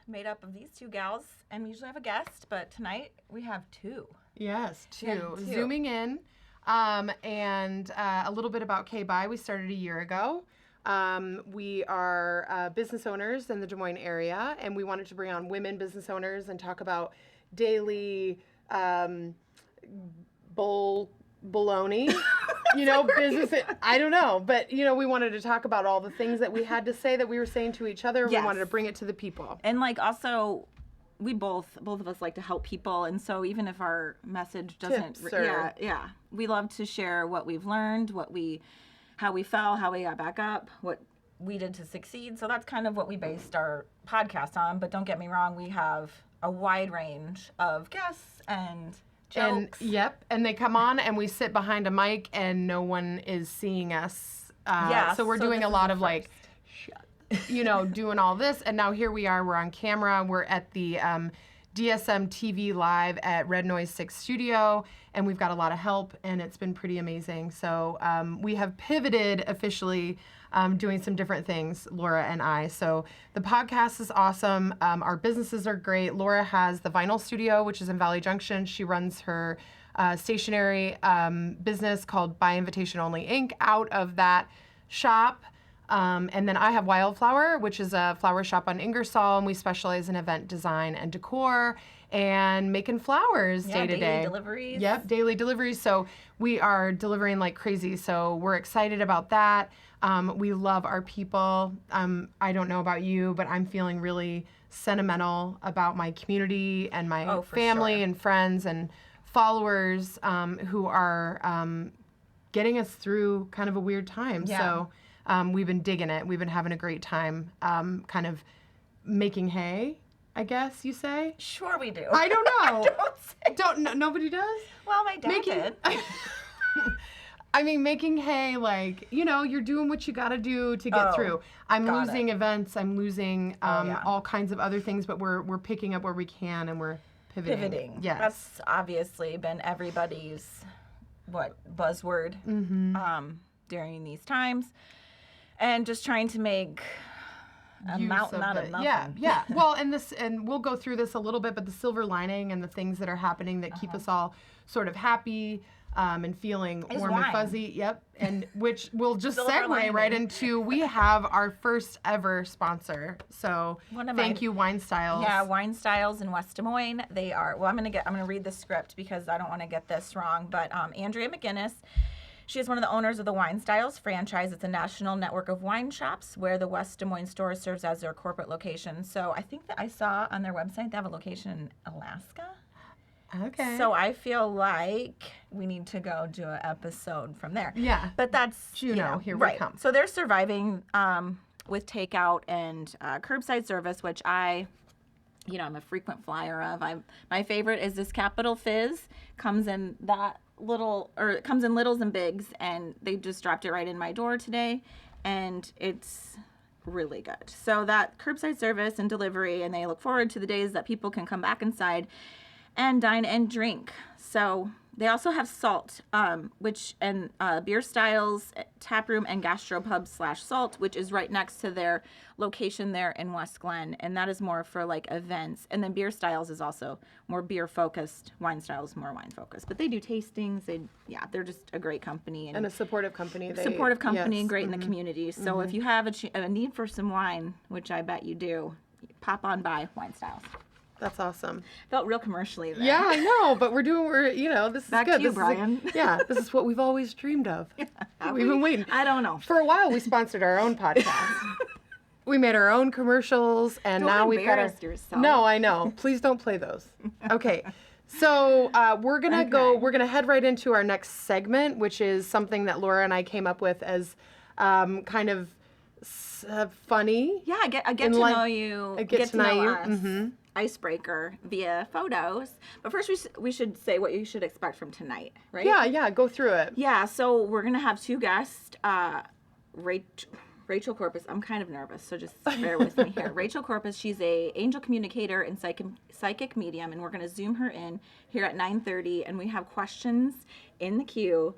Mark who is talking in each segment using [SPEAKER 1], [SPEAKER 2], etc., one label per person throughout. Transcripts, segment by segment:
[SPEAKER 1] made up of these two gals, and we usually have a guest, but tonight we have two.
[SPEAKER 2] Yes, two.
[SPEAKER 1] Yeah, two.
[SPEAKER 2] Zooming in. And a little bit about K-Buy. We started a year ago. We are business owners in the Des Moines area, and we wanted to bring on women business owners and talk about daily baloney. Business. I don't know, but we wanted to talk about all the things that we had to say that we were saying to each other.
[SPEAKER 1] Yes.
[SPEAKER 2] We wanted to bring it to the people.
[SPEAKER 1] And also, we both of us like to help people, and so even if our message doesn't, we love to share what we've learned, how we fell, how we got back up, what we did to succeed. So that's kind of what we based our podcast on. But don't get me wrong, we have a wide range of guests and jokes.
[SPEAKER 2] And they come on and we sit behind a mic and no one is seeing us. So we're doing a lot of doing all this. And now here we are, we're on camera. We're at the Dsmtv Live at Red Noise 6 Studio, and we've got a lot of help, and it's been pretty amazing. So we have pivoted officially, doing some different things, Laura and I. So the podcast is awesome. Our businesses are great. Laura has the vinyl studio, which is in Valley Junction. She runs her stationery business called By Invitation Only Inc. out of that shop. And then I have Wildflower, which is a flower shop on Ingersoll, and we specialize in event design and decor and making flowers day to day.
[SPEAKER 1] Daily deliveries.
[SPEAKER 2] Yep, daily deliveries. So we are delivering like crazy. So we're excited about that. We love our people. I don't know about you, but I'm feeling really sentimental about my community and my family and friends and followers who are getting us through kind of a weird time.
[SPEAKER 1] Yeah.
[SPEAKER 2] So we've been digging it. We've been having a great time kind of making hay, I guess you say.
[SPEAKER 1] Sure we do.
[SPEAKER 2] I don't know.
[SPEAKER 1] Nobody does? Well, my dad did.
[SPEAKER 2] I mean, making hay, you're doing what you got to do to get through. I'm losing events. I'm losing all kinds of other things, but we're picking up where we can, and we're pivoting. Yes.
[SPEAKER 1] That's obviously been everybody's, buzzword during these times. And just trying to make a mountain out of nothing.
[SPEAKER 2] Yeah. Well, and we'll go through this a little bit, but the silver lining and the things that are happening that keep us all sort of happy and feeling warm and fuzzy. Yep. And which will just segue right into, we have our first ever sponsor. So thank you, Wine Styles.
[SPEAKER 1] Yeah, Wine Styles in West Des Moines. They are, I'm going to read the script because I don't want to get this wrong, but Andrea McGinnis, she is one of the owners of the Wine Styles franchise. It's a national network of wine shops where the West Des Moines store serves as their corporate location. So I think that I saw on their website they have a location in Alaska.
[SPEAKER 2] Okay.
[SPEAKER 1] So I feel like we need to go do an episode from there.
[SPEAKER 2] Yeah.
[SPEAKER 1] But that's,
[SPEAKER 2] here we come.
[SPEAKER 1] So they're surviving with takeout and curbside service, which I'm a frequent flyer of. My favorite is this Capital Fizz. Comes in it comes in littles and bigs, and they just dropped it right in my door today, and it's really good. So that curbside service and delivery, and they look forward to the days that people can come back inside and dine and drink. So they also have Salt, Beer Styles Tap Room and Gastropub /Salt, which is right next to their location there in West Glen, and that is more for events. And then Beer Styles is also more beer focused. Wine Styles more wine focused, but they do tastings. They're just a great company
[SPEAKER 2] and a supportive company.
[SPEAKER 1] Great in the community. So if you have a need for some wine, which I bet you do, pop on by Wine Styles.
[SPEAKER 2] That's awesome.
[SPEAKER 1] Felt real commercially there.
[SPEAKER 2] Yeah, I know, but this is
[SPEAKER 1] back
[SPEAKER 2] good.
[SPEAKER 1] To you, Brian.
[SPEAKER 2] This is what we've always dreamed of. We've been waiting.
[SPEAKER 1] I don't know.
[SPEAKER 2] For a while, we sponsored our own podcast. We made our own commercials, and now we've got
[SPEAKER 1] yourself.
[SPEAKER 2] No, I know. Please don't play those. Okay. So we're gonna head right into our next segment, which is something that Laura and I came up with as kind of funny.
[SPEAKER 1] Yeah, I get to know you. Get to know us. Mm-hmm. Icebreaker via photos. But first we should say what you should expect from tonight, right?
[SPEAKER 2] Yeah, go through it.
[SPEAKER 1] Yeah, so we're going to have two guests, Rachel Corpus. I'm kind of nervous, so just bear with me here. Rachel Corpus, she's a angel communicator and psychic medium, and we're going to Zoom her in here at 9:30, and we have questions in the queue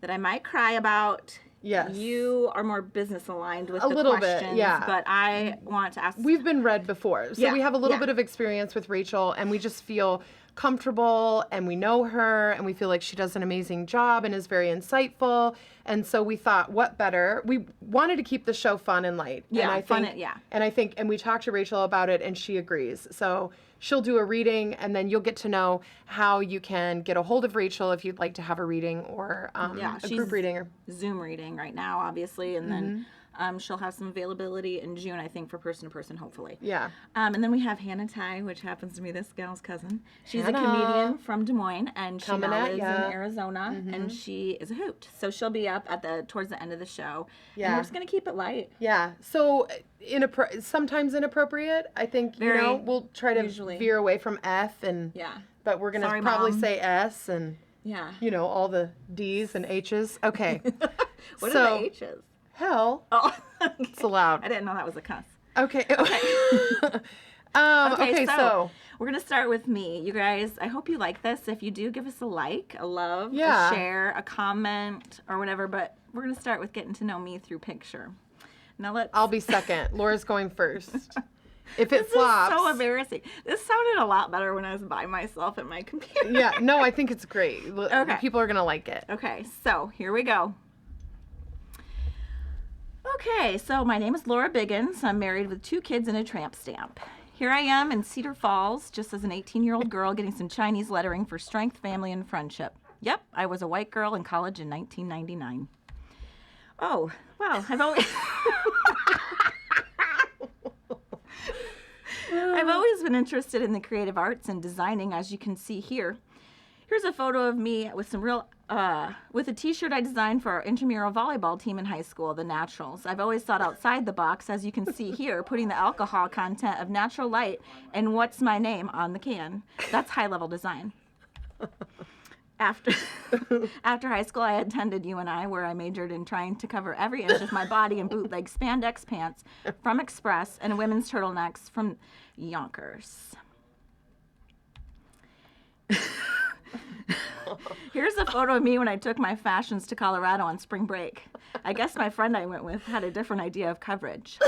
[SPEAKER 1] that I might cry about
[SPEAKER 2] Yes.
[SPEAKER 1] You are more business aligned with
[SPEAKER 2] A
[SPEAKER 1] the
[SPEAKER 2] little bit,
[SPEAKER 1] questions,
[SPEAKER 2] yeah.
[SPEAKER 1] but I want to ask.
[SPEAKER 2] We've been read before, so
[SPEAKER 1] Yeah,
[SPEAKER 2] we have a little
[SPEAKER 1] yeah.
[SPEAKER 2] bit of experience with Rachel, and we just feel comfortable, and we know her, and we feel like she does an amazing job and is very insightful. And so we thought, what better? We wanted to keep the show fun and light.
[SPEAKER 1] Yeah,
[SPEAKER 2] and I
[SPEAKER 1] fun
[SPEAKER 2] think,
[SPEAKER 1] and- yeah.
[SPEAKER 2] And we talked to Rachel about it, and she agrees. So she'll do a reading, and then you'll get to know how you can get a hold of Rachel if you'd like to have a reading or a
[SPEAKER 1] she's
[SPEAKER 2] group reading.
[SPEAKER 1] Zoom reading right now, obviously, and then she'll have some availability in June, I think, for person to person, hopefully.
[SPEAKER 2] Yeah.
[SPEAKER 1] And then we have Hannah Ty, which happens to be this gal's cousin. She's
[SPEAKER 2] Hannah.
[SPEAKER 1] a comedian from Des Moines, and she
[SPEAKER 2] Coming
[SPEAKER 1] now
[SPEAKER 2] at
[SPEAKER 1] lives
[SPEAKER 2] ya.
[SPEAKER 1] in Arizona, and she is a hoot. So she'll be up at towards the end of the show.
[SPEAKER 2] Yeah.
[SPEAKER 1] And we're just gonna keep it light.
[SPEAKER 2] Yeah. So sometimes inappropriate. I think
[SPEAKER 1] Very,
[SPEAKER 2] we'll try to
[SPEAKER 1] usually.
[SPEAKER 2] veer away from F and
[SPEAKER 1] Yeah.
[SPEAKER 2] but we're gonna
[SPEAKER 1] Sorry,
[SPEAKER 2] probably
[SPEAKER 1] Mom.
[SPEAKER 2] say S and
[SPEAKER 1] Yeah.
[SPEAKER 2] all the D's and H's. Okay.
[SPEAKER 1] What
[SPEAKER 2] So-
[SPEAKER 1] are the H's?
[SPEAKER 2] Hell.
[SPEAKER 1] Oh,
[SPEAKER 2] It's allowed.
[SPEAKER 1] I didn't know that was a cuss.
[SPEAKER 2] Okay. Okay. So
[SPEAKER 1] we're gonna start with me. You guys, I hope you like this. If you do, give us a like, a love,
[SPEAKER 2] Yeah.
[SPEAKER 1] a share, a comment, or whatever. But we're gonna start with getting to know me through picture. Now let's.
[SPEAKER 2] I'll be second. Laura's going first. If it
[SPEAKER 1] This
[SPEAKER 2] flops.
[SPEAKER 1] is so embarrassing. This sounded a lot better when I was by myself at my computer.
[SPEAKER 2] Yeah. No, I think it's great.
[SPEAKER 1] Okay.
[SPEAKER 2] People are gonna like it.
[SPEAKER 1] Okay, so here we go. Okay, so my name is Laura Biggins. I'm married with 2 kids and a tramp stamp. Here I am in Cedar Falls, just as an 18-year-old girl getting some Chinese lettering for strength, family, and friendship. Yep, I was a white girl in college in 1999. Oh, wow, I've always... I've always been interested in the creative arts and designing, as you can see here. Here's a photo of me with with a t-shirt I designed for our intramural volleyball team in high school, the Naturals. I've always thought outside the box, as you can see here, putting the alcohol content of Natural Light and What's My Name on the can. That's high-level design. After high school, I attended UNI, where I majored in trying to cover every inch of my body in bootleg spandex pants from Express and women's turtlenecks from Yonkers. Here's a photo of me when I took my fashions to Colorado on spring break. I guess my friend I went with had a different idea of coverage.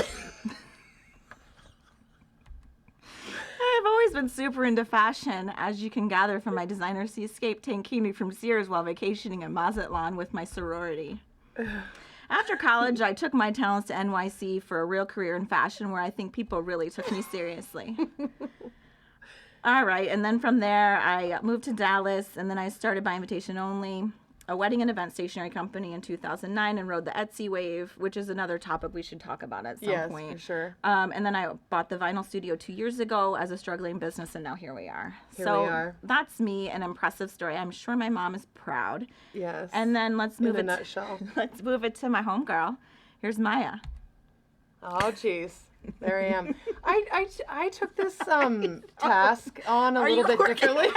[SPEAKER 1] I've always been super into fashion, as you can gather from my designer seascape tankini from Sears while vacationing in Mazatlan with my sorority. After college, I took my talents to NYC for a real career in fashion, where I think people really took me seriously. All right, and then from there, I moved to Dallas, and then I started by invitation only, a wedding and event stationery company in 2009, and rode the Etsy wave, which is another topic we should talk about at some point.
[SPEAKER 2] Yes, for sure.
[SPEAKER 1] And then I bought the vinyl studio 2 years ago as a struggling business, and now here we are.
[SPEAKER 2] Here
[SPEAKER 1] so
[SPEAKER 2] we are.
[SPEAKER 1] That's me, an impressive story. I'm sure my mom is proud.
[SPEAKER 2] Yes.
[SPEAKER 1] And then let's move
[SPEAKER 2] in a
[SPEAKER 1] it.
[SPEAKER 2] nutshell.
[SPEAKER 1] Let's move it to my homegirl. Here's Maya.
[SPEAKER 2] Oh, jeez. There I am. I took this task on a little bit differently.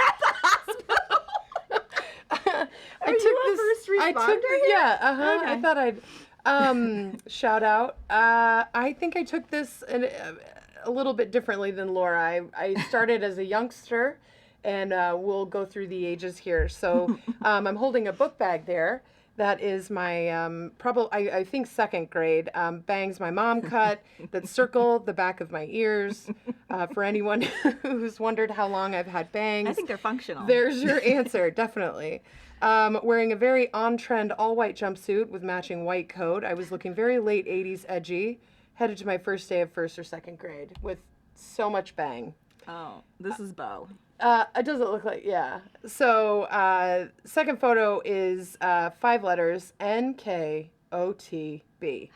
[SPEAKER 1] Are you a first responder here?
[SPEAKER 2] Yeah,
[SPEAKER 1] Okay.
[SPEAKER 2] I thought I'd shout out. I think I took this a little bit differently than Laura. I started as a youngster, and we'll go through the ages here. So I'm holding a book bag there. That is my, probably, I think, second grade. Bangs my mom cut that circle the back of my ears. For anyone who's wondered how long I've had bangs.
[SPEAKER 1] I think they're functional.
[SPEAKER 2] There's your answer, definitely. Wearing a very on-trend all-white jumpsuit with matching white coat. I was looking very late 80s edgy. Headed to my first day of first or second grade with so much bang.
[SPEAKER 1] Oh, this is Bo.
[SPEAKER 2] It doesn't look like, yeah. So, second photo is 5 letters, NKOTB.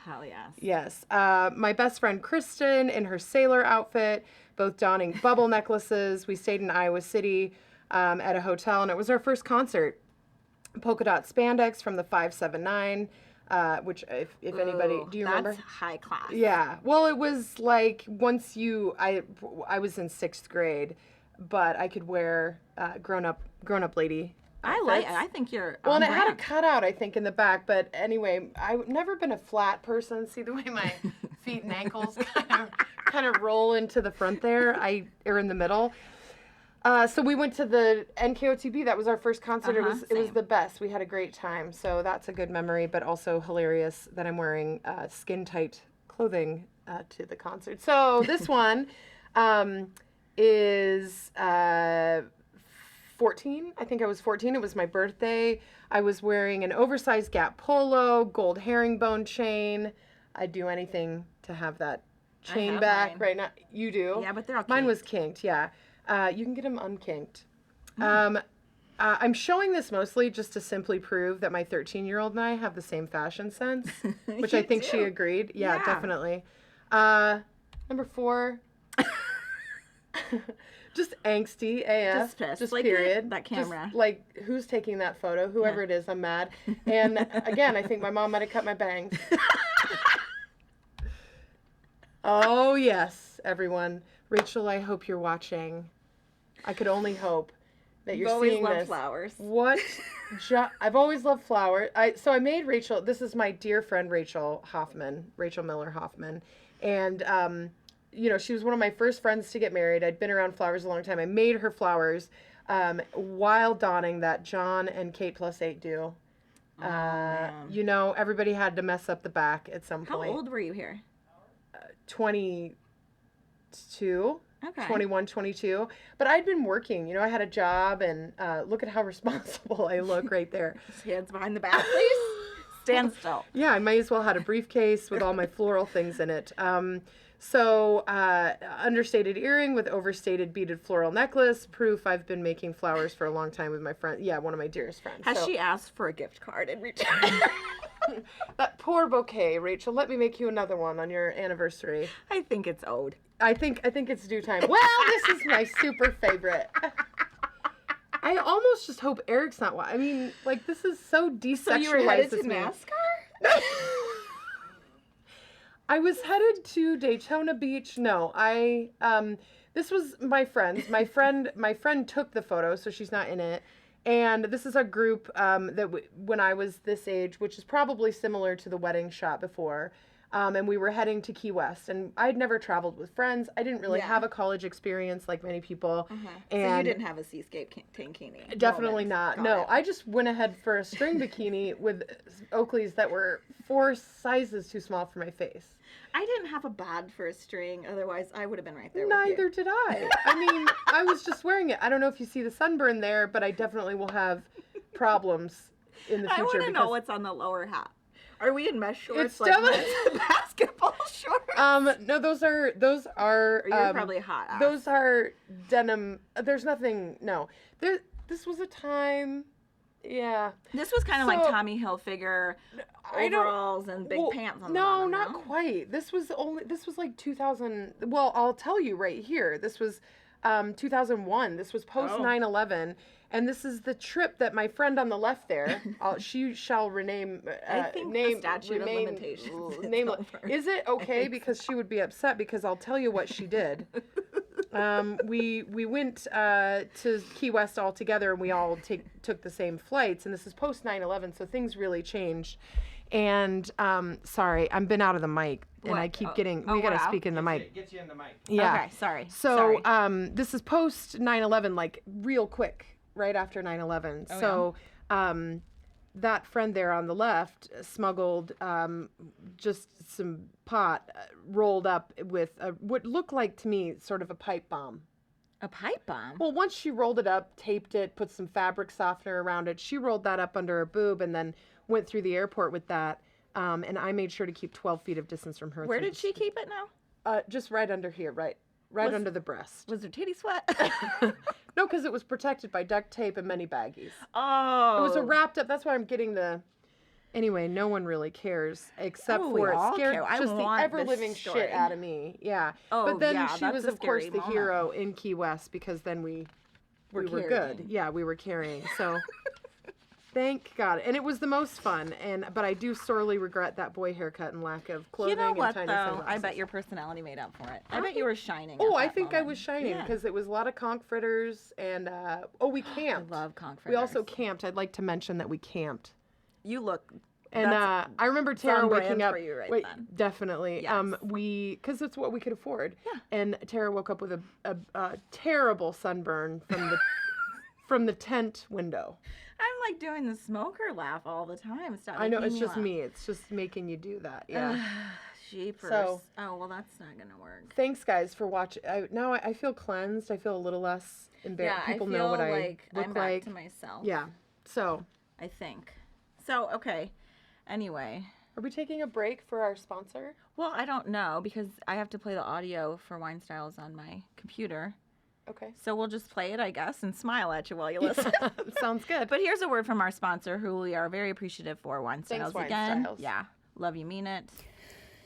[SPEAKER 1] Hell yes.
[SPEAKER 2] Yes. My best friend Kristen in her sailor outfit, both donning bubble necklaces. We stayed in Iowa City at a hotel, and it was our first concert. Polka dot spandex from the 579, which if anybody, do you remember?
[SPEAKER 1] That's high class.
[SPEAKER 2] Yeah. Well, it was like once I was in 6th grade, but I could wear grown up lady.
[SPEAKER 1] I think you're.
[SPEAKER 2] Well,
[SPEAKER 1] on
[SPEAKER 2] and it had a
[SPEAKER 1] brand.
[SPEAKER 2] cutout, I think, in the back. But anyway, I've never been a flat person. See the way my feet and ankles kind of roll into the front there, or in the middle. So we went to the NKOTB. That was our first concert. It was
[SPEAKER 1] Same.
[SPEAKER 2] the best. We had a great time. So that's a good memory, but also hilarious that I'm wearing skin tight clothing to the concert. So this one is 14. I think I was 14. It was my birthday. I was wearing an oversized Gap polo, gold herringbone chain. I'd do anything to have that chain
[SPEAKER 1] have
[SPEAKER 2] back
[SPEAKER 1] mine.
[SPEAKER 2] right now. You do?
[SPEAKER 1] Yeah, but they're all
[SPEAKER 2] Mine
[SPEAKER 1] kinked.
[SPEAKER 2] was kinked, yeah. You can get them unkinked. I'm showing this mostly just to simply prove that my 13-year-old and I have the same fashion sense, which I
[SPEAKER 1] You
[SPEAKER 2] think she
[SPEAKER 1] do.
[SPEAKER 2] agreed. Yeah,
[SPEAKER 1] Yeah.
[SPEAKER 2] definitely. Number 4. Just angsty AF.
[SPEAKER 1] Just pissed.
[SPEAKER 2] Just
[SPEAKER 1] Like,
[SPEAKER 2] period.
[SPEAKER 1] that camera.
[SPEAKER 2] Just, like, who's taking that photo? Whoever it is, I'm mad. And again, I think my mom might have cut my bangs. Oh, yes, everyone. Rachel, I hope you're watching. I could only hope that you're
[SPEAKER 1] You've always
[SPEAKER 2] seeing
[SPEAKER 1] loved
[SPEAKER 2] this.
[SPEAKER 1] flowers.
[SPEAKER 2] What? I've always loved flowers. So I made Rachel. This is my dear friend Rachel Miller Hoffman, and she was one of my first friends to get married. I'd been around flowers a long time. I made her flowers while donning that John and Kate plus 8 do.
[SPEAKER 1] Man.
[SPEAKER 2] Everybody had to mess up the back at some
[SPEAKER 1] How
[SPEAKER 2] point.
[SPEAKER 1] old were you here?
[SPEAKER 2] 22.
[SPEAKER 1] Okay.
[SPEAKER 2] 21, 22. But I'd been working. I had a job, and look at how responsible I look right there.
[SPEAKER 1] Hands behind the back, please. Stand still.
[SPEAKER 2] Yeah, I might as well had a briefcase with all my floral things in it. Understated earring with overstated beaded floral necklace. Proof I've been making flowers for a long time with my friend. Yeah, one of my dearest friends.
[SPEAKER 1] Has she asked for a gift card in return?
[SPEAKER 2] That poor bouquet, Rachel. Let me make you another one on your anniversary.
[SPEAKER 1] I think it's owed.
[SPEAKER 2] I think it's due time. Well, this is my super favorite. I almost just hope Eric's not. I mean, like, this is so desexualized.
[SPEAKER 1] So you were headed
[SPEAKER 2] this
[SPEAKER 1] to
[SPEAKER 2] man.
[SPEAKER 1] NASCAR?
[SPEAKER 2] I was headed to Daytona Beach. No, this was my friend's. My friend took the photo, so she's not in it. And this is a group when I was this age, which is probably similar to the wedding shot before. And we were heading to Key West, and I'd never traveled with friends. I didn't really have a college experience like many people. And
[SPEAKER 1] so you didn't have a seascape tankini?
[SPEAKER 2] definitely not. No, I just went ahead for a string bikini with Oakleys that were 4 sizes too small for my face.
[SPEAKER 1] I didn't have a bod for a string, otherwise I would have been right there
[SPEAKER 2] Neither
[SPEAKER 1] with you.
[SPEAKER 2] did I. I mean, I was just wearing it. I don't know if you see the sunburn there, but I definitely will have problems in the future.
[SPEAKER 1] I want to
[SPEAKER 2] because
[SPEAKER 1] know what's on the lower half. Are we in mesh shorts?
[SPEAKER 2] It's
[SPEAKER 1] like
[SPEAKER 2] definitely-
[SPEAKER 1] men's basketball shorts?
[SPEAKER 2] No, those are
[SPEAKER 1] Or you're probably hot ass.
[SPEAKER 2] Those are denim. There's nothing. No, this was a time. Yeah.
[SPEAKER 1] This was kind of like Tommy Hilfiger overalls and big pants on the bottom.
[SPEAKER 2] Not quite. This was like 2000. Well, I'll tell you right here. This was 2001. This was post 9/11. And this is the trip that my friend on the left there, she shall rename.
[SPEAKER 1] I think the statute of limitations is over.
[SPEAKER 2] Is it okay? Because she would be upset because I'll tell you what she did. We went to Key West all together, and we all took the same flights. And this is post 9/11, so things really changed. And sorry, I've been out of the mic, and I keep getting. We gotta speak in the mic.
[SPEAKER 3] Get you in the mic.
[SPEAKER 2] Yeah.
[SPEAKER 1] Okay, sorry.
[SPEAKER 2] So
[SPEAKER 1] Sorry.
[SPEAKER 2] this is post 9/11, like real quick, right after 9/11. So that friend there on the left smuggled just some pot rolled up with what looked like to me sort of a pipe bomb.
[SPEAKER 1] A pipe bomb?
[SPEAKER 2] Well, once she rolled it up, taped it, put some fabric softener around it, she rolled that up under her boob and then went through the airport with that. And I made sure to keep 12 feet of distance from her.
[SPEAKER 1] Where did she keep it now?
[SPEAKER 2] Just right under here, right under the breast.
[SPEAKER 1] Was her titty sweat?
[SPEAKER 2] No, because it was protected by duct tape and many baggies.
[SPEAKER 1] Oh.
[SPEAKER 2] It was a wrapped up. That's why I'm getting the. Anyway, no one really cares except
[SPEAKER 1] Oh, we
[SPEAKER 2] for it
[SPEAKER 1] all
[SPEAKER 2] scared
[SPEAKER 1] care. I
[SPEAKER 2] just the
[SPEAKER 1] want
[SPEAKER 2] ever
[SPEAKER 1] this
[SPEAKER 2] living
[SPEAKER 1] story.
[SPEAKER 2] shit out of me. Yeah.
[SPEAKER 1] Oh,
[SPEAKER 2] but then
[SPEAKER 1] yeah,
[SPEAKER 2] she
[SPEAKER 1] that's
[SPEAKER 2] was
[SPEAKER 1] a
[SPEAKER 2] of course
[SPEAKER 1] scary
[SPEAKER 2] the
[SPEAKER 1] moment.
[SPEAKER 2] hero in Key West because then we were good.
[SPEAKER 1] carrying.
[SPEAKER 2] Yeah, we were carrying. So thank God. And it was the most fun. But I do sorely regret that boy haircut and lack of clothing
[SPEAKER 1] You know what,
[SPEAKER 2] and
[SPEAKER 1] though?
[SPEAKER 2] tiny sunglasses.
[SPEAKER 1] I bet your personality made up for it. I bet you were shining.
[SPEAKER 2] Oh,
[SPEAKER 1] at
[SPEAKER 2] I
[SPEAKER 1] that
[SPEAKER 2] think I
[SPEAKER 1] moment.
[SPEAKER 2] was shining
[SPEAKER 1] Yeah.
[SPEAKER 2] because it was a lot of conch fritters and we camped.
[SPEAKER 1] I love conch
[SPEAKER 2] We also
[SPEAKER 1] fritters.
[SPEAKER 2] camped. I'd like to mention that we camped.
[SPEAKER 1] You look
[SPEAKER 2] And I remember Tara
[SPEAKER 1] on
[SPEAKER 2] waking
[SPEAKER 1] brand
[SPEAKER 2] up.
[SPEAKER 1] for you right
[SPEAKER 2] wait,
[SPEAKER 1] then.
[SPEAKER 2] definitely.
[SPEAKER 1] Yes.
[SPEAKER 2] Because it's what we could afford.
[SPEAKER 1] Yeah.
[SPEAKER 2] And Tara woke up with a terrible sunburn from the tent window.
[SPEAKER 1] I'm like doing the smoker laugh all the time. Stop
[SPEAKER 2] I know,
[SPEAKER 1] making
[SPEAKER 2] it's just
[SPEAKER 1] laugh.
[SPEAKER 2] me. It's just making you do that. Yeah.
[SPEAKER 1] Jeepers.
[SPEAKER 2] So-
[SPEAKER 1] oh, well, that's not going to work.
[SPEAKER 2] Thanks, guys, for watching. Now I feel cleansed. I feel a little less embarrassed.
[SPEAKER 1] Yeah,
[SPEAKER 2] People
[SPEAKER 1] I feel
[SPEAKER 2] know what I
[SPEAKER 1] like
[SPEAKER 2] look
[SPEAKER 1] I'm
[SPEAKER 2] like.
[SPEAKER 1] back to myself.
[SPEAKER 2] Yeah. So,
[SPEAKER 1] I think. So, okay. Anyway.
[SPEAKER 2] are we taking a break for our sponsor?
[SPEAKER 1] Well, I don't know because I have to play the audio for Wine Styles on my computer.
[SPEAKER 2] Okay.
[SPEAKER 1] So we'll just play it, I guess, and smile at you while you listen.
[SPEAKER 2] Sounds good.
[SPEAKER 1] But here's a word from our sponsor, who we are very appreciative for, Wine Styles
[SPEAKER 2] Wine
[SPEAKER 1] again.
[SPEAKER 2] Styles.
[SPEAKER 1] Yeah. Love you, mean it.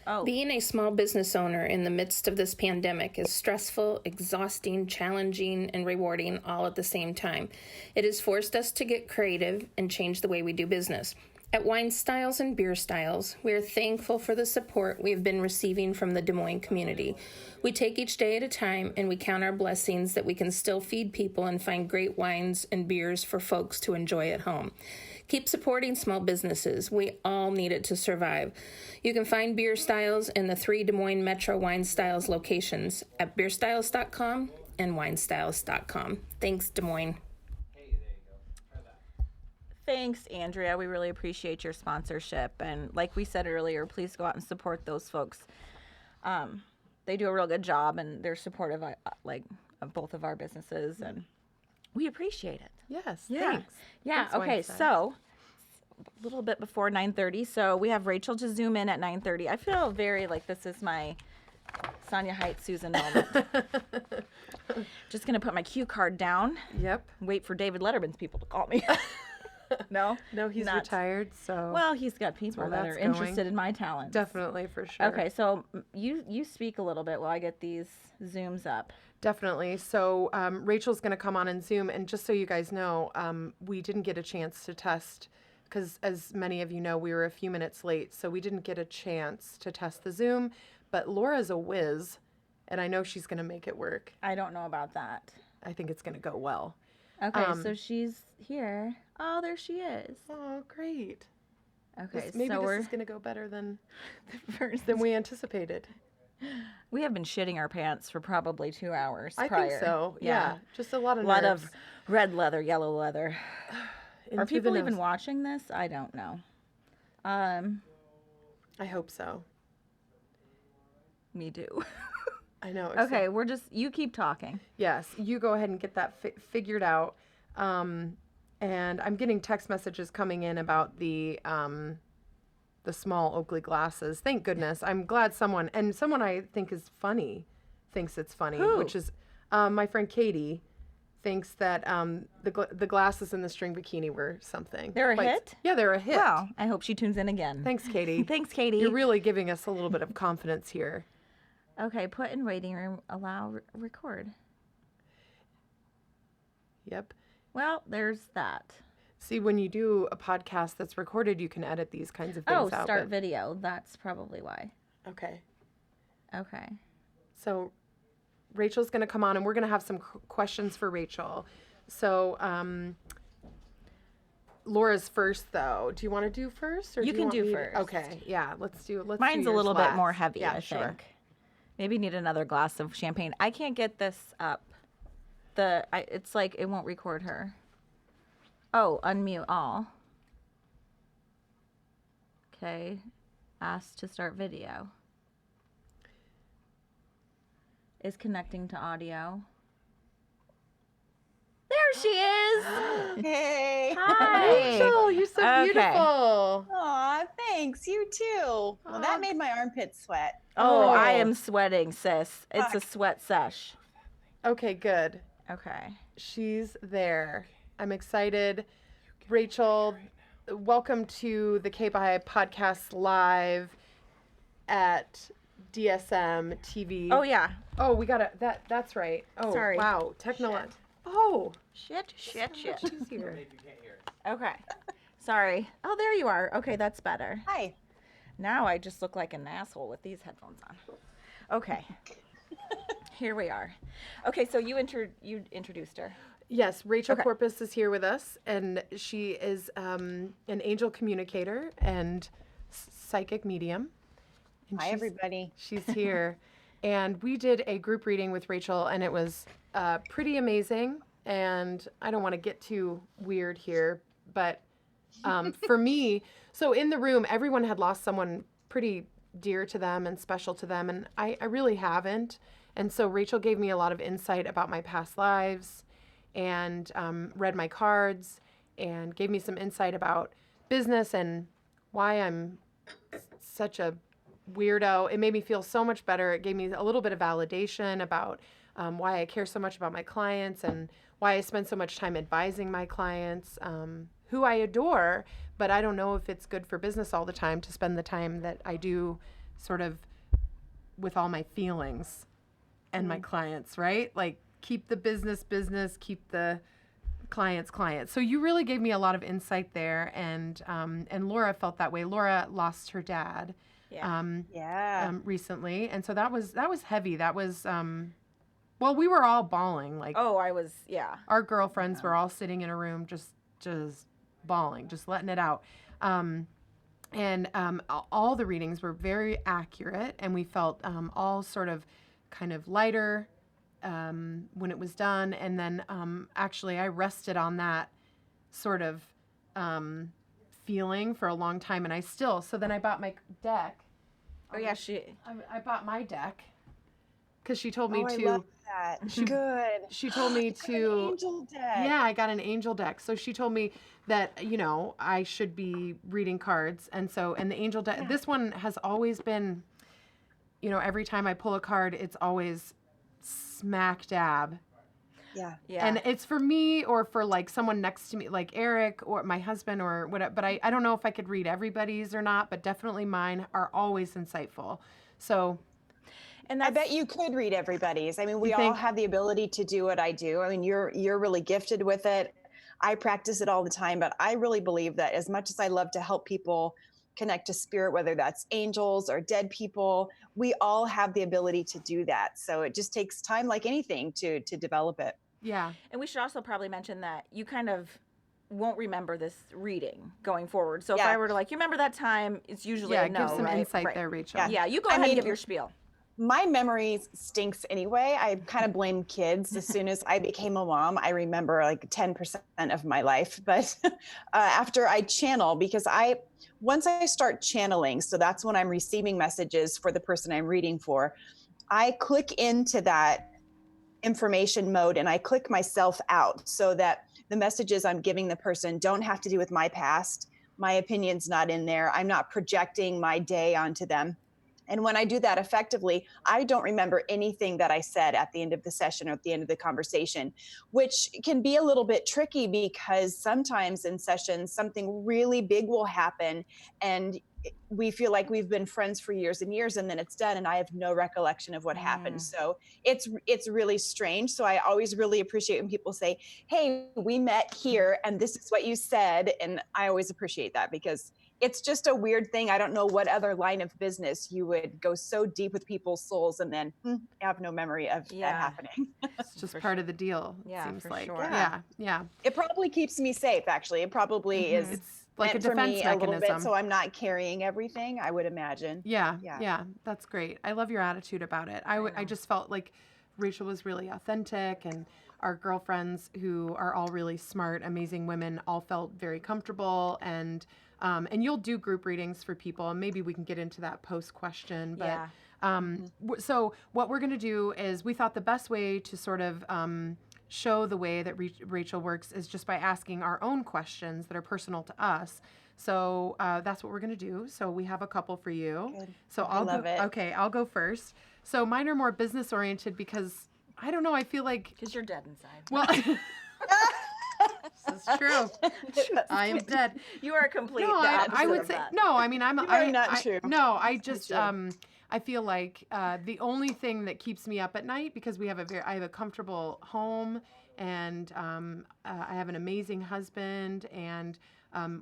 [SPEAKER 1] Oh.
[SPEAKER 3] Being a small business owner in the midst of this pandemic is stressful, exhausting, challenging, and rewarding all at the same time. It has forced us to get creative and change the way we do business. At Wine Styles and Beer Styles, we are thankful for the support we have been receiving from the Des Moines community. We take each day at a time, and we count our blessings that we can still feed people and find great wines and beers for folks to enjoy at home. Keep supporting small businesses. We all need it to survive. You can find Beer Styles in the 3 Des Moines Metro Wine Styles locations at beerstyles.com and winestyles.com. Thanks, Des Moines.
[SPEAKER 1] Thanks, Andrea. We really appreciate your sponsorship. And like we said earlier, please go out and support those folks. They do a real good job, and they're supportive of both of our businesses, and we appreciate it.
[SPEAKER 2] Yes.
[SPEAKER 1] Yeah.
[SPEAKER 2] Thanks.
[SPEAKER 1] Yeah.
[SPEAKER 2] Thanks,
[SPEAKER 1] Okay.
[SPEAKER 2] Wine Styles.
[SPEAKER 1] So a little bit before 9:30. So we have Rachel to zoom in at 9:30. I feel very like this is my Sonia Heights Susan moment. Just gonna put my cue card down.
[SPEAKER 2] Yep.
[SPEAKER 1] Wait for David Letterman's people to call me. No.
[SPEAKER 2] No, he's
[SPEAKER 1] Not-
[SPEAKER 2] retired, so
[SPEAKER 1] Well, he's got people
[SPEAKER 2] where
[SPEAKER 1] that
[SPEAKER 2] that's
[SPEAKER 1] are
[SPEAKER 2] going.
[SPEAKER 1] interested in my talents.
[SPEAKER 2] definitely for sure.
[SPEAKER 1] Okay, so you speak a little bit while I get these zooms up.
[SPEAKER 2] Definitely. So Rachel's going to come on and Zoom. And just so you guys know, we didn't get a chance to test because, as many of you know, we were a few minutes late. So we didn't get a chance to test the Zoom. But Laura's a whiz, and I know she's going to make it work.
[SPEAKER 1] I don't know about that.
[SPEAKER 2] I think it's going to go well.
[SPEAKER 1] Okay, so she's here. Oh, there she is.
[SPEAKER 2] Oh, great.
[SPEAKER 1] Okay,
[SPEAKER 2] Maybe
[SPEAKER 1] so
[SPEAKER 2] this is going to go better than
[SPEAKER 1] first,
[SPEAKER 2] we anticipated.
[SPEAKER 1] we have been shitting our pants for probably 2 hours
[SPEAKER 2] I
[SPEAKER 1] prior.
[SPEAKER 2] think so. Yeah. Just a lot of
[SPEAKER 1] A lot
[SPEAKER 2] nerves.
[SPEAKER 1] of red leather, yellow leather. Are
[SPEAKER 2] Into the
[SPEAKER 1] people even
[SPEAKER 2] nose.
[SPEAKER 1] watching this? I don't know.
[SPEAKER 2] I hope so.
[SPEAKER 1] Me too.
[SPEAKER 2] I know.
[SPEAKER 1] Okay, you keep talking.
[SPEAKER 2] Yes, you go ahead and get that figured out. And I'm getting text messages coming in about the small Oakley glasses. Thank goodness. I'm glad someone I think is funny thinks it's funny,
[SPEAKER 1] Who?
[SPEAKER 2] which is my friend Katie thinks that the glasses in the string bikini were something.
[SPEAKER 1] They're a hit?
[SPEAKER 2] Yeah, they're a hit.
[SPEAKER 1] Well, I hope she tunes in again.
[SPEAKER 2] Thanks, Katie.
[SPEAKER 1] Thanks, Katie.
[SPEAKER 2] You're really giving us a little bit of confidence here.
[SPEAKER 1] Okay, put in waiting room, allow record.
[SPEAKER 2] Yep.
[SPEAKER 1] Well, there's that.
[SPEAKER 2] See, when you do a podcast that's recorded, you can edit these kinds of things
[SPEAKER 1] Oh,
[SPEAKER 2] out.
[SPEAKER 1] start
[SPEAKER 2] but-
[SPEAKER 1] video. That's probably why.
[SPEAKER 2] Okay.
[SPEAKER 1] Okay.
[SPEAKER 2] So Rachel's going to come on, and we're going to have some questions for Rachel. So Laura's first, though. Do you want to do first? Or
[SPEAKER 1] You
[SPEAKER 2] do
[SPEAKER 1] can
[SPEAKER 2] want
[SPEAKER 1] do
[SPEAKER 2] me to-
[SPEAKER 1] first.
[SPEAKER 2] Okay, yeah, let's do
[SPEAKER 1] Mine's a
[SPEAKER 2] yours
[SPEAKER 1] little bit
[SPEAKER 2] last.
[SPEAKER 1] more heavy,
[SPEAKER 2] Yeah,
[SPEAKER 1] I
[SPEAKER 2] sure.
[SPEAKER 1] think. Maybe need another glass of champagne. I can't get this up. It's like it won't record her. Oh, unmute all. Okay. Ask to start video. Is connecting to audio. There she is.
[SPEAKER 4] Hey.
[SPEAKER 1] Hi.
[SPEAKER 2] Rachel, you're so
[SPEAKER 1] Okay.
[SPEAKER 2] beautiful.
[SPEAKER 4] Aw, thanks. You too. Well, that made my armpits sweat.
[SPEAKER 1] Oh, I
[SPEAKER 2] Oh.
[SPEAKER 1] am sweating, sis. It's a
[SPEAKER 4] Fuck.
[SPEAKER 1] sweat sesh.
[SPEAKER 2] Okay, good.
[SPEAKER 1] Okay.
[SPEAKER 2] She's there. I'm excited. Rachel, welcome to the K-Bye Podcast Live at Dsmtv.
[SPEAKER 1] Oh yeah.
[SPEAKER 2] Oh, we got to that's right. Oh,
[SPEAKER 1] Sorry.
[SPEAKER 2] wow.
[SPEAKER 1] Shit.
[SPEAKER 2] Oh,
[SPEAKER 1] Shit.
[SPEAKER 2] much easier.
[SPEAKER 1] Okay. Sorry. Oh, there you are. Okay, that's better.
[SPEAKER 4] Hi.
[SPEAKER 1] Now I just look like an asshole with these headphones on. Okay. Here we are. Okay, so you introduced her.
[SPEAKER 2] Yes, Rachel
[SPEAKER 1] Okay.
[SPEAKER 2] Corpus is here with us, and she is an angel communicator and psychic medium. And
[SPEAKER 4] Hi, everybody.
[SPEAKER 2] She's here. And we did a group reading with Rachel, and it was pretty amazing. And I don't want to get too weird here, but for me, so in the room, everyone had lost someone pretty dear to them and special to them, and I really haven't. And so Rachel gave me a lot of insight about my past lives and read my cards and gave me some insight about business and why I'm such a weirdo. It made me feel so much better. It gave me a little bit of validation about why I care so much about my clients and why I spend so much time advising my clients, who I adore, but I don't know if it's good for business all the time to spend the time that I do sort of with all my feelings and my clients, right? Like keep the business, keep the clients. So you really gave me a lot of insight there, and Laura felt that way. Laura lost her dad recently, and so that was heavy. That was well, we were all bawling. Like our girlfriends were all sitting in a room just bawling, just letting it out. And all the readings were very accurate, and we felt all sort of kind of lighter when it was done. And then actually I rested on that sort of feeling for a long time, and so then I bought my deck.
[SPEAKER 1] Oh yeah,
[SPEAKER 2] I bought my deck because she told me
[SPEAKER 4] I
[SPEAKER 2] to.
[SPEAKER 4] love that. Good.
[SPEAKER 2] She told me to.
[SPEAKER 4] Angel deck.
[SPEAKER 2] Yeah, I got an angel deck. So she told me that, I should be reading cards. And the angel deck, this one has always been, every time I pull a card, it's always smack dab.
[SPEAKER 4] Yeah.
[SPEAKER 2] And it's for me or for like someone next to me, like Eric or my husband or whatever. But I don't know if I could read everybody's or not, but definitely mine are always insightful. So.
[SPEAKER 4] And I bet you could read everybody's. I mean, we all have the ability to do what I do. I mean, you're really gifted with it. I practice it all the time, but I really believe that as much as I love to help people connect to spirit, whether that's angels or dead people, we all have the ability to do that. So it just takes time, like anything, to develop it.
[SPEAKER 2] Yeah.
[SPEAKER 1] And we should also probably mention that you kind of won't remember this reading going forward. So if I were to you remember that time, it's usually a no,
[SPEAKER 2] give some
[SPEAKER 1] right?
[SPEAKER 2] insight there, Rachel.
[SPEAKER 1] Yeah, you go ahead and give your spiel.
[SPEAKER 4] My memory stinks anyway. I kind of blame kids. As soon as I became a mom, I remember like 10% of my life. But after I channel, because once I start channeling, so that's when I'm receiving messages for the person I'm reading for, I click into that information mode and I click myself out so that the messages I'm giving the person don't have to do with my past. My opinion's not in there. I'm not projecting my day onto them. And when I do that effectively, I don't remember anything that I said at the end of the session or at the end of the conversation, which can be a little bit tricky because sometimes in sessions, something really big will happen and we feel like we've been friends for years and years, and then it's done and I have no recollection of what happened. So it's really strange. So I always really appreciate when people say, hey, we met here and this is what you said. And I always appreciate that because it's just a weird thing. I don't know what other line of business you would go so deep with people's souls and then have no memory of that happening.
[SPEAKER 2] It's just part of the deal, it seems like.
[SPEAKER 1] Sure.
[SPEAKER 2] Yeah.
[SPEAKER 4] It probably keeps me safe, actually. It probably is.
[SPEAKER 2] It's like a
[SPEAKER 4] for
[SPEAKER 2] defense
[SPEAKER 4] me
[SPEAKER 2] mechanism.
[SPEAKER 4] A little bit, so I'm not carrying everything, I would imagine.
[SPEAKER 2] Yeah. That's great. I love your attitude about it. I just felt like Rachel was really authentic, and our girlfriends, who are all really smart, amazing women, all felt very comfortable. And you'll do group readings for people, and maybe we can get into that post question. But so what we're going to do is, we thought the best way to sort of show the way that Rachel works is just by asking our own questions that are personal to us. So that's what we're going to do. So we have a couple for you.
[SPEAKER 4] Good.
[SPEAKER 2] So
[SPEAKER 4] I love it.
[SPEAKER 2] Okay, I'll go first. So mine are more business oriented because I don't know. I feel like
[SPEAKER 1] because you're dead inside.
[SPEAKER 2] Well, this is true. I am dead.
[SPEAKER 1] You are complete.
[SPEAKER 2] No, I would say
[SPEAKER 1] that.
[SPEAKER 2] no. I mean,
[SPEAKER 4] true.
[SPEAKER 2] No, I just I feel like the only thing that keeps me up at night, because I have a comfortable home, and I have an amazing husband and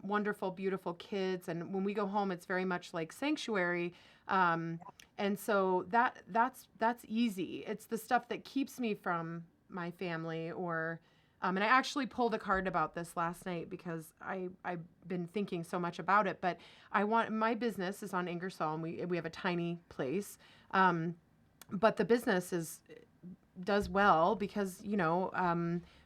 [SPEAKER 2] wonderful, beautiful kids, and when we go home, it's very much like sanctuary. And so that's easy. It's the stuff that keeps me from my family or And I actually pulled a card about this last night because I've been thinking so much about it. But my business is on Ingersoll, and we have a tiny place. But the business does well because,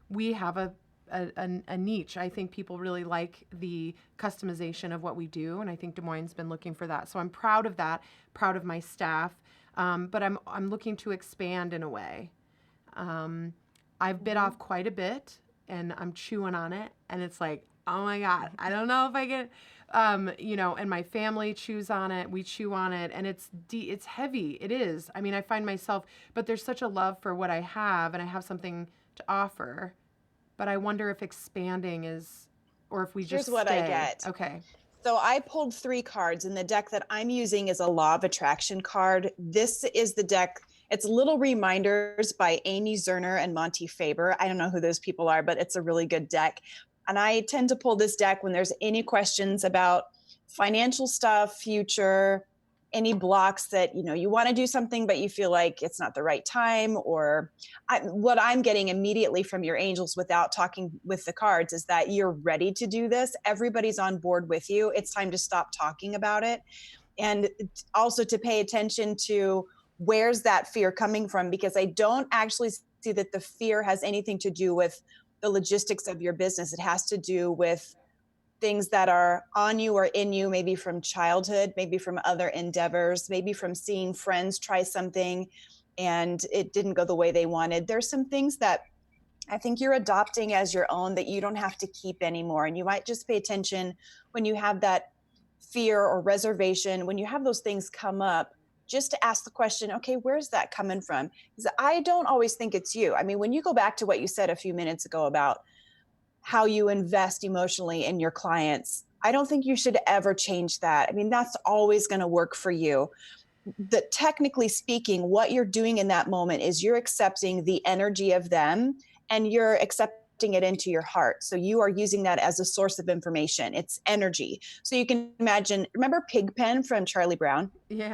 [SPEAKER 2] we have a niche. I think people really like the customization of what we do, and I think Des Moines' been looking for that. So I'm proud of that, proud of my staff, but I'm looking to expand in a way. I've bit off quite a bit, and I'm chewing on it, and it's like, oh my God, I don't know if I can, and my family chews on it, we chew on it, and it's heavy. It is. I mean, I find myself, but there's such a love for what I have, and I have something to offer, but I wonder if expanding is, or if we just
[SPEAKER 4] Here's what I
[SPEAKER 2] stay.
[SPEAKER 4] get.
[SPEAKER 2] Okay.
[SPEAKER 4] So I pulled 3 cards, and the deck that I'm using is a Law of Attraction card. This is the deck. It's Little Reminders by Amy Zerner and Monty Faber. I don't know who those people are, but it's a really good deck. And I tend to pull this deck when there's any questions about financial stuff, future, any blocks that, you want to do something, but you feel like it's not the right time, or what I'm getting immediately from your angels without talking with the cards is that you're ready to do this. Everybody's on board with you. It's time to stop talking about it. And also to pay attention to where's that fear coming from, because I don't actually see that the fear has anything to do with the logistics of your business. It has to do with things that are on you or in you, maybe from childhood, maybe from other endeavors, maybe from seeing friends try something and it didn't go the way they wanted. There's some things that I think you're adopting as your own that you don't have to keep anymore. And you might just pay attention when you have that fear or reservation, when you have those things come up, just to ask the question, okay, where's that coming from? Because I don't always think it's you. I mean, when you go back to what you said a few minutes ago about how you invest emotionally in your clients, I don't think you should ever change that. I mean, that's always going to work for you. That technically speaking, what you're doing in that moment is you're accepting the energy of them and you're accepting it into your heart. So you are using that as a source of information. It's energy. So you can imagine, remember Pigpen from Charlie Brown?
[SPEAKER 2] Yeah.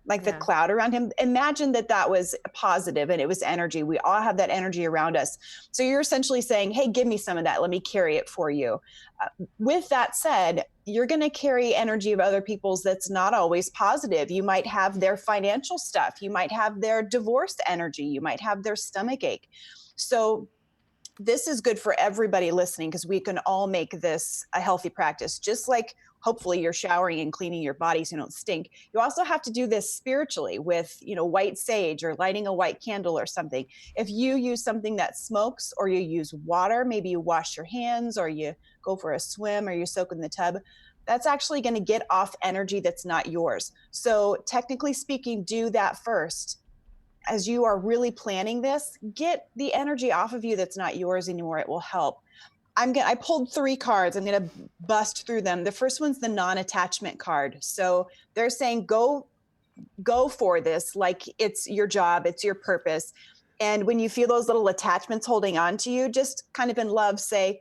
[SPEAKER 4] Like the cloud around him. Imagine that was positive and it was energy. We all have that energy around us. So you're essentially saying, hey, give me some of that. Let me carry it for you. With that said, you're going to carry energy of other people's that's not always positive. You might have their financial stuff. You might have their divorce energy. You might have their stomach ache. So this is good for everybody listening because we can all make this a healthy practice. Just like hopefully you're showering and cleaning your body so you don't stink. You also have to do this spiritually with, white sage or lighting a white candle or something. If you use something that smokes or you use water, maybe you wash your hands or you go for a swim or you soak in the tub, that's actually going to get off energy that's not yours. So technically speaking, do that first. As you are really planning this, get the energy off of you that's not yours anymore. It will help. I pulled 3 cards. I'm going to bust through them. The first one's the non-attachment card. So they're saying, go for this. Like it's your job. It's your purpose. And when you feel those little attachments holding on to you, just kind of in love, say,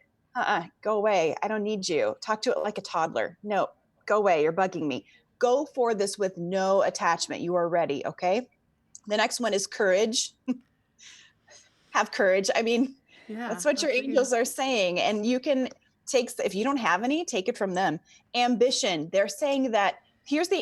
[SPEAKER 4] go away. I don't need you. Talk to it like a toddler. No, go away. You're bugging me. Go for this with no attachment. You are ready. Okay. The next one is courage. Have courage. I mean, that's what your angels are saying. And you can if you don't have any, take it from them. Ambition. They're saying that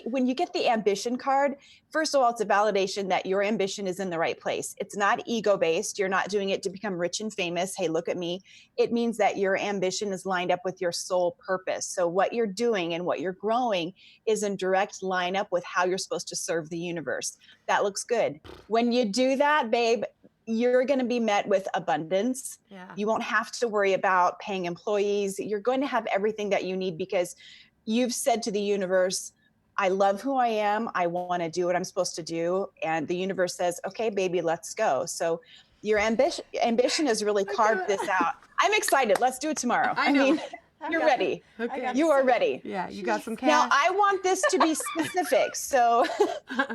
[SPEAKER 4] when you get the ambition card, first of all, it's a validation that your ambition is in the right place. It's not ego-based. You're not doing it to become rich and famous. Hey, look at me. It means that your ambition is lined up with your soul purpose. So what you're doing and what you're growing is in direct line up with how you're supposed to serve the universe. That looks good. When you do that, babe, you're going to be met with abundance.
[SPEAKER 2] Yeah.
[SPEAKER 4] You won't have to worry about paying employees. You're going to have everything that you need because you've said to the universe, I love who I am. I want to do what I'm supposed to do. And the universe says, okay, baby, let's go. So your ambition has really carved this out. I'm excited. Let's do it tomorrow. I mean, you're ready.
[SPEAKER 2] Okay.
[SPEAKER 4] You are ready.
[SPEAKER 2] Yeah, you got some cash.
[SPEAKER 4] Now, I want this to be specific. So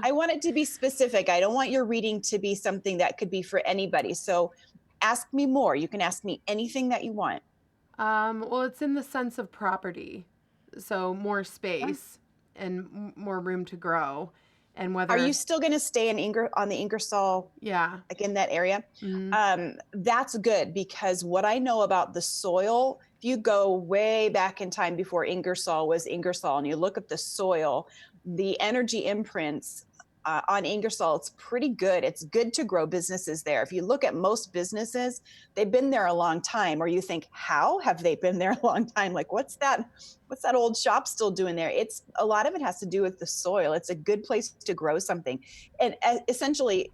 [SPEAKER 4] I want it to be specific. I don't want your reading to be something that could be for anybody. So ask me more. You can ask me anything that you want.
[SPEAKER 2] Well, it's in the sense of property. So more space and more room to grow. and whether
[SPEAKER 4] Are you still going to stay on the Ingersoll,
[SPEAKER 2] yeah.
[SPEAKER 4] like in that area?
[SPEAKER 2] Mhm.
[SPEAKER 4] That's good, because what I know about the soil, if you go way back in time before Ingersoll was Ingersoll and you look at the soil, the energy imprints on Ingersoll, it's pretty good. It's good to grow businesses there. If you look at most businesses, they've been there a long time, or you think, how have they been there a long time? Like, what's that old shop still doing there? It's a lot of it has to do with the soil. It's a good place to grow something. And essentially,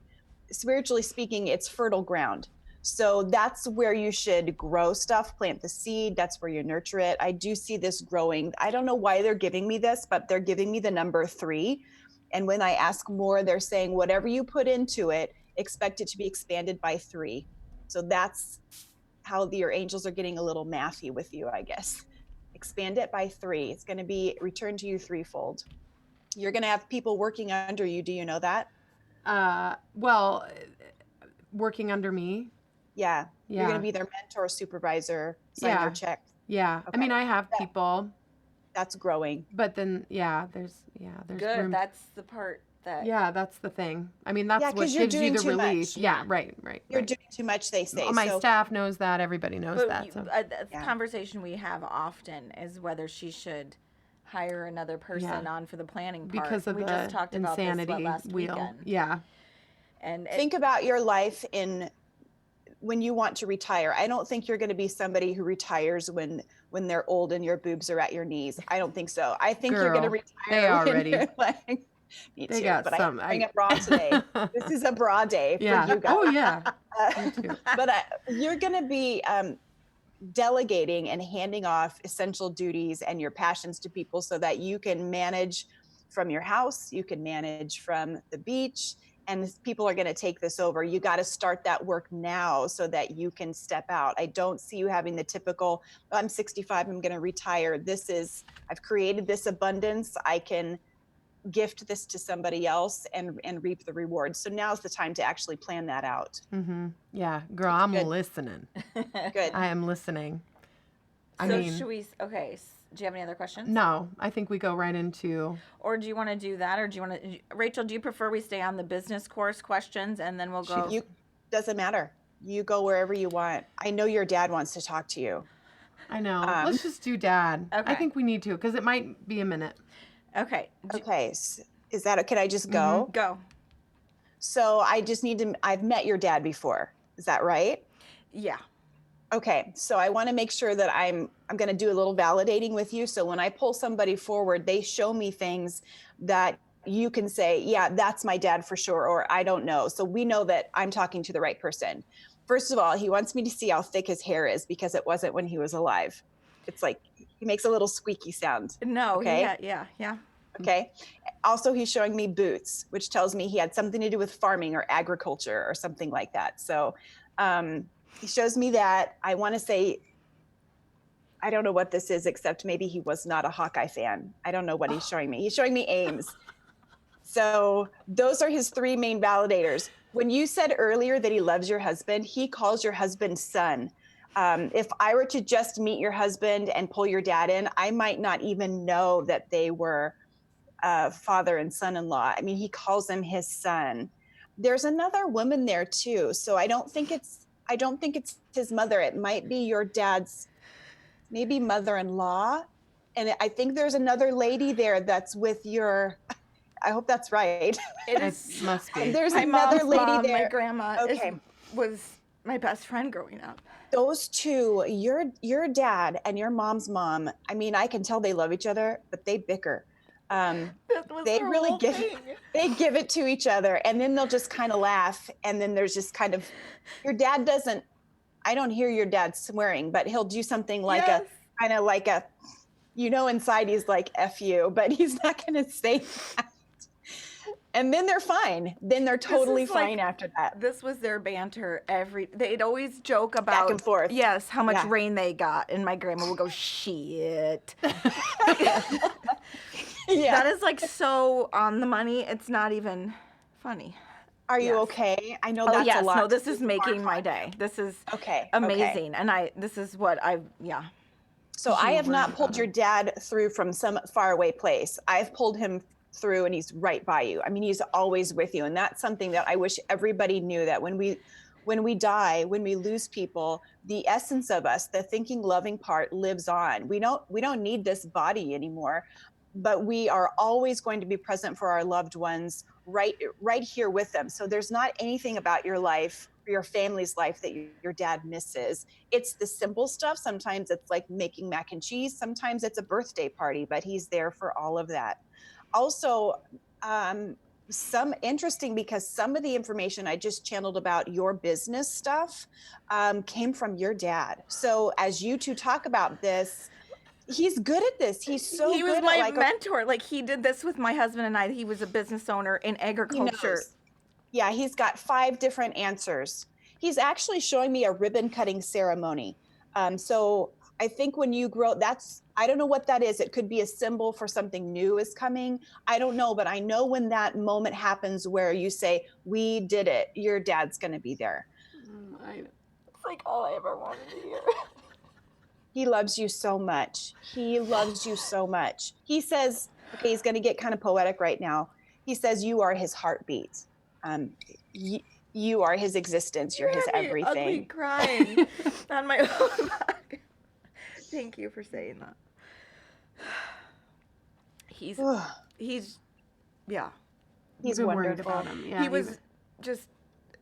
[SPEAKER 4] spiritually speaking, it's fertile ground. So that's where you should grow stuff, plant the seed. That's where you nurture it. I do see this growing. I don't know why they're giving me this, but they're giving me the number 3. And when I ask more, they're saying, whatever you put into it, expect it to be expanded by 3. So that's how your angels are getting a little mathy with you, I guess. Expand it by 3. It's going to be returned to you threefold. You're going to have people working under you. Do you know that?
[SPEAKER 2] Well, working under me.
[SPEAKER 4] Yeah. You're going
[SPEAKER 2] Yeah.
[SPEAKER 4] to be their mentor, supervisor, sign their checks.
[SPEAKER 2] Yeah. I
[SPEAKER 4] Okay.
[SPEAKER 2] mean, I have people,
[SPEAKER 4] That's growing.
[SPEAKER 2] but then there's
[SPEAKER 1] Good.
[SPEAKER 2] room.
[SPEAKER 1] That's the part that.
[SPEAKER 2] Yeah, that's the thing. I mean, that's
[SPEAKER 4] Yeah,
[SPEAKER 2] what
[SPEAKER 4] 'cause you're
[SPEAKER 2] gives you
[SPEAKER 4] doing
[SPEAKER 2] the
[SPEAKER 4] too
[SPEAKER 2] relief.
[SPEAKER 4] much.
[SPEAKER 2] Yeah, right.
[SPEAKER 4] You're
[SPEAKER 2] right.
[SPEAKER 4] doing too much, they say.
[SPEAKER 2] My
[SPEAKER 4] So
[SPEAKER 2] staff knows that. Everybody knows
[SPEAKER 1] But
[SPEAKER 2] that. So.
[SPEAKER 1] the
[SPEAKER 4] Yeah.
[SPEAKER 1] conversation we have often is whether she should hire another person on for the planning part.
[SPEAKER 2] Because of
[SPEAKER 1] we
[SPEAKER 2] the
[SPEAKER 1] just talked
[SPEAKER 2] insanity
[SPEAKER 1] about this last
[SPEAKER 2] wheel.
[SPEAKER 1] weekend.
[SPEAKER 2] Yeah.
[SPEAKER 1] And
[SPEAKER 4] think about your life when you want to retire. I don't think you're going to be somebody who retires when they're old and your boobs are at your knees. I don't think so. I think you're going to
[SPEAKER 2] Girl,
[SPEAKER 4] retire
[SPEAKER 2] they
[SPEAKER 4] when
[SPEAKER 2] already.
[SPEAKER 4] you're like, me
[SPEAKER 2] They
[SPEAKER 4] too,
[SPEAKER 2] got
[SPEAKER 4] but
[SPEAKER 2] some.
[SPEAKER 4] I'm wearing a bra today. This is a bra day
[SPEAKER 2] Yeah.
[SPEAKER 4] for you guys.
[SPEAKER 2] Oh yeah. Me too.
[SPEAKER 4] But you're going to be delegating and handing off essential duties and your passions to people so that you can manage from your house, you can manage from the beach, and people are going to take this over. You got to start that work now so that you can step out. I don't see you having the typical, I'm 65, I'm going to retire. I've created this abundance. I can gift this to somebody else and reap the rewards. So now's the time to actually plan that out.
[SPEAKER 2] Mm-hmm. Yeah, girl, I'm
[SPEAKER 4] good.
[SPEAKER 2] listening.
[SPEAKER 4] Good.
[SPEAKER 2] I am listening. I
[SPEAKER 1] so
[SPEAKER 2] mean,
[SPEAKER 1] should we? Okay. Do you have any other questions?
[SPEAKER 2] no, I think we go right into.
[SPEAKER 1] Or do you want to do that, or do you want to, Rachel? Do you prefer we stay on the business course questions and then we'll go?
[SPEAKER 4] Doesn't matter. You go wherever you want. I know your dad wants to talk to you.
[SPEAKER 2] I know. Let's just do dad.
[SPEAKER 1] Okay.
[SPEAKER 2] I think we need to because it might be a minute.
[SPEAKER 1] Okay.
[SPEAKER 4] Okay. Is that, can I just go?
[SPEAKER 1] Go.
[SPEAKER 4] So I just need to, I've met your dad before. Is that right?
[SPEAKER 1] Yeah.
[SPEAKER 4] Okay. So I want to make sure that I'm going to do a little validating with you. So when I pull somebody forward, they show me things that you can say, yeah, that's my dad for sure. Or I don't know. So we know that I'm talking to the right person. First of all, he wants me to see how thick his hair is because it wasn't when he was alive. It's like, he makes a little squeaky sound.
[SPEAKER 1] No.
[SPEAKER 4] Okay.
[SPEAKER 1] Yeah.
[SPEAKER 4] Okay. Also, he's showing me boots, which tells me he had something to do with farming or agriculture or something like that. So he shows me that. I want to say, I don't know what this is, except maybe he was not a Hawkeye fan. I don't know what he's showing me. He's showing me Ames. So those are his 3 main validators. When you said earlier that he loves your husband, he calls your husband son. If I were to just meet your husband and pull your dad in, I might not even know that they were father and son-in-law. I mean, he calls him his son. There's another woman there too. So I don't think it's his mother. It might be your dad's maybe mother-in-law. And I think there's another lady there that's with your, I hope that's right.
[SPEAKER 2] It must be.
[SPEAKER 4] There's
[SPEAKER 1] My
[SPEAKER 4] another
[SPEAKER 1] mom's
[SPEAKER 4] lady
[SPEAKER 1] mom,
[SPEAKER 4] there.
[SPEAKER 1] my grandma
[SPEAKER 4] Okay.
[SPEAKER 1] was my best friend growing up.
[SPEAKER 4] Those two, your dad and your mom's mom, I mean, I can tell they love each other, but they bicker. They really they give it to each other, and then they'll just kind of laugh, and then there's just kind of, your dad doesn't, I don't hear your dad swearing, but he'll do something like
[SPEAKER 1] Yes.
[SPEAKER 4] a kind of like a, inside he's like F you, but he's not going to say that. And then they're fine. Then they're totally fine after that.
[SPEAKER 1] This was their banter they'd always joke about
[SPEAKER 4] Back and forth.
[SPEAKER 1] Yes, how much
[SPEAKER 4] Yeah.
[SPEAKER 1] rain they got, and my grandma would go, shit.
[SPEAKER 4] Yeah.
[SPEAKER 1] That is like so on the money. It's not even funny.
[SPEAKER 4] Are you
[SPEAKER 1] Yes.
[SPEAKER 4] okay? I know
[SPEAKER 1] Oh
[SPEAKER 4] that's
[SPEAKER 1] yes,
[SPEAKER 4] a lot.
[SPEAKER 1] no, this is making my day. This is
[SPEAKER 4] Okay.
[SPEAKER 1] amazing, and this is what yeah.
[SPEAKER 4] So I have not pulled your dad through from some faraway place. I've pulled him through and he's right by you. I mean, he's always with you. And that's something that I wish everybody knew, that when we die, when we lose people, the essence of us, the thinking, loving part lives on. We don't need this body anymore, but we are always going to be present for our loved ones right here with them. So there's not anything about your life or your family's life that your dad misses. It's the simple stuff. Sometimes it's like making mac and cheese. Sometimes it's a birthday party, but he's there for all of that. Also, some interesting, because some of the information I just channeled about your business stuff came from your dad. So as you two talk about this, he's good at this. He's so
[SPEAKER 1] He was
[SPEAKER 4] good
[SPEAKER 1] my
[SPEAKER 4] at
[SPEAKER 1] mentor. Like, he did this with my husband and I. He was a business owner in
[SPEAKER 4] he
[SPEAKER 1] agriculture.
[SPEAKER 4] knows. Yeah, he's got 5 different answers. He's actually showing me a ribbon cutting ceremony. So I think when you grow, I don't know what that is. It could be a symbol for something new is coming. I don't know, but I know when that moment happens where you say, we did it, your dad's going to be there.
[SPEAKER 1] It's like all I ever wanted to hear.
[SPEAKER 4] He loves you so much. He loves you so much. He says, okay, he's going to get kind of poetic right now. He says, you are his heartbeat. You are his existence. You're his everything.
[SPEAKER 1] Ugly crying on my own back. Thank you for saying that. He's yeah.
[SPEAKER 4] He's
[SPEAKER 2] We've been worried
[SPEAKER 4] wonderful.
[SPEAKER 2] about him. Yeah,
[SPEAKER 1] He was just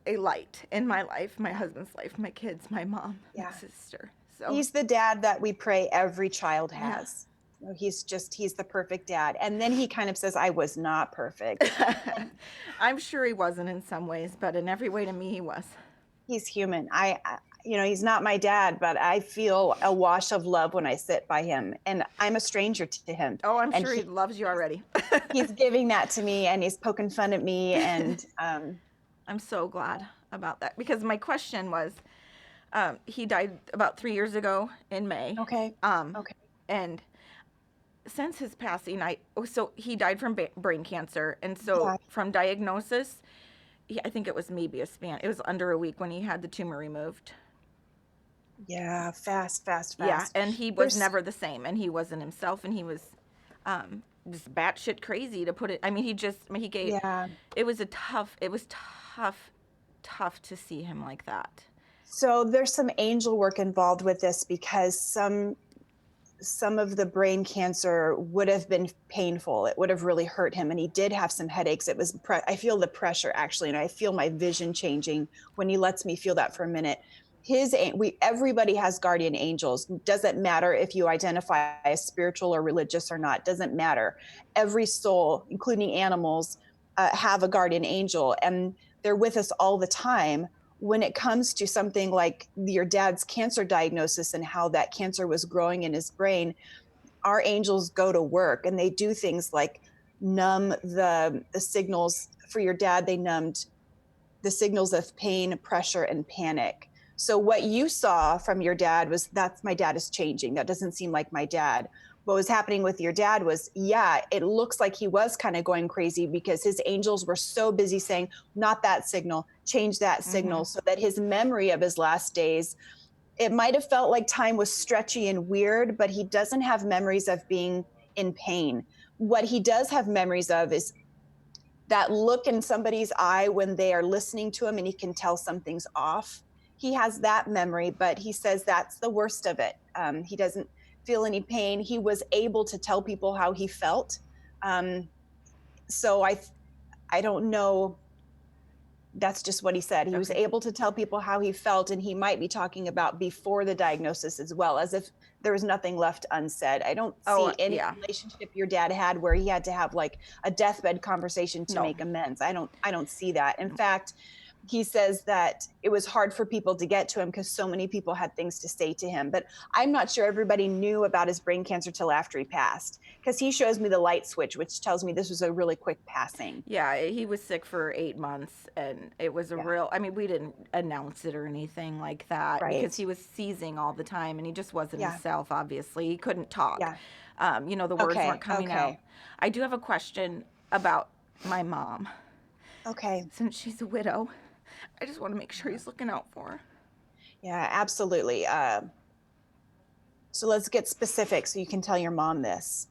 [SPEAKER 1] a light in my life, my husband's life, my kids, my mom, my sister. So
[SPEAKER 4] he's the dad that we pray every child has. You know, he's the perfect dad. And then he kind of says, I was not perfect.
[SPEAKER 1] I'm sure he wasn't in some ways, but in every way to me he was.
[SPEAKER 4] He's human. He's not my dad, but I feel a wash of love when I sit by him, and I'm a stranger to him.
[SPEAKER 1] Oh, I'm sure he loves you already.
[SPEAKER 4] He's giving that to me, and he's poking fun at me, and
[SPEAKER 1] I'm so glad about that, because my question was, he died about 3 years ago in May.
[SPEAKER 4] Okay.
[SPEAKER 1] And since his passing, so he died from brain cancer, and so from diagnosis, I think it was maybe a span. It was under a week when he had the tumor removed.
[SPEAKER 4] Yeah, fast.
[SPEAKER 1] Yeah, and he was never the same, and he wasn't himself, and he was just batshit crazy, to put it. I mean, he gave.
[SPEAKER 4] Yeah.
[SPEAKER 1] It was tough to see him like that.
[SPEAKER 4] So there's some angel work involved with this, because some of the brain cancer would have been painful. It would have really hurt him, and he did have some headaches. It was I feel the pressure, actually, and I feel my vision changing when he lets me feel that for a minute. Everybody has guardian angels. Doesn't matter if you identify as spiritual or religious or not. Doesn't matter. Every soul, including animals, have a guardian angel, and they're with us all the time. When it comes to something like your dad's cancer diagnosis and how that cancer was growing in his brain, our angels go to work, and they do things like numb the signals. For your dad, they numbed the signals of pain, pressure, and panic. So what you saw from your dad was, that's my dad is changing. That doesn't seem like my dad. What was happening with your dad was, it looks like he was kind of going crazy, because his angels were so busy saying, not that signal, change that signal, so that his memory of his last days, it might have felt like time was stretchy and weird, but he doesn't have memories of being in pain. What he does have memories of is that look in somebody's eye when they are listening to him and he can tell something's off. He has that memory, but he says that's the worst of it. He doesn't feel any pain. He was able to tell people how he felt. So I don't know. That's just what he said. He was able to tell people how he felt, and he might be talking about before the diagnosis as well, as if there was nothing left unsaid. I don't see any relationship your dad had where he had to have like a deathbed conversation to make amends. I don't see that. In fact, he says that it was hard for people to get to him because so many people had things to say to him. But I'm not sure everybody knew about his brain cancer till after he passed, because he shows me the light switch, which tells me this was a really quick passing.
[SPEAKER 1] Yeah, he was sick for 8 months, and it was we didn't announce it or anything like that, because he was seizing all the time, and he just wasn't himself, obviously. He couldn't talk. Yeah. The words weren't coming out. I do have a question about my mom.
[SPEAKER 4] Okay.
[SPEAKER 1] Since she's a widow, I just want to make sure he's looking out for her.
[SPEAKER 4] Yeah, absolutely. So let's get specific so you can tell your mom this.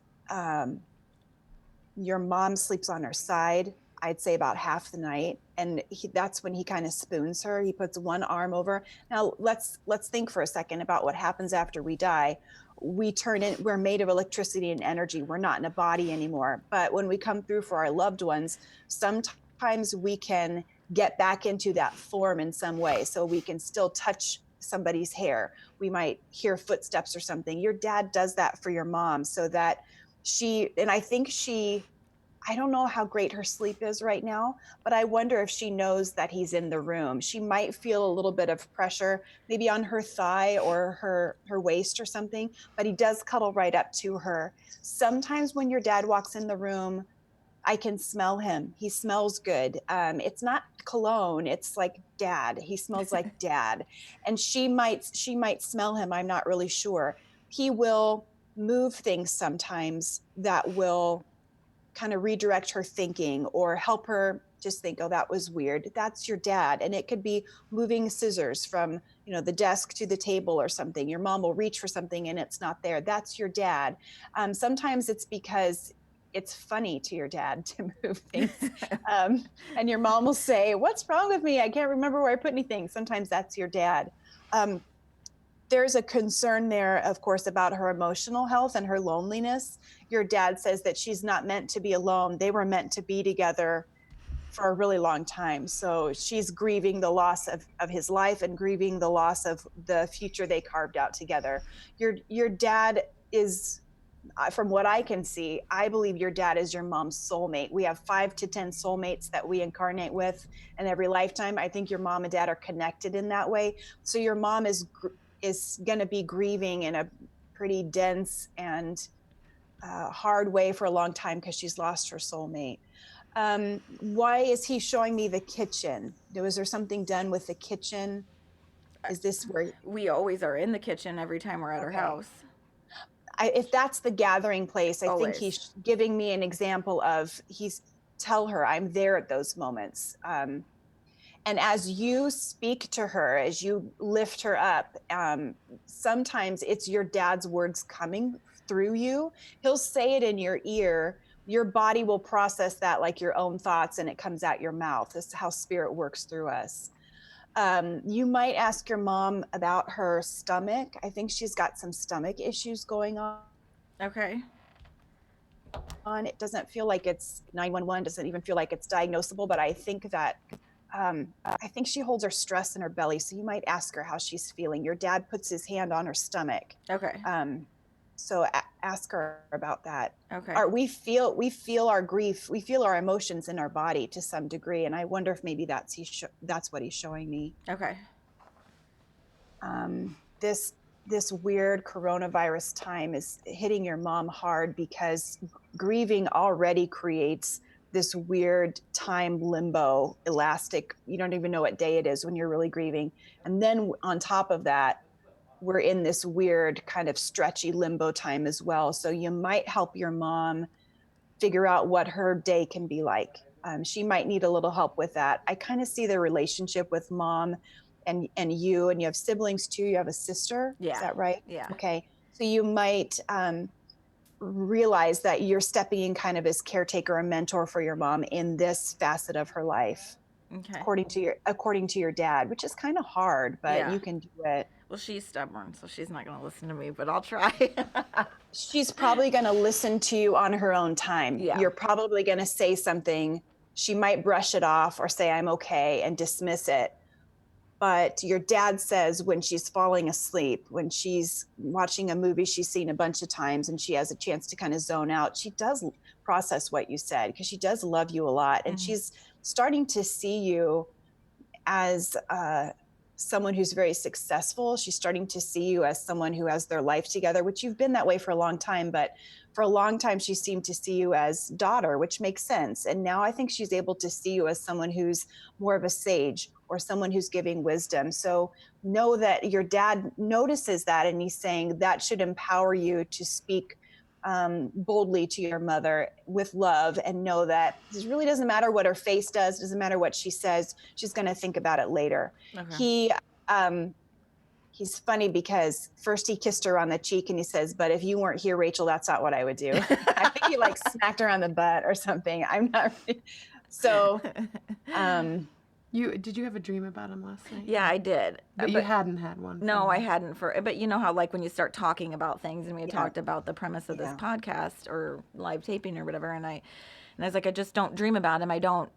[SPEAKER 4] your mom sleeps on her side, I'd say about half the night. And that's when he kind of spoons her. He puts one arm over. Now let's think for a second about what happens after we die. We're made of electricity and energy. We're not in a body anymore. But when we come through for our loved ones, sometimes we can get back into that form in some way. So we can still touch somebody's hair. We might hear footsteps or something. Your dad does that for your mom so that I don't know how great her sleep is right now, but I wonder if she knows that he's in the room. She might feel a little bit of pressure, maybe on her thigh or her waist or something, but he does cuddle right up to her. Sometimes when your dad walks in the room, I can smell him. He smells good. It's not cologne. It's like dad. He smells like dad. And she might smell him. I'm not really sure. He will move things sometimes that will kind of redirect her thinking or help her just think, oh, that was weird. That's your dad. And it could be moving scissors from, the desk to the table or something. Your mom will reach for something and it's not there. That's your dad. Sometimes it's because it's funny to your dad to move things. And your mom will say, what's wrong with me? I can't remember where I put anything. Sometimes that's your dad. There's a concern there, of course, about her emotional health and her loneliness. Your dad says that she's not meant to be alone. They were meant to be together for a really long time. So she's grieving the loss of his life and grieving the loss of the future they carved out together. Your dad is, from what I can see, I believe your dad is your mom's soulmate. We have 5 to 10 soulmates that we incarnate with in every lifetime. I think your mom and dad are connected in that way. So your mom is going to be grieving in a pretty dense and hard way for a long time because she's lost her soulmate. Why is he showing me the kitchen? Was there something done with the kitchen? Is this where
[SPEAKER 1] We always are in the kitchen every time we're at her house.
[SPEAKER 4] If that's the gathering place, I think
[SPEAKER 1] Always.
[SPEAKER 4] he's giving me an example of tell her I'm there at those moments. And as you speak to her, as you lift her up, sometimes it's your dad's words coming through you. He'll say it in your ear. Your body will process that like your own thoughts, and it comes out your mouth. This is how spirit works through us. You might ask your mom about her stomach. I think she's got some stomach issues going on.
[SPEAKER 1] Okay.
[SPEAKER 4] It doesn't feel like it's 911, doesn't even feel like it's diagnosable, but I think that I think she holds her stress in her belly. So you might ask her how she's feeling. Your dad puts his hand on her stomach.
[SPEAKER 1] Okay.
[SPEAKER 4] So ask her about that.
[SPEAKER 1] Okay.
[SPEAKER 4] We feel our grief, we feel our emotions in our body to some degree, and I wonder if maybe that's what he's showing me.
[SPEAKER 1] Okay.
[SPEAKER 4] This weird coronavirus time is hitting your mom hard because grieving already creates this weird time limbo, elastic. You don't even know what day it is when you're really grieving. And then on top of that, we're in this weird kind of stretchy limbo time as well. So you might help your mom figure out what her day can be like. She might need a little help with that. I kind of see the relationship with mom and you have siblings too. You have a sister.
[SPEAKER 1] Yeah.
[SPEAKER 4] Is that right?
[SPEAKER 1] Yeah.
[SPEAKER 4] Okay. So you might realize that you're stepping in kind of as caretaker or mentor for your mom in this facet of her life.
[SPEAKER 1] Okay.
[SPEAKER 4] According to your dad, which is kind of hard, but you can do it.
[SPEAKER 1] Well, she's stubborn, so she's not going to listen to me, but I'll try.
[SPEAKER 4] She's probably going to listen to you on her own time.
[SPEAKER 1] Yeah.
[SPEAKER 4] You're probably going to say something. She might brush it off or say, I'm okay, and dismiss it. But your dad says when she's falling asleep, when she's watching a movie she's seen a bunch of times and she has a chance to kind of zone out, she does process what you said because she does love you a lot. And she's starting to see you as someone who's very successful. She's starting to see you as someone who has their life together, which you've been that way for a long time. But for a long time, she seemed to see you as daughter, which makes sense. And now I think she's able to see you as someone who's more of a sage or someone who's giving wisdom. So know that your dad notices that, and he's saying that should empower you to speak boldly to your mother with love, and know that it really doesn't matter what her face does, doesn't matter what she says, she's going to think about it later.
[SPEAKER 1] Okay.
[SPEAKER 4] He he's funny because first he kissed her on the cheek and he says, "But if you weren't here, Rachel, that's not what I would do." I think he like smacked her on the butt or something. I'm not really... So,
[SPEAKER 2] Did you have a dream about him last night?
[SPEAKER 1] Yeah, I did.
[SPEAKER 2] But you hadn't had one.
[SPEAKER 1] No, I hadn't but you know how like when you start talking about things, and we had
[SPEAKER 4] Yeah.
[SPEAKER 1] talked about the premise of this
[SPEAKER 4] Yeah.
[SPEAKER 1] podcast or live taping or whatever, and I was like, I just don't dream about him. I don't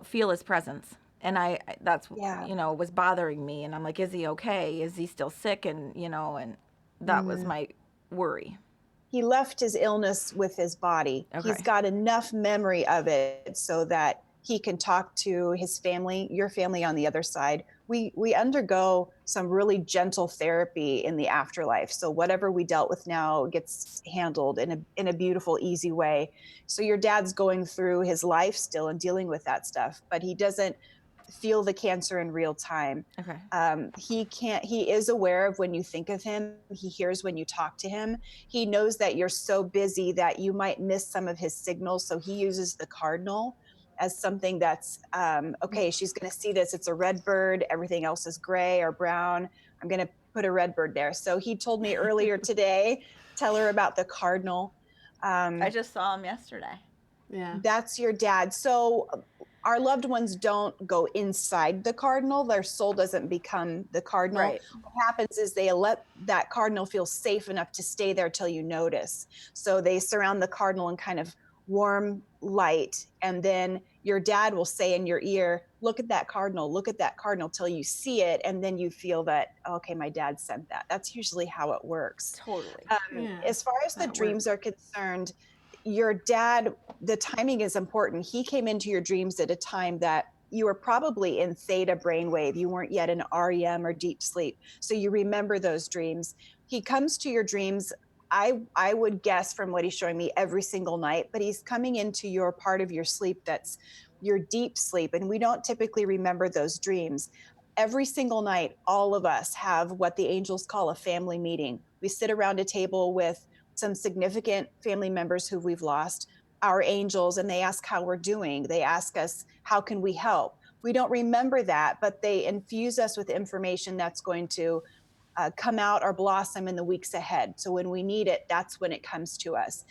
[SPEAKER 1] feel his presence. And that's,
[SPEAKER 4] Yeah.
[SPEAKER 1] was bothering me. And I'm like, is he okay? Is he still sick? And, and that was my worry.
[SPEAKER 4] He left his illness with his body.
[SPEAKER 1] Okay.
[SPEAKER 4] He's got enough memory of it so that he can talk to his family, your family on the other side. We undergo some really gentle therapy in the afterlife. So whatever we dealt with now gets handled in a beautiful, easy way. So your dad's going through his life still and dealing with that stuff, but he doesn't feel the cancer in real time.
[SPEAKER 1] Okay.
[SPEAKER 4] He is aware of when you think of him. He hears when you talk to him. He knows that you're so busy that you might miss some of his signals. So he uses the cardinal as something that's, okay, she's going to see this. It's a red bird. Everything else is gray or brown. I'm going to put a red bird there. So he told me earlier today, tell her about the cardinal.
[SPEAKER 1] I just saw him yesterday.
[SPEAKER 2] Yeah.
[SPEAKER 4] That's your dad. So our loved ones don't go inside the cardinal. Their soul doesn't become the cardinal.
[SPEAKER 1] Right.
[SPEAKER 4] What happens is they let that cardinal feel safe enough to stay there till you notice. So they surround the cardinal in kind of warm light. And then your dad will say in your ear, look at that cardinal till you see it. And then you feel that, okay, my dad sent that. That's usually how it works.
[SPEAKER 1] Totally.
[SPEAKER 4] As far as the dreams are concerned, your dad, the timing is important. He came into your dreams at a time that you were probably in theta brainwave. You weren't yet in REM or deep sleep. So you remember those dreams. He comes to your dreams, I would guess from what he's showing me, every single night, but he's coming into your part of your sleep that's your deep sleep. And we don't typically remember those dreams. Every single night, all of us have what the angels call a family meeting. We sit around a table with some significant family members who we've lost, our angels, and they ask how we're doing. They ask us, how can we help? We don't remember that, but they infuse us with information that's going to come out or blossom in the weeks ahead. So when we need it, that's when it comes to us.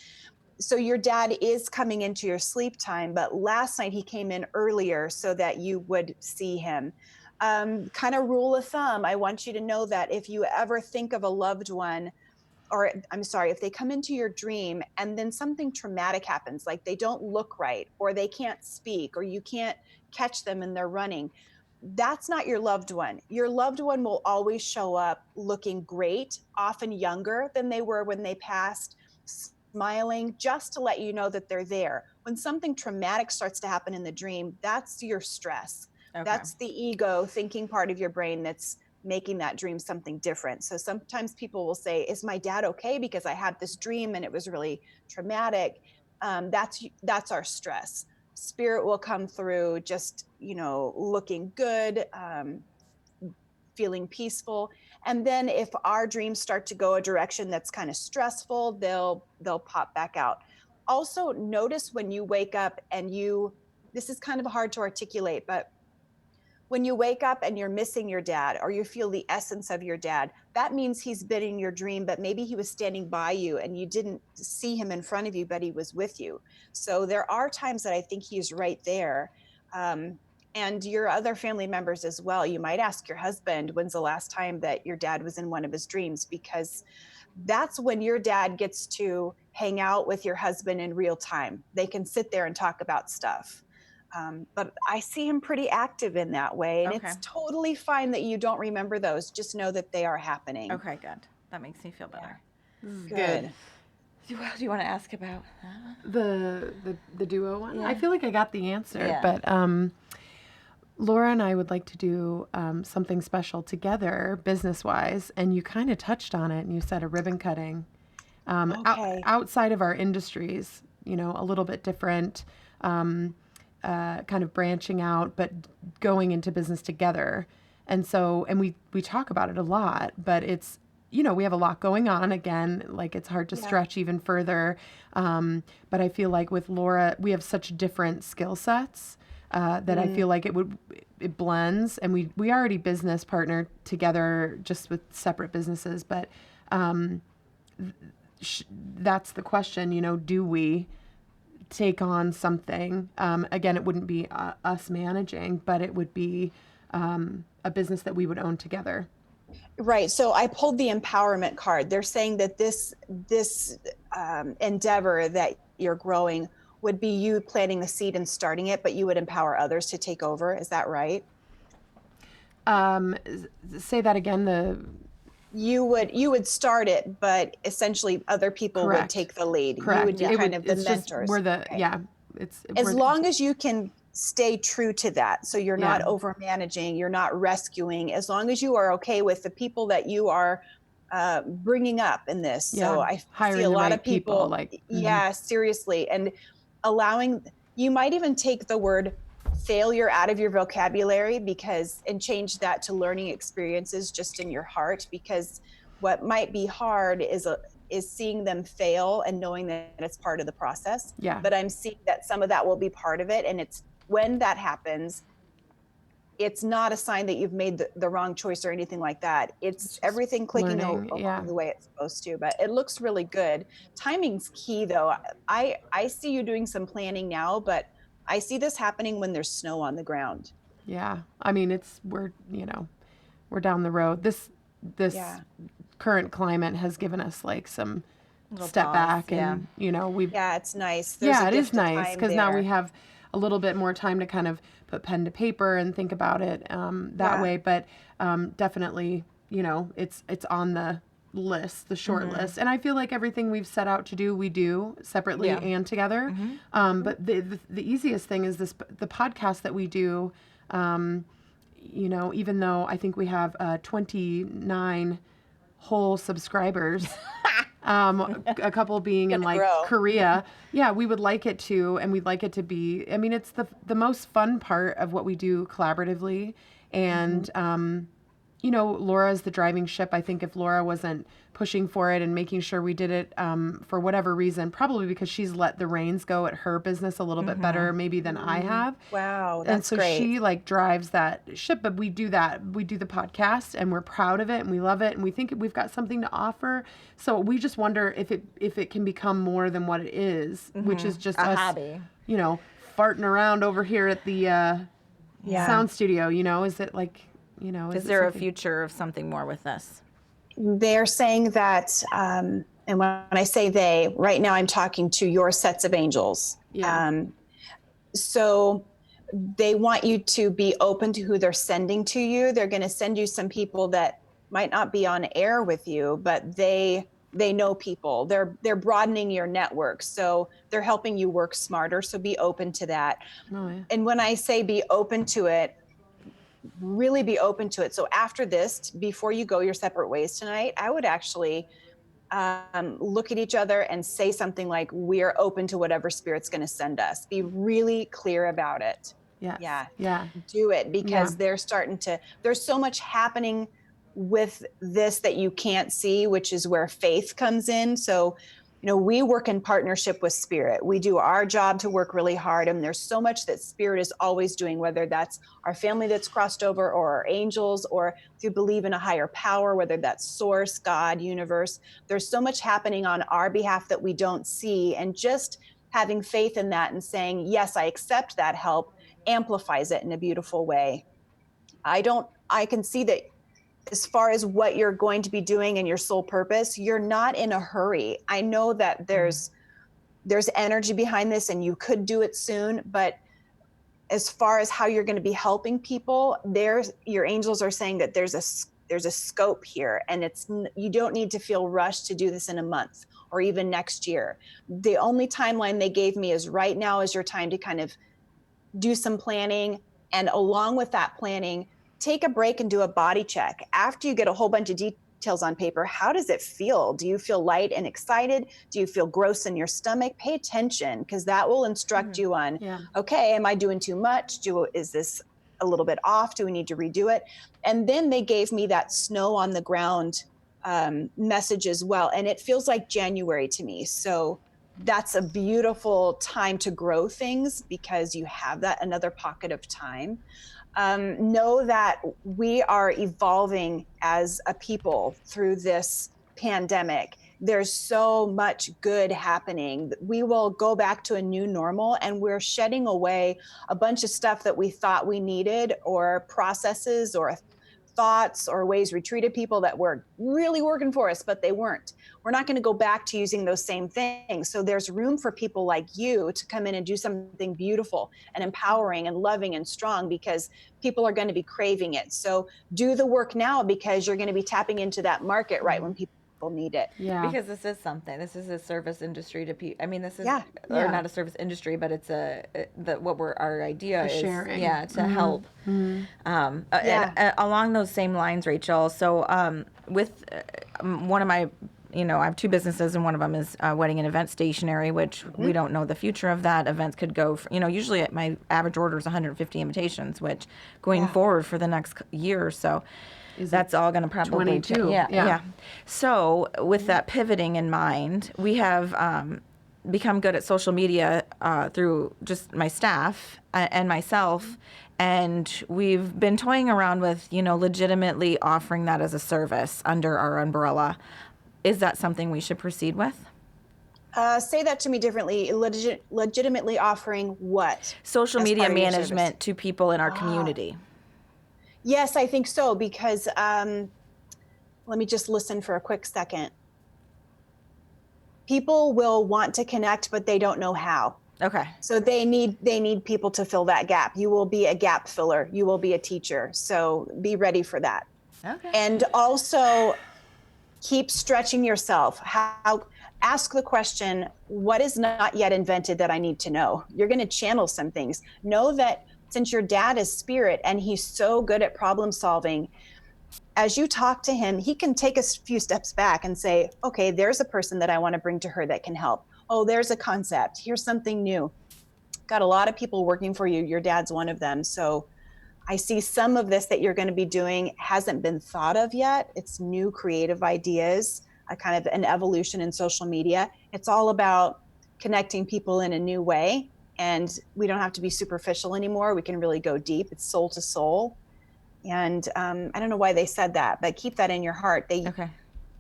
[SPEAKER 4] So your dad is coming into your sleep time, but last night he came in earlier so that you would see him. Kind of rule of thumb, I want you to know that if you ever think of a loved one, or I'm sorry, if they come into your dream and then something traumatic happens, like they don't look right, or they can't speak, or you can't catch them and they're running, that's not your loved one. Your loved one will always show up looking great, often younger than they were when they passed, smiling, just to let you know that they're there. When something traumatic starts to happen in the dream, that's your stress.
[SPEAKER 1] Okay.
[SPEAKER 4] That's the ego thinking part of your brain that's making that dream something different. So sometimes people will say, is my dad okay? Because I had this dream and it was really traumatic. That's our stress. Spirit will come through just, looking good, feeling peaceful. And then if our dreams start to go a direction that's kind of stressful, they'll pop back out. Also notice when you wake up and this is kind of hard to articulate, but when you wake up and you're missing your dad, or you feel the essence of your dad, that means he's been in your dream, but maybe he was standing by you and you didn't see him in front of you, but he was with you. So there are times that I think he's right there. And your other family members as well. You might ask your husband, when's the last time that your dad was in one of his dreams? Because that's when your dad gets to hang out with your husband in real time. They can sit there and talk about stuff. But I see him pretty active in that way. And
[SPEAKER 1] Okay.
[SPEAKER 4] It's totally fine that you don't remember those. Just know that they are happening.
[SPEAKER 1] Okay, good. That makes me feel better.
[SPEAKER 4] Good.
[SPEAKER 1] Do you want to ask about
[SPEAKER 2] The duo one?
[SPEAKER 1] Yeah.
[SPEAKER 2] I feel like I got the answer,
[SPEAKER 1] Yeah.
[SPEAKER 2] but Laura and I would like to do something special together, business-wise, and you kind of touched on it, and you said a ribbon cutting.
[SPEAKER 4] Okay.
[SPEAKER 2] Outside of our industries, a little bit different, kind of branching out, but going into business together. And we talk about it a lot, but it's, we have a lot going on. Again, like it's hard to stretch even further. But I feel like with Laura, we have such different skill sets. that I feel like it blends, and we already business partner together just with separate businesses, but that's the question, do we take on something? Again, it wouldn't be us managing, but it would be a business that we would own together.
[SPEAKER 4] Right. So I pulled the empowerment card. They're saying that this endeavor that you're growing would be you planting the seed and starting it, but you would empower others to take over. Is that right?
[SPEAKER 2] Say that again.
[SPEAKER 4] You would start it, but essentially other people
[SPEAKER 2] Correct.
[SPEAKER 4] would take the lead.
[SPEAKER 2] Correct.
[SPEAKER 4] You would be kind of the mentors. As long as you can stay true to that. So you're not over managing, you're not rescuing, as long as you are okay with the people that you are bringing up in this. So I see a lot of people like, seriously. And you might even take the word failure out of your vocabulary and change that to learning experiences just in your heart, because what might be hard is seeing them fail and knowing that it's part of the process. But I'm seeing that some of that will be part of it. And it's when that happens, it's not a sign that you've made the wrong choice or anything like that. It's everything clicking along the way it's supposed to, but it looks really good. Timing's key though. I see you doing some planning now, but I see this happening when there's snow on the ground.
[SPEAKER 2] Yeah. I mean, we're down the road. This current climate has given us like some step back, and
[SPEAKER 4] it's nice.
[SPEAKER 2] It is nice because now we have a little bit more time to kind of put pen to paper and think about it that way. But definitely, it's on the list, the short list. And I feel like everything we've set out to do, we do separately and together. But the easiest thing is the podcast that we do, even though I think we have 29 whole subscribers, a couple being in like Korea. Yeah, we would like it to, and we'd like it to be, I mean, it's the most fun part of what we do collaboratively. And, Laura is the driving ship. I think if Laura wasn't pushing for it and making sure we did it for whatever reason, probably because she's let the reins go at her business a little bit better maybe than I have.
[SPEAKER 4] Wow, that's great.
[SPEAKER 2] And so she like drives that ship, but we do the podcast and we're proud of it and we love it and we think we've got something to offer. So we just wonder if it can become more than what it is, which is just
[SPEAKER 1] a
[SPEAKER 2] us,
[SPEAKER 1] hobby.
[SPEAKER 2] Farting around over here at the sound studio. Is it like,
[SPEAKER 1] is there a future of something more with this?
[SPEAKER 4] They're saying that, and when I say they, right now I'm talking to your sets of angels. So they want you to be open to who they're sending to you. They're going to send you some people that might not be on air with you, but they know people. They're broadening your network. So they're helping you work smarter. So be open to that. Oh, yeah. And when I say be open to it, really be open to it. So after this, before you go your separate ways tonight, I would actually look at each other and say something like, we're open to whatever Spirit's going to send us. Be really clear about it.
[SPEAKER 2] Yeah.
[SPEAKER 4] Do it, because there's so much happening with this that you can't see, which is where faith comes in. So, we work in partnership with Spirit. We do our job to work really hard. And there's so much that Spirit is always doing, whether that's our family that's crossed over or our angels, or if you believe in a higher power, whether that's source, God, universe, there's so much happening on our behalf that we don't see. And just having faith in that and saying, yes, I accept that help, amplifies it in a beautiful way. I can see that as far as what you're going to be doing and your soul purpose, you're not in a hurry. I know that there's energy behind this and you could do it soon, but as far as how you're going to be helping people, your angels are saying that there's a scope here, and you don't need to feel rushed to do this in a month or even next year. The only timeline they gave me is right now is your time to kind of do some planning, and along with that planning, take a break and do a body check. After you get a whole bunch of details on paper, how does it feel? Do you feel light and excited? Do you feel gross in your stomach? Pay attention, because that will instruct you on, okay, am I doing too much? Is this a little bit off? Do we need to redo it? And then they gave me that snow on the ground message as well. And it feels like January to me. So that's a beautiful time to grow things because you have that another pocket of time. Know that we are evolving as a people through this pandemic. There's so much good happening. We will go back to a new normal, and we're shedding away a bunch of stuff that we thought we needed, or processes or thoughts or ways we treated people that were really working for us, but they weren't. We're not going to go back to using those same things. So there's room for people like you to come in and do something beautiful and empowering and loving and strong, because people are going to be craving it. So do the work now, because you're going to be tapping into that market right when people need it.
[SPEAKER 2] Yeah.
[SPEAKER 1] Because this is something. This is a service industry to people. I mean, this is
[SPEAKER 4] Yeah.
[SPEAKER 1] or not a service industry, but it's our idea is
[SPEAKER 2] sharing.
[SPEAKER 1] to help.
[SPEAKER 4] Yeah.
[SPEAKER 1] And along those same lines, Rachel. So with one of my, I have two businesses, and one of them is wedding and event stationery, which we don't know the future of that. Events could go, usually my average order is 150 invitations, which going forward for the next year or so, that's all going to probably
[SPEAKER 2] 22.
[SPEAKER 1] Yeah. So with that pivoting in mind, we have become good at social media through just my staff and myself. And we've been toying around with, legitimately offering that as a service under our umbrella. Is that something we should proceed with?
[SPEAKER 4] Say that to me differently. Legitimately offering what?
[SPEAKER 1] Social
[SPEAKER 4] as
[SPEAKER 1] media
[SPEAKER 4] part of your
[SPEAKER 1] management
[SPEAKER 4] service?
[SPEAKER 1] to people in our community.
[SPEAKER 4] Yes, I think so, because let me just listen for a quick second. People will want to connect, but they don't know how.
[SPEAKER 1] Okay.
[SPEAKER 4] So they need people to fill that gap. You will be a gap filler. You will be a teacher. So be ready for that.
[SPEAKER 1] Okay.
[SPEAKER 4] And also keep stretching yourself. Ask the question, what is not yet invented that I need to know? You're going to channel some things. Know that since your dad is spirit and he's so good at problem solving, as you talk to him, he can take a few steps back and say, okay, there's a person that I want to bring to her that can help. Oh, there's a concept. Here's something new. Got a lot of people working for you. Your dad's one of them. So I see some of this that you're going to be doing hasn't been thought of yet. It's new creative ideas, a kind of an evolution in social media. It's all about connecting people in a new way. And we don't have to be superficial anymore. We can really go deep. It's soul to soul. And I don't know why they said that, but keep that in your heart.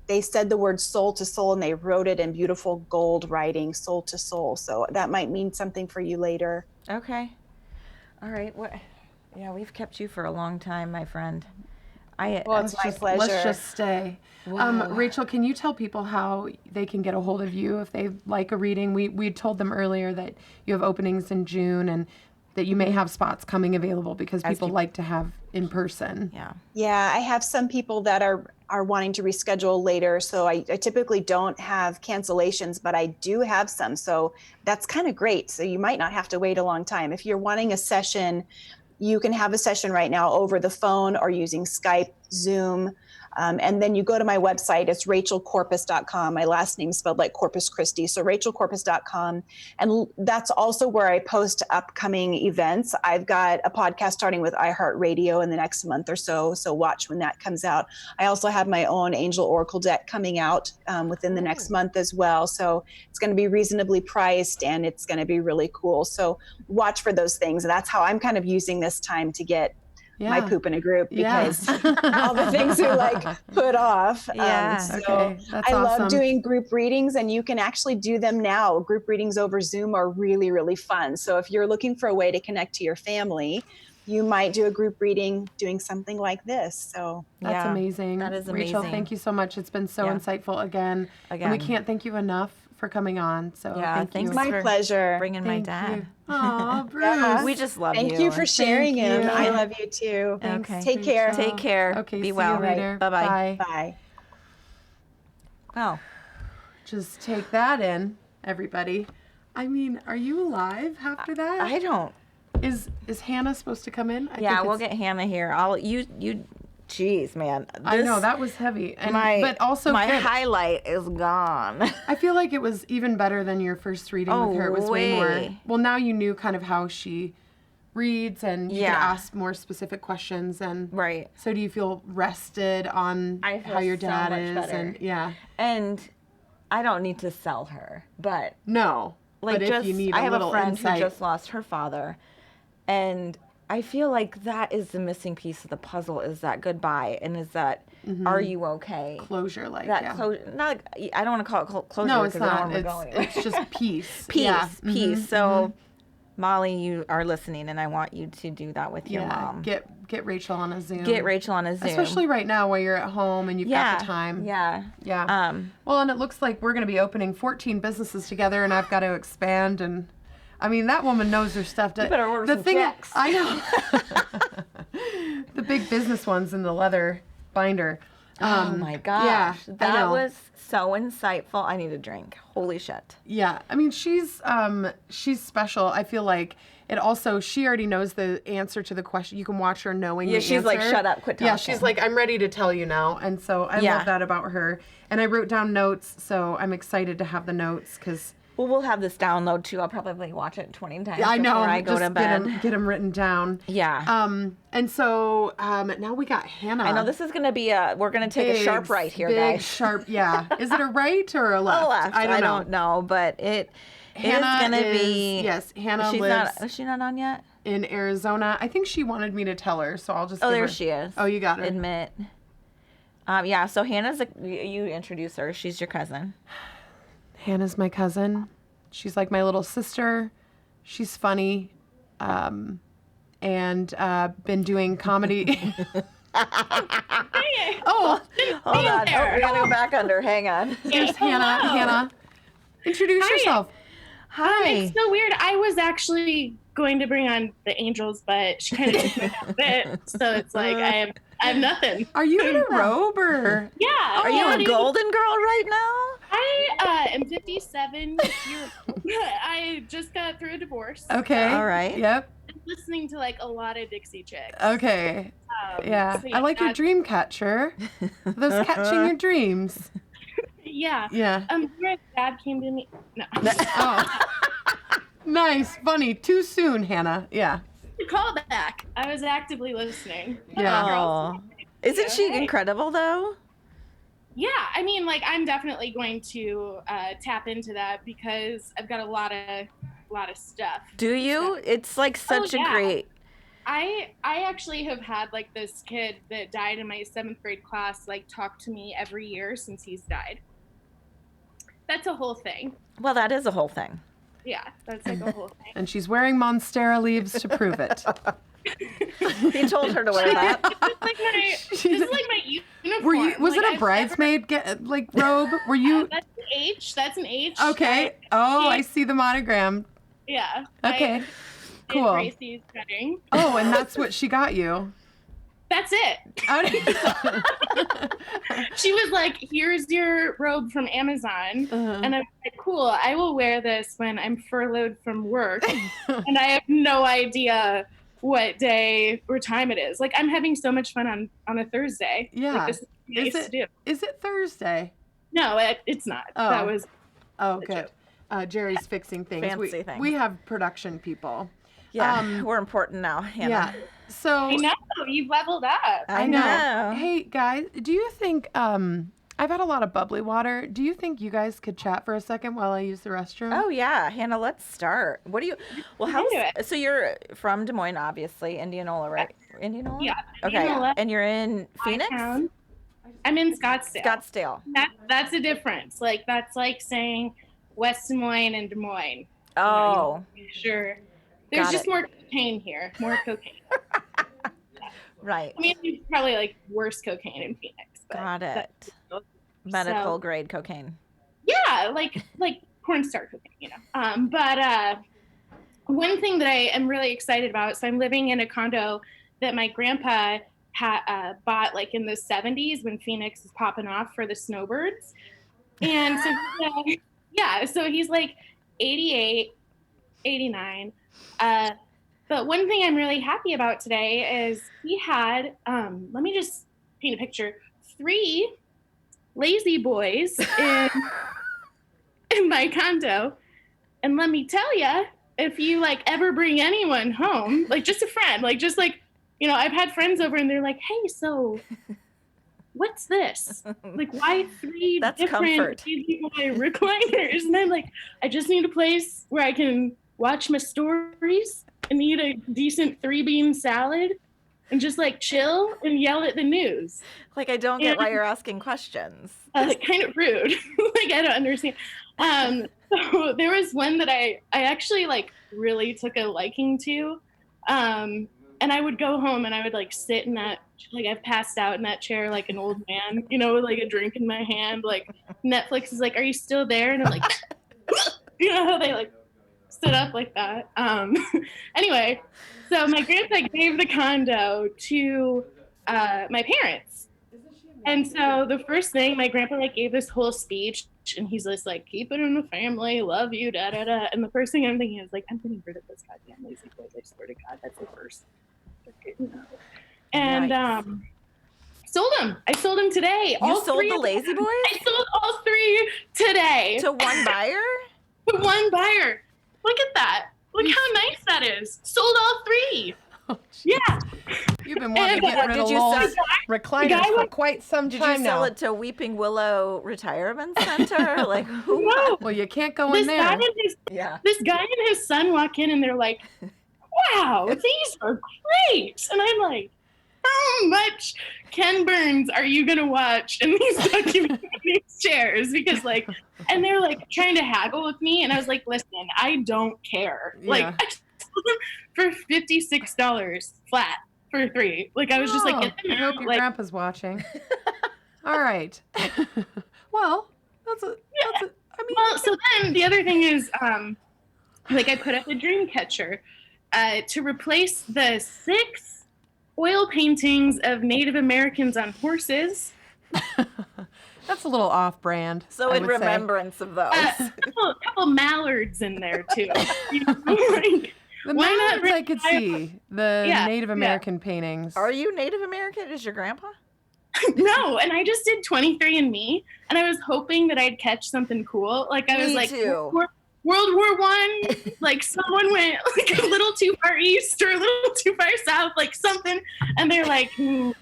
[SPEAKER 4] They said the word soul to soul, and they wrote it in beautiful gold writing, soul to soul. So that might mean something for you later.
[SPEAKER 1] Okay. All right. Yeah, we've kept you for a long time, my friend.
[SPEAKER 4] Well, it's my pleasure.
[SPEAKER 2] Let's just stay.
[SPEAKER 1] Wow.
[SPEAKER 2] Rachel, can you tell people how they can get a hold of you if they like a reading? We told them earlier that you have openings in June and that you may have spots coming available because people like to have in person.
[SPEAKER 1] Yeah.
[SPEAKER 4] Yeah, I have some people that are wanting to reschedule later. So I typically don't have cancellations, but I do have some. So that's kind of great. So you might not have to wait a long time. If you're wanting a session, you can have a session right now over the phone or using Skype, Zoom. And then you go to my website. It's rachelcorpus.com. My last name is spelled like Corpus Christi. So rachelcorpus.com. And that's also where I post upcoming events. I've got a podcast starting with iHeartRadio in the next month or so. So watch when that comes out. I also have my own Angel Oracle deck coming out within the next month as well. So it's going to be reasonably priced and it's going to be really cool. So watch for those things. And that's how I'm kind of using this time to get my poop in a group, because all the things are like put off. So
[SPEAKER 2] that's
[SPEAKER 4] I
[SPEAKER 2] awesome.
[SPEAKER 4] love doing group readings, and you can actually do them now. Group readings over Zoom are really, really fun. So if you're looking for a way to connect to your family, you might do a group reading doing something like this. So
[SPEAKER 2] that's amazing.
[SPEAKER 1] That is
[SPEAKER 2] Rachel,
[SPEAKER 1] amazing.
[SPEAKER 2] thank you so much. It's been so insightful again. And we can't thank you enough for coming on. So thank you.
[SPEAKER 1] thanks
[SPEAKER 4] my
[SPEAKER 1] for
[SPEAKER 4] pleasure.
[SPEAKER 1] bringing my dad.
[SPEAKER 2] Aw, Bruce.
[SPEAKER 1] We just love
[SPEAKER 4] Thank
[SPEAKER 1] you.
[SPEAKER 4] you for sharing
[SPEAKER 2] Thank
[SPEAKER 4] him.
[SPEAKER 2] you.
[SPEAKER 4] I love you too.
[SPEAKER 1] Okay.
[SPEAKER 4] Take care.
[SPEAKER 2] Rachel.
[SPEAKER 1] Take care.
[SPEAKER 2] Okay,
[SPEAKER 1] Be
[SPEAKER 2] see
[SPEAKER 1] well.
[SPEAKER 2] you later.
[SPEAKER 1] Bye-bye.
[SPEAKER 2] Bye.
[SPEAKER 4] Bye.
[SPEAKER 1] Wow.
[SPEAKER 2] Just take that in, everybody. I mean, are you alive after that?
[SPEAKER 1] I don't.
[SPEAKER 2] Is Hannah supposed to come in?
[SPEAKER 1] Yeah, we'll get Hannah here. Jeez, man.
[SPEAKER 2] I know that was heavy, and but also
[SPEAKER 1] my
[SPEAKER 2] good.
[SPEAKER 1] highlight is gone.
[SPEAKER 2] I feel like it was even better than your first reading with her. It was way more. Well, now you knew kind of how she reads, and you could ask more specific questions. And
[SPEAKER 1] Right.
[SPEAKER 2] So, do you feel rested on
[SPEAKER 1] I feel
[SPEAKER 2] how your
[SPEAKER 1] so
[SPEAKER 2] dad
[SPEAKER 1] much
[SPEAKER 2] is?
[SPEAKER 1] better.
[SPEAKER 2] And yeah.
[SPEAKER 1] And I don't need to sell her, but
[SPEAKER 2] No.
[SPEAKER 1] like
[SPEAKER 2] but
[SPEAKER 1] just
[SPEAKER 2] if you need
[SPEAKER 1] I
[SPEAKER 2] a
[SPEAKER 1] have
[SPEAKER 2] little
[SPEAKER 1] a friend
[SPEAKER 2] insight.
[SPEAKER 1] who just lost her father, and I feel like that is the missing piece of the puzzle, is that goodbye, and is that are you okay?
[SPEAKER 2] Closure, like,
[SPEAKER 1] That
[SPEAKER 2] yeah.
[SPEAKER 1] closure, not like, I don't want to call it closure
[SPEAKER 2] No, it's
[SPEAKER 1] because I don't
[SPEAKER 2] not.
[SPEAKER 1] know where we're going.
[SPEAKER 2] It's just peace.
[SPEAKER 1] Peace,
[SPEAKER 2] Yeah.
[SPEAKER 1] peace. So, Molly, you are listening, and I want you to do that with your
[SPEAKER 2] Yeah.
[SPEAKER 1] mom.
[SPEAKER 2] Get Rachel on a Zoom.
[SPEAKER 1] Get Rachel on a Zoom.
[SPEAKER 2] Especially right now where you're at home and you've got the time.
[SPEAKER 1] Yeah.
[SPEAKER 2] Yeah. Well, and it looks like we're going to be opening 14 businesses together, and I've got to expand. And I mean, that woman knows her stuff.
[SPEAKER 1] You better order some checks.
[SPEAKER 2] I know. The big business ones in the leather binder.
[SPEAKER 1] Oh my gosh.
[SPEAKER 2] Yeah, I
[SPEAKER 1] that
[SPEAKER 2] know.
[SPEAKER 1] was so insightful. I need a drink. Holy shit.
[SPEAKER 2] Yeah, I mean, she's special. I feel like it also, she already knows the answer to the question. You can watch her knowing the answer.
[SPEAKER 1] she's like, shut up, quit talking.
[SPEAKER 2] Yeah, she's like, I'm ready to tell you now. And so I
[SPEAKER 1] Yeah.
[SPEAKER 2] love that about her. And I wrote down notes, so I'm excited to have the notes because
[SPEAKER 1] Well, we'll have this download too. I'll probably watch it 20 times
[SPEAKER 2] I know.
[SPEAKER 1] before I go
[SPEAKER 2] just
[SPEAKER 1] to bed.
[SPEAKER 2] Get them written down.
[SPEAKER 1] Yeah.
[SPEAKER 2] And so now we got Hannah.
[SPEAKER 1] I know this is going to be we're going to take a sharp right here,
[SPEAKER 2] big,
[SPEAKER 1] guys.
[SPEAKER 2] sharp, yeah. Is it a right or a left?
[SPEAKER 1] A left.
[SPEAKER 2] I don't know.
[SPEAKER 1] but it
[SPEAKER 2] Hannah
[SPEAKER 1] is going to be.
[SPEAKER 2] Yes, Hannah
[SPEAKER 1] she's
[SPEAKER 2] lives
[SPEAKER 1] Is she not on yet?
[SPEAKER 2] in Arizona. I think she wanted me to tell her, so I'll just
[SPEAKER 1] Oh,
[SPEAKER 2] give
[SPEAKER 1] there
[SPEAKER 2] her.
[SPEAKER 1] she is.
[SPEAKER 2] Oh, you got her.
[SPEAKER 1] Admit. Yeah, so Hannah's, you introduce her. She's your cousin.
[SPEAKER 2] Hannah's my cousin. She's like my little sister. She's funny. And been doing comedy. Oh,
[SPEAKER 1] Hold on. Oh, we got to go back under. Hang on.
[SPEAKER 2] here's Hannah. Hannah, introduce yourself.
[SPEAKER 1] Hi.
[SPEAKER 5] It's so weird. I was actually going to bring on the angels, but she kind of took my outfit. So it's like I have nothing.
[SPEAKER 2] Are you in a robe or?
[SPEAKER 5] Yeah.
[SPEAKER 1] Are you a golden girl right now?
[SPEAKER 5] I am 57 years old. I just got through a divorce.
[SPEAKER 2] Okay.
[SPEAKER 1] All right.
[SPEAKER 2] Yep.
[SPEAKER 5] I'm listening to like a lot of Dixie Chicks.
[SPEAKER 2] Okay. Yeah.
[SPEAKER 5] so
[SPEAKER 2] I like your dream catcher. Those catching your dreams.
[SPEAKER 5] Yeah.
[SPEAKER 2] Yeah.
[SPEAKER 5] My dad came to me. No.
[SPEAKER 2] Oh. Nice. Funny. Too soon, Hannah. Yeah.
[SPEAKER 5] Call back. I was actively listening.
[SPEAKER 2] Yeah.
[SPEAKER 1] Oh. Isn't she incredible, though?
[SPEAKER 5] Yeah, I mean, like, I'm definitely going to tap into that because I've got a lot of stuff.
[SPEAKER 1] Do you? It's like such a
[SPEAKER 5] yeah.
[SPEAKER 1] great.
[SPEAKER 5] I actually have had like this kid that died in my 7th grade class like talk to me every year since he's died. That's a whole thing.
[SPEAKER 1] Well, that is a whole thing.
[SPEAKER 5] Yeah, that's like a whole thing.
[SPEAKER 2] And she's wearing Monstera leaves to prove it.
[SPEAKER 1] He told her to wear that.
[SPEAKER 5] This is like my uniform.
[SPEAKER 2] Were you? Was
[SPEAKER 5] Like,
[SPEAKER 2] it a
[SPEAKER 5] I've
[SPEAKER 2] bridesmaid robe? Were you?
[SPEAKER 5] never- That's an H. That's an H.
[SPEAKER 2] Okay. Oh, I see the monogram.
[SPEAKER 5] Yeah.
[SPEAKER 2] Okay.
[SPEAKER 5] I did
[SPEAKER 2] Cool.
[SPEAKER 5] Gracie's wedding.
[SPEAKER 2] Oh, and that's what she got you.
[SPEAKER 5] That's it. She was like, here's your robe from Amazon. And I'm like, cool, I will wear this when I'm furloughed from work. And I have no idea what day or time it is. Like, I'm having so much fun on a Thursday.
[SPEAKER 2] Yeah.
[SPEAKER 5] Like, this is nice to do.
[SPEAKER 2] Is it Thursday?
[SPEAKER 5] No, it's not.
[SPEAKER 2] Oh.
[SPEAKER 5] That was
[SPEAKER 2] Oh, good. Jerry's fixing things.
[SPEAKER 1] Fancy things.
[SPEAKER 2] We have production people.
[SPEAKER 1] Yeah, we're important now, Hannah.
[SPEAKER 2] Yeah. So
[SPEAKER 5] I know, you've leveled up.
[SPEAKER 1] I know.
[SPEAKER 2] Hey guys, do you think I've had a lot of bubbly water. Do you think you guys could chat for a second while I use the restroom?
[SPEAKER 1] Oh yeah, Hannah, let's start. What do you? Well,
[SPEAKER 5] can do it.
[SPEAKER 1] So you're from Des Moines, obviously, Indianola, right? Indianola.
[SPEAKER 5] Yeah.
[SPEAKER 1] Okay.
[SPEAKER 5] Indianola.
[SPEAKER 1] And you're in Phoenix.
[SPEAKER 5] Town. I'm in Scottsdale.
[SPEAKER 1] Scottsdale.
[SPEAKER 5] That's a difference. Like, that's like saying West Des Moines and Des Moines.
[SPEAKER 1] Oh.
[SPEAKER 5] Sure. There's
[SPEAKER 1] Got
[SPEAKER 5] just
[SPEAKER 1] it.
[SPEAKER 5] more cocaine here. More cocaine.
[SPEAKER 1] Right.
[SPEAKER 5] I mean, it's probably like worse cocaine in Phoenix. But
[SPEAKER 1] Got it.
[SPEAKER 5] that's-
[SPEAKER 1] Medical
[SPEAKER 5] so-
[SPEAKER 1] grade cocaine.
[SPEAKER 5] Yeah, like corn starch cocaine, you know. But one thing that I am really excited about. So I'm living in a condo that my grandpa bought like in the 70s when Phoenix is popping off for the snowbirds, and so yeah, so he's like 88, 89. But one thing I'm really happy about today is he had, let me just paint a picture, 3 lazy boys in my condo. And let me tell you, if you like ever bring anyone home, like just a friend, like just like, you know, I've had friends over and they're like, hey, so what's this? Like, why three
[SPEAKER 1] That's
[SPEAKER 5] different
[SPEAKER 1] comfort.
[SPEAKER 5] recliners? And I'm like, I just need a place where I can watch my stories and eat a decent 3-bean salad and just like chill and yell at the news.
[SPEAKER 1] Like, I don't get why you're asking questions.
[SPEAKER 5] Kind of rude. Like, I don't understand. So there was one that I actually like really took a liking to. And I would go home and I would like sit in that, like I've passed out in that chair like an old man, you know, with like a drink in my hand. Like Netflix is like, are you still there? And I'm like, you know how they like sit up like that. Anyway, so my grandpa gave the condo to my parents. And so the first thing, my grandpa like gave this whole speech and he's just like, keep it in the family, love you, da da da. And the first thing I'm thinking is like, I'm getting rid of this goddamn lazy boys. I swear to God, that's the worst. And
[SPEAKER 1] Nice.
[SPEAKER 5] sold them. I sold them today.
[SPEAKER 1] You sold the lazy boys?
[SPEAKER 5] I sold all 3 today.
[SPEAKER 1] To one buyer?
[SPEAKER 5] To one buyer. Look at that. Look how nice that is. Sold all 3.
[SPEAKER 2] Oh,
[SPEAKER 5] Yeah.
[SPEAKER 2] You've been wanting to
[SPEAKER 5] And,
[SPEAKER 2] get rid
[SPEAKER 1] did
[SPEAKER 2] of
[SPEAKER 1] you
[SPEAKER 2] Lowell's
[SPEAKER 1] sell-
[SPEAKER 2] recliners
[SPEAKER 5] guy
[SPEAKER 2] for
[SPEAKER 5] was-
[SPEAKER 2] quite some
[SPEAKER 1] Did
[SPEAKER 2] time
[SPEAKER 1] you sell
[SPEAKER 2] now.
[SPEAKER 1] it to Weeping Willow Retirement Center? Like, who?
[SPEAKER 5] No.
[SPEAKER 2] Well, you can't go
[SPEAKER 5] This
[SPEAKER 2] in
[SPEAKER 5] guy,
[SPEAKER 2] there.
[SPEAKER 1] Yeah.
[SPEAKER 5] this guy and his son walk in and they're like, wow, these are great. And I'm like, how much Ken Burns are you going to watch in these documentary chairs? Because like, and they're like trying to haggle with me. And I was like, listen, I don't care. Like,
[SPEAKER 2] Yeah.
[SPEAKER 5] I just sold them for $56 flat for 3. Like, I was just like,
[SPEAKER 2] Oh,
[SPEAKER 5] get them
[SPEAKER 2] I
[SPEAKER 5] out.
[SPEAKER 2] hope your
[SPEAKER 5] Like,
[SPEAKER 2] grandpa's watching. All right. Well, that's a. I mean,
[SPEAKER 5] well, so then the other thing is, like I put up a dream catcher to replace the 6 oil paintings of Native Americans on horses.
[SPEAKER 2] that's a little off-brand.
[SPEAKER 1] So
[SPEAKER 2] I
[SPEAKER 1] in
[SPEAKER 2] would say.
[SPEAKER 1] remembrance of those.
[SPEAKER 5] A couple mallards in there too. You know, like,
[SPEAKER 2] The
[SPEAKER 5] why not
[SPEAKER 2] mallards I could
[SPEAKER 5] retire-
[SPEAKER 2] see. The
[SPEAKER 5] Yeah,
[SPEAKER 2] Native
[SPEAKER 5] yeah.
[SPEAKER 2] American paintings.
[SPEAKER 1] Are you Native American? Is your grandpa?
[SPEAKER 5] No, and I just did 23andMe, and I was hoping that I'd catch something cool. Like I was
[SPEAKER 1] Me
[SPEAKER 5] like,
[SPEAKER 1] too.
[SPEAKER 5] World War I, like someone went like a little too far east or a little too far south, like something, and they're like, you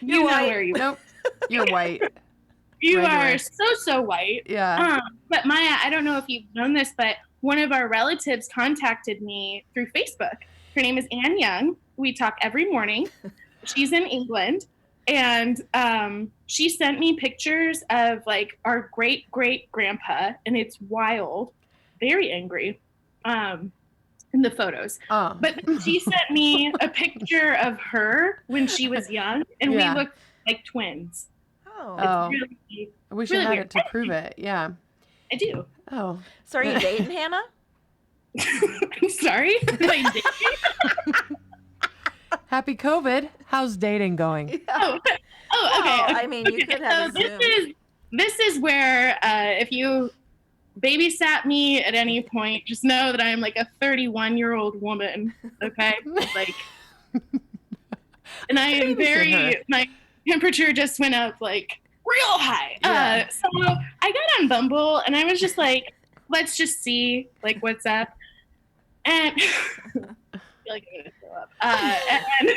[SPEAKER 5] know
[SPEAKER 1] white.
[SPEAKER 5] where you
[SPEAKER 2] Nope. You're white.
[SPEAKER 5] you
[SPEAKER 2] Regular.
[SPEAKER 5] are so white.
[SPEAKER 2] Yeah.
[SPEAKER 5] But Maya, I don't know if you've known this, but one of our relatives contacted me through Facebook. Her name is Anne Young. We talk every morning. She's in England. And she sent me pictures of like our great grandpa, and it's wild, very angry in the photos.
[SPEAKER 2] Oh.
[SPEAKER 5] But then she sent me a picture of her when she was young, and
[SPEAKER 2] Yeah.
[SPEAKER 5] we looked like twins.
[SPEAKER 1] Oh.
[SPEAKER 2] Oh.
[SPEAKER 5] Really,
[SPEAKER 2] I wish
[SPEAKER 5] really
[SPEAKER 2] I had
[SPEAKER 5] weird.
[SPEAKER 2] it to prove it. Yeah.
[SPEAKER 5] I do.
[SPEAKER 2] Oh.
[SPEAKER 1] So are you dating Hannah?
[SPEAKER 5] I'm sorry. Am I dating?
[SPEAKER 2] Happy COVID. How's dating going?
[SPEAKER 5] Oh, okay.
[SPEAKER 1] Well, I mean, you could have a Zoom.
[SPEAKER 5] This is where if you babysat me at any point, just know that I'm like a 31-year-old woman. Okay, like, and I am
[SPEAKER 2] Babysit her.
[SPEAKER 5] my temperature just went up like real high.
[SPEAKER 2] Yeah.
[SPEAKER 5] So I got on Bumble and I was just like, let's just see like what's up. And I feel like I'm gonna throw up. And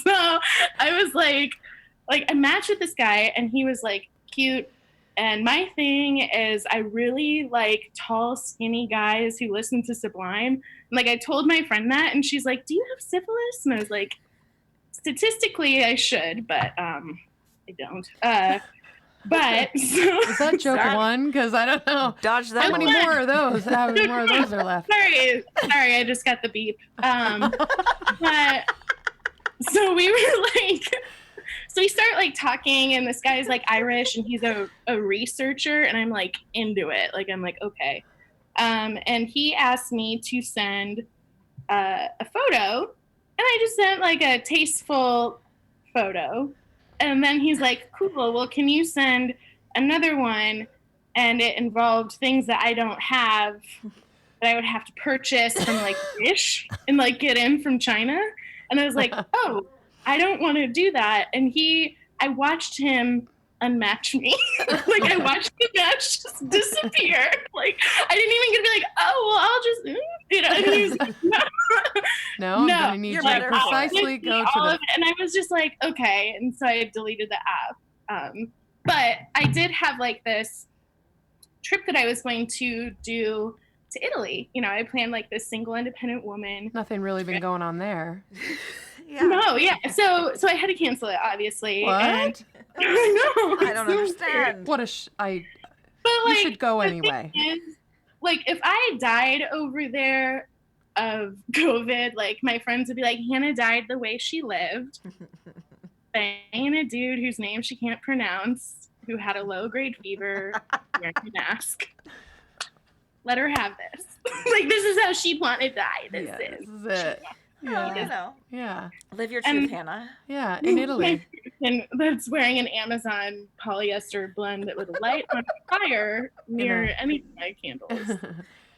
[SPEAKER 5] so I was like I matched with this guy and he was like cute. And my thing is I really like tall, skinny guys who listen to Sublime. And, like I told my friend that and she's like, do you have syphilis? And I was like, statistically I should, but I don't. But so,
[SPEAKER 2] Is that joke
[SPEAKER 1] Sorry.
[SPEAKER 2] one? Because I don't know.
[SPEAKER 1] Dodge that
[SPEAKER 2] How many
[SPEAKER 1] bullet.
[SPEAKER 2] more of those? How many more of those are left?
[SPEAKER 5] sorry, I just got the beep. But so we were like, so we start like talking, and this guy's like Irish, and he's a researcher, and I'm like into it. Like I'm like okay, and he asked me to send a photo, and I just sent like a tasteful photo, and then he's like, cool. Well, can you send another one? And it involved things that I don't have, that I would have to purchase from like Wish and like get in from China. And I was like, oh, I don't want to do that. And I watched him unmatch me. Like I watched the match just disappear. Like I didn't even get to be like, oh well, I'll just and he was like, no,
[SPEAKER 2] No, I'm gonna need you to
[SPEAKER 1] better for it.
[SPEAKER 2] precisely go to
[SPEAKER 5] all
[SPEAKER 2] the.
[SPEAKER 5] of it. And I was just like, okay, and so I deleted the app. But I did have like this trip that I was going to do to Italy. You know, I planned like this single independent woman.
[SPEAKER 2] Nothing really been going on there.
[SPEAKER 1] Yeah.
[SPEAKER 5] No, yeah. So I had to cancel it, obviously.
[SPEAKER 2] What?
[SPEAKER 5] And I know.
[SPEAKER 1] I don't understand.
[SPEAKER 2] What a
[SPEAKER 5] But
[SPEAKER 2] you
[SPEAKER 5] like,
[SPEAKER 2] should go
[SPEAKER 5] the thing
[SPEAKER 2] anyway.
[SPEAKER 5] is, like, if I died over there of COVID, like my friends would be like, Hannah died the way she lived, banging a dude whose name she can't pronounce, who had a low-grade fever, wearing a mask. Let her have this. Like, this is how she wanted to die. This
[SPEAKER 2] Yeah,
[SPEAKER 5] is.
[SPEAKER 2] this is it.
[SPEAKER 1] Well, you
[SPEAKER 2] Yeah.
[SPEAKER 1] know,
[SPEAKER 2] Yeah.
[SPEAKER 1] live your
[SPEAKER 5] And-
[SPEAKER 1] truth, Hannah.
[SPEAKER 2] Yeah. In Italy.
[SPEAKER 5] And that's wearing an Amazon polyester blend that would light on fire near any of my candles.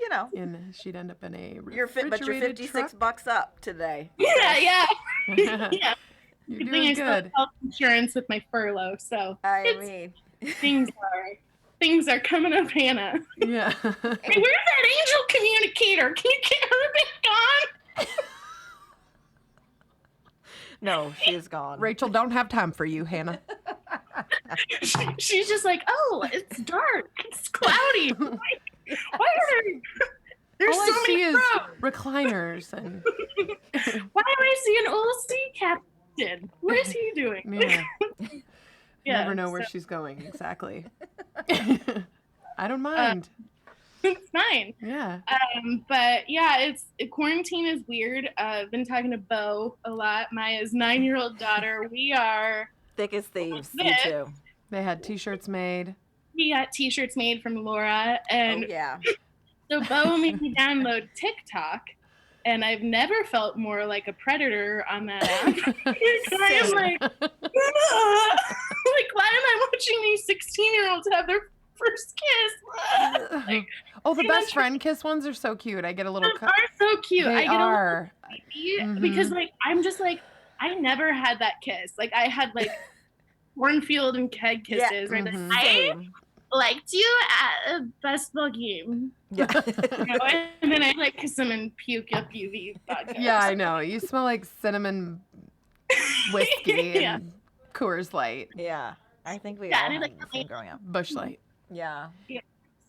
[SPEAKER 1] You know,
[SPEAKER 2] And she'd end up in a
[SPEAKER 1] but you're
[SPEAKER 2] refrigerated
[SPEAKER 1] $56 up today.
[SPEAKER 5] Yeah, yeah.
[SPEAKER 2] truck.
[SPEAKER 5] Yeah.
[SPEAKER 2] You're
[SPEAKER 5] Good thing
[SPEAKER 2] doing
[SPEAKER 5] I still have
[SPEAKER 2] good.
[SPEAKER 5] health insurance with my furlough, so
[SPEAKER 1] I mean,
[SPEAKER 5] things are coming up, Hannah.
[SPEAKER 2] Yeah.
[SPEAKER 5] Hey, where's that angel communicator? Can you get her back on?
[SPEAKER 1] no, she is gone.
[SPEAKER 2] Rachel, don't have time for you, Hannah.
[SPEAKER 5] She's just like, oh, it's dark, it's cloudy. Like, why are there's
[SPEAKER 2] All
[SPEAKER 5] so
[SPEAKER 2] I
[SPEAKER 5] many
[SPEAKER 2] see is
[SPEAKER 5] roads?
[SPEAKER 2] recliners and
[SPEAKER 5] Why do I see an old sea captain? What is he doing?
[SPEAKER 2] yeah.
[SPEAKER 5] Yeah,
[SPEAKER 2] Never know where
[SPEAKER 5] so
[SPEAKER 2] she's going exactly. I don't mind.
[SPEAKER 5] it's fine.
[SPEAKER 2] Yeah.
[SPEAKER 5] But yeah, quarantine is weird. I've been talking to Bo a lot. Maya's 9-year-old daughter. We
[SPEAKER 1] Thick as thieves, you
[SPEAKER 5] This.
[SPEAKER 1] too.
[SPEAKER 2] They had t-shirts made.
[SPEAKER 5] got t-shirts made from Laura,
[SPEAKER 1] Oh,
[SPEAKER 5] and
[SPEAKER 1] yeah.
[SPEAKER 5] so Bo made me download TikTok, and I've never felt more like a predator on that app. I am like, like, why am I watching these 16-year-olds have their first kiss? Like,
[SPEAKER 2] Oh, the
[SPEAKER 5] you
[SPEAKER 2] best
[SPEAKER 5] know,
[SPEAKER 2] friend kiss ones are so cute. I get a little
[SPEAKER 5] they are so cute.
[SPEAKER 2] They
[SPEAKER 5] I get
[SPEAKER 2] are.
[SPEAKER 5] a little creepy
[SPEAKER 2] Mhm.
[SPEAKER 5] because like I'm just like I never had that kiss. Like I had like cornfield and keg
[SPEAKER 1] Yeah.
[SPEAKER 5] kisses. Right?
[SPEAKER 2] Mhm.
[SPEAKER 5] Like, I
[SPEAKER 1] Same.
[SPEAKER 5] liked you at a basketball game.
[SPEAKER 1] Yeah.
[SPEAKER 5] You know? And then I like kiss them and puke up UV vodka.
[SPEAKER 2] Yeah, I know. You smell like cinnamon whiskey
[SPEAKER 5] Yeah.
[SPEAKER 2] and Coors Light,
[SPEAKER 1] Yeah. I think we
[SPEAKER 5] Yeah,
[SPEAKER 1] all
[SPEAKER 5] and
[SPEAKER 1] had
[SPEAKER 5] it's
[SPEAKER 1] the
[SPEAKER 5] like-
[SPEAKER 1] same growing up.
[SPEAKER 2] Bush Light.
[SPEAKER 1] Yeah.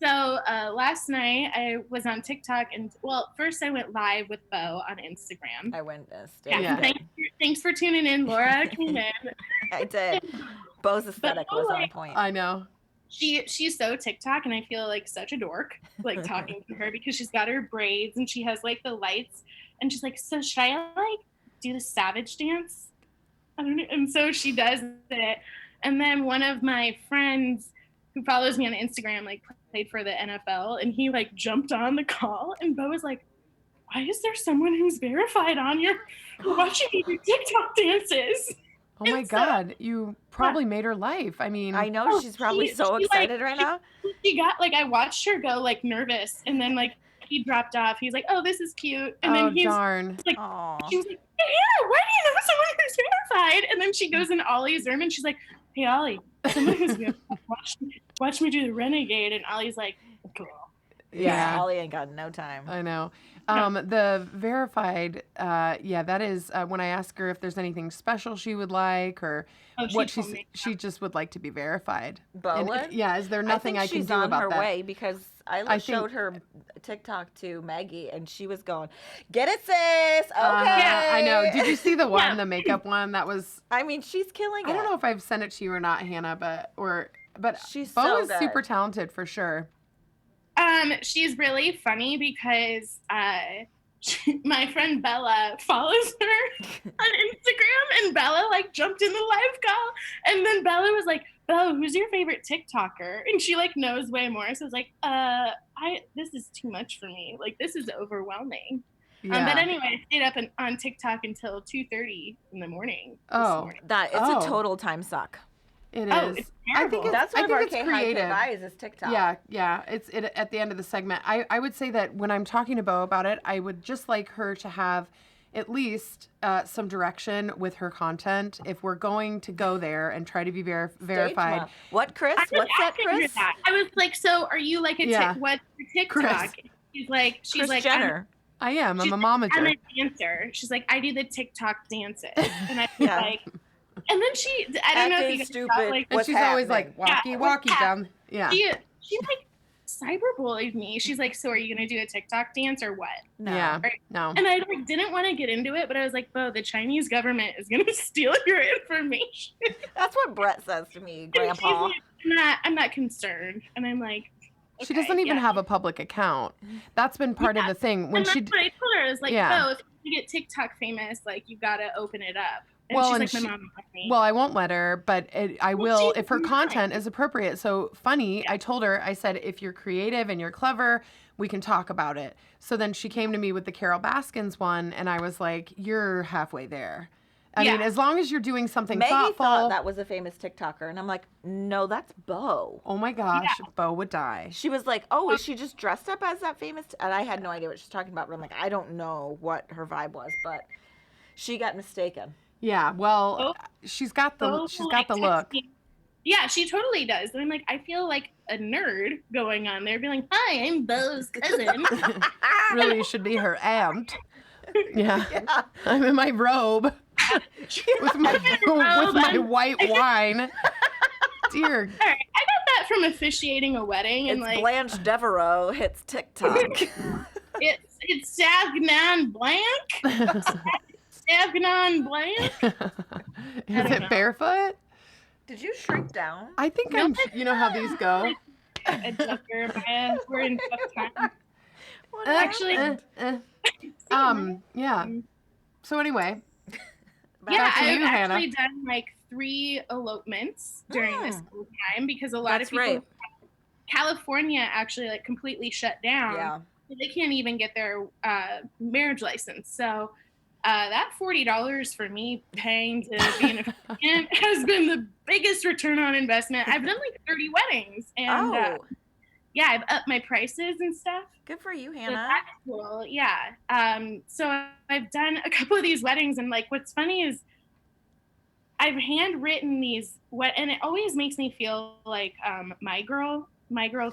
[SPEAKER 5] So last night I was on TikTok and first I went live with Bo on Instagram.
[SPEAKER 1] I witnessed it.
[SPEAKER 5] Yeah.
[SPEAKER 2] Yeah.
[SPEAKER 5] Thanks for tuning in. Laura came in.
[SPEAKER 1] I did. Bo's aesthetic was on
[SPEAKER 5] like-
[SPEAKER 1] point.
[SPEAKER 2] I know.
[SPEAKER 5] She's so TikTok and I feel like such a dork like talking to her because she's got her braids and she has like the lights and she's like, so should I like do the savage dance? I don't know. And so she does it. And then one of my friends who follows me on Instagram like played for the NFL and he like jumped on the call and Bo was like, why is there someone who's verified on here watching me do TikTok dances?
[SPEAKER 2] Oh my
[SPEAKER 5] And so-
[SPEAKER 2] God. You probably made her life. I mean,
[SPEAKER 1] I know
[SPEAKER 5] Oh,
[SPEAKER 1] she's probably
[SPEAKER 5] she-
[SPEAKER 1] so
[SPEAKER 5] she, like,
[SPEAKER 1] excited right now.
[SPEAKER 5] She got like I watched her go like nervous and then like he dropped off. He's like, oh, this is cute. And
[SPEAKER 2] oh,
[SPEAKER 5] then he's
[SPEAKER 2] darn.
[SPEAKER 1] Aw.
[SPEAKER 5] she was like, hey, Hannah, why do you know someone who's verified? And then she goes in Ollie's room and she's like, hey, Ollie, someone who's verified, watch me do the renegade. And Ollie's like, cool.
[SPEAKER 1] Yeah.
[SPEAKER 2] Yeah.
[SPEAKER 1] Ollie ain't got no time.
[SPEAKER 2] I know. The verified, yeah, that is when I ask her if there's anything special she would like or
[SPEAKER 5] Oh,
[SPEAKER 2] what
[SPEAKER 5] told me.
[SPEAKER 2] she just would like to be verified.
[SPEAKER 1] Bo
[SPEAKER 2] And,
[SPEAKER 1] would?
[SPEAKER 2] yeah, is there nothing
[SPEAKER 1] I
[SPEAKER 2] I,
[SPEAKER 1] think
[SPEAKER 2] can
[SPEAKER 1] she's
[SPEAKER 2] do
[SPEAKER 1] on
[SPEAKER 2] about
[SPEAKER 1] her
[SPEAKER 2] that?
[SPEAKER 1] way because I
[SPEAKER 2] I think-
[SPEAKER 1] showed her TikTok to Maggie and she was going, get it, sis. Okay.
[SPEAKER 2] I know. Did you see the one, the makeup one? That was.
[SPEAKER 1] I mean, she's killing it.
[SPEAKER 2] I don't know if I've sent it to you or not, Hannah, but
[SPEAKER 1] She's
[SPEAKER 2] Bo
[SPEAKER 1] so
[SPEAKER 2] is
[SPEAKER 1] good.
[SPEAKER 2] super talented for sure.
[SPEAKER 5] She's really funny because my friend Bella follows her on Instagram, and Bella like jumped in the live call, and then Bella was like, "Bella, who's your favorite TikToker?" And she like knows way more, so I was like, this is too much for me. Like this is overwhelming."
[SPEAKER 2] Yeah.
[SPEAKER 5] But anyway, I stayed up on TikTok until 2:30 in the morning. this
[SPEAKER 2] Oh.
[SPEAKER 5] morning.
[SPEAKER 1] That it's
[SPEAKER 2] Oh.
[SPEAKER 1] a total time suck.
[SPEAKER 2] It
[SPEAKER 5] Oh,
[SPEAKER 2] is.
[SPEAKER 5] it's
[SPEAKER 2] I think
[SPEAKER 5] terrible.
[SPEAKER 2] it's,
[SPEAKER 1] That's
[SPEAKER 2] I
[SPEAKER 1] one of
[SPEAKER 2] think
[SPEAKER 1] our
[SPEAKER 2] it's
[SPEAKER 1] high
[SPEAKER 2] creative.
[SPEAKER 1] advice is TikTok.
[SPEAKER 2] Yeah. It's at the end of the segment. I would say that when I'm talking to Bo about it, I would just like her to have at least some direction with her content. If we're going to go there and try to be verified.
[SPEAKER 1] Mom. What, Chris?
[SPEAKER 5] I was
[SPEAKER 1] What's that,
[SPEAKER 5] asking her
[SPEAKER 1] Chris?
[SPEAKER 5] that. I was like, so are you like what's your TikTok?
[SPEAKER 2] Chris.
[SPEAKER 5] She's like,
[SPEAKER 1] Chris Jenner.
[SPEAKER 2] I am. I'm a
[SPEAKER 5] I'm
[SPEAKER 2] momager.
[SPEAKER 5] a dancer. She's like, I do the TikTok dances. And I was like, and then I don't know if you guys
[SPEAKER 1] stupid.
[SPEAKER 5] saw, like,
[SPEAKER 2] And
[SPEAKER 1] What's
[SPEAKER 2] she's always like,
[SPEAKER 1] happening?
[SPEAKER 2] walkie down. Yeah.
[SPEAKER 5] she like cyberbullied me. She's like, so are you going to do a TikTok dance or what?
[SPEAKER 1] No.
[SPEAKER 2] Yeah.
[SPEAKER 5] Right.
[SPEAKER 2] No.
[SPEAKER 5] And I like didn't want to get into it, but I was like, Bo, the Chinese government is going to steal your information.
[SPEAKER 1] That's what Brett says to me,
[SPEAKER 5] And she's
[SPEAKER 1] Grandpa.
[SPEAKER 5] like, I'm not concerned. And I'm like,
[SPEAKER 2] She
[SPEAKER 5] okay,
[SPEAKER 2] doesn't even have a public account. That's been part of the thing. When
[SPEAKER 5] and that's
[SPEAKER 2] she
[SPEAKER 5] what I told her. I was like,
[SPEAKER 2] Yeah.
[SPEAKER 5] Bo, if you get TikTok famous, like you got to open it up. And
[SPEAKER 2] Well,
[SPEAKER 5] she's
[SPEAKER 2] and
[SPEAKER 5] like, my mom let me.
[SPEAKER 2] Well, I won't let her, but I
[SPEAKER 5] Well,
[SPEAKER 2] will
[SPEAKER 5] she's
[SPEAKER 2] if her
[SPEAKER 5] not.
[SPEAKER 2] content is appropriate. So funny, I told her, I said, if you're creative and you're clever, we can talk about it. So then she came to me with the Carol Baskins one, and I was like, you're halfway there. I mean, as long as you're doing something
[SPEAKER 1] Maggie
[SPEAKER 2] thoughtful.
[SPEAKER 1] thought that was a famous TikToker, and I'm like, no, that's Bo.
[SPEAKER 2] Oh my gosh, Bo would die.
[SPEAKER 1] She was like, oh, is she just dressed up as that famous? And I had no idea what she's talking about, but I'm like, I don't know what her vibe was, but she got mistaken.
[SPEAKER 2] Yeah, well,
[SPEAKER 5] Bo-
[SPEAKER 2] she's got the
[SPEAKER 5] Bo, like,
[SPEAKER 2] look.
[SPEAKER 5] text me. Yeah, she totally does. And I'm like, I feel like a nerd going on there, being like, hi, I'm Bo's cousin.
[SPEAKER 2] Really, you should be her aunt. Yeah. I'm in my robe with my white wine. Dear.
[SPEAKER 5] All right, I got that from officiating a wedding, and
[SPEAKER 1] It's
[SPEAKER 5] like
[SPEAKER 1] Blanche Devereaux hits TikTok.
[SPEAKER 5] it's Savgnon Blanc. Savgnon Blanc.
[SPEAKER 2] Is it barefoot?
[SPEAKER 1] Did you shrink down?
[SPEAKER 2] I think I'm. You know how these go.
[SPEAKER 5] A ducker, we're in tough times.
[SPEAKER 1] What
[SPEAKER 5] Actually-
[SPEAKER 1] happened?
[SPEAKER 2] Yeah. So anyway,
[SPEAKER 5] Yeah,
[SPEAKER 2] back to
[SPEAKER 5] I've
[SPEAKER 2] you, Hannah.
[SPEAKER 5] actually done like 3 elopements during this whole time because a lot
[SPEAKER 1] That's
[SPEAKER 5] of people.
[SPEAKER 1] right.
[SPEAKER 5] California actually like completely shut down.
[SPEAKER 1] Yeah.
[SPEAKER 5] They can't even get their marriage license. So that $40 for me paying to be an officiant has been the biggest return on investment. I've done like 30 weddings, and yeah, I've upped my prices and stuff.
[SPEAKER 1] Good for you,
[SPEAKER 5] So
[SPEAKER 1] Hannah.
[SPEAKER 5] that's cool. Yeah. So I've done a couple of these weddings, and like what's funny is I've handwritten these and it always makes me feel like my girl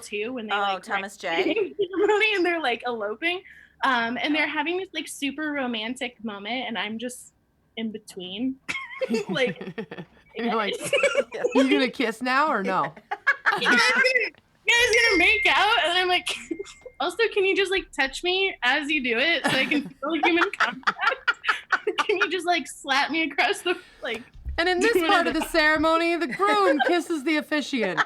[SPEAKER 5] too, when they like
[SPEAKER 1] Thomas J.
[SPEAKER 5] ceremony and they're like eloping. And they're having this like super romantic moment, and I'm just in between. Like,
[SPEAKER 2] You're like, you gonna kiss now or no?
[SPEAKER 5] you guys gonna make out? And I'm like, also, can you just like touch me as you do it so I can feel human contact? Can you just like slap me across the like?
[SPEAKER 2] And in this part of the ceremony, the groom kisses the officiant.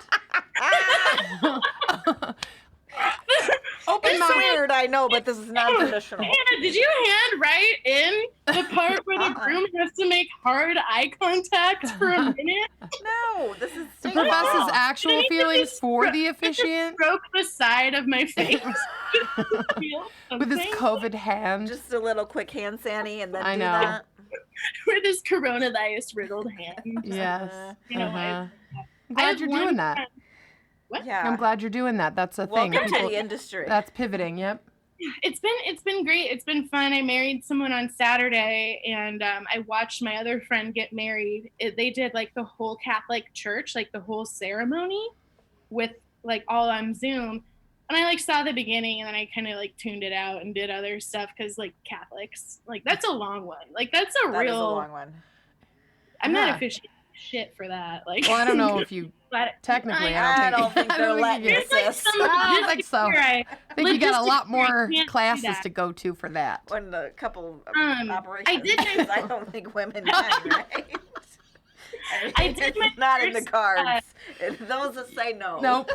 [SPEAKER 2] Open
[SPEAKER 1] It's
[SPEAKER 2] mouth.
[SPEAKER 1] weird, I know, but this is not traditional.
[SPEAKER 5] Hannah, did you handwrite in the part where the groom has to make hard eye contact for a minute?
[SPEAKER 1] No, this is
[SPEAKER 2] To profess his actual feelings for the officiant
[SPEAKER 5] Stroke the side of my face. Feel
[SPEAKER 2] with his
[SPEAKER 5] something?
[SPEAKER 2] COVID hand.
[SPEAKER 1] just a little quick hand sanny and then
[SPEAKER 2] I
[SPEAKER 1] do
[SPEAKER 2] know.
[SPEAKER 1] that.
[SPEAKER 5] With his coronavirus riddled hand.
[SPEAKER 2] Yes.
[SPEAKER 5] You know,
[SPEAKER 2] I'm
[SPEAKER 5] I
[SPEAKER 2] glad
[SPEAKER 5] have
[SPEAKER 2] you're
[SPEAKER 5] one
[SPEAKER 2] doing that.
[SPEAKER 5] friend- What?
[SPEAKER 1] Yeah.
[SPEAKER 2] I'm glad you're doing that. That's a thing.
[SPEAKER 1] Welcome to
[SPEAKER 2] People-
[SPEAKER 1] the industry.
[SPEAKER 2] That's pivoting. Yep.
[SPEAKER 5] It's been great. It's been fun. I married someone on Saturday, and I watched my other friend get married. They did like the whole Catholic church, like the whole ceremony, with like all on Zoom. And I like saw the beginning, and then I kind of like tuned it out and did other stuff because like Catholics, like that's a long one. Like that's a
[SPEAKER 1] That
[SPEAKER 5] real.
[SPEAKER 1] is a long one.
[SPEAKER 5] I'm
[SPEAKER 2] Yeah.
[SPEAKER 5] not official shit for that. Like,
[SPEAKER 2] Well, I don't know if you
[SPEAKER 5] but
[SPEAKER 2] technically.
[SPEAKER 1] I don't think
[SPEAKER 2] I
[SPEAKER 1] they're
[SPEAKER 2] don't
[SPEAKER 1] letting
[SPEAKER 2] think you
[SPEAKER 1] you
[SPEAKER 5] there's like
[SPEAKER 1] sis.
[SPEAKER 5] some
[SPEAKER 2] I don't think so.
[SPEAKER 5] logistics here
[SPEAKER 2] I think you got a lot
[SPEAKER 5] logistics where I
[SPEAKER 2] more
[SPEAKER 5] can't do
[SPEAKER 2] classes
[SPEAKER 5] that.
[SPEAKER 2] to go to for that.
[SPEAKER 1] When a couple of operations.
[SPEAKER 5] I did my-
[SPEAKER 1] I don't think women can, right?
[SPEAKER 5] I did
[SPEAKER 1] it's
[SPEAKER 5] my
[SPEAKER 1] not in the
[SPEAKER 5] first,
[SPEAKER 1] cards. Those that say no.
[SPEAKER 2] Nope.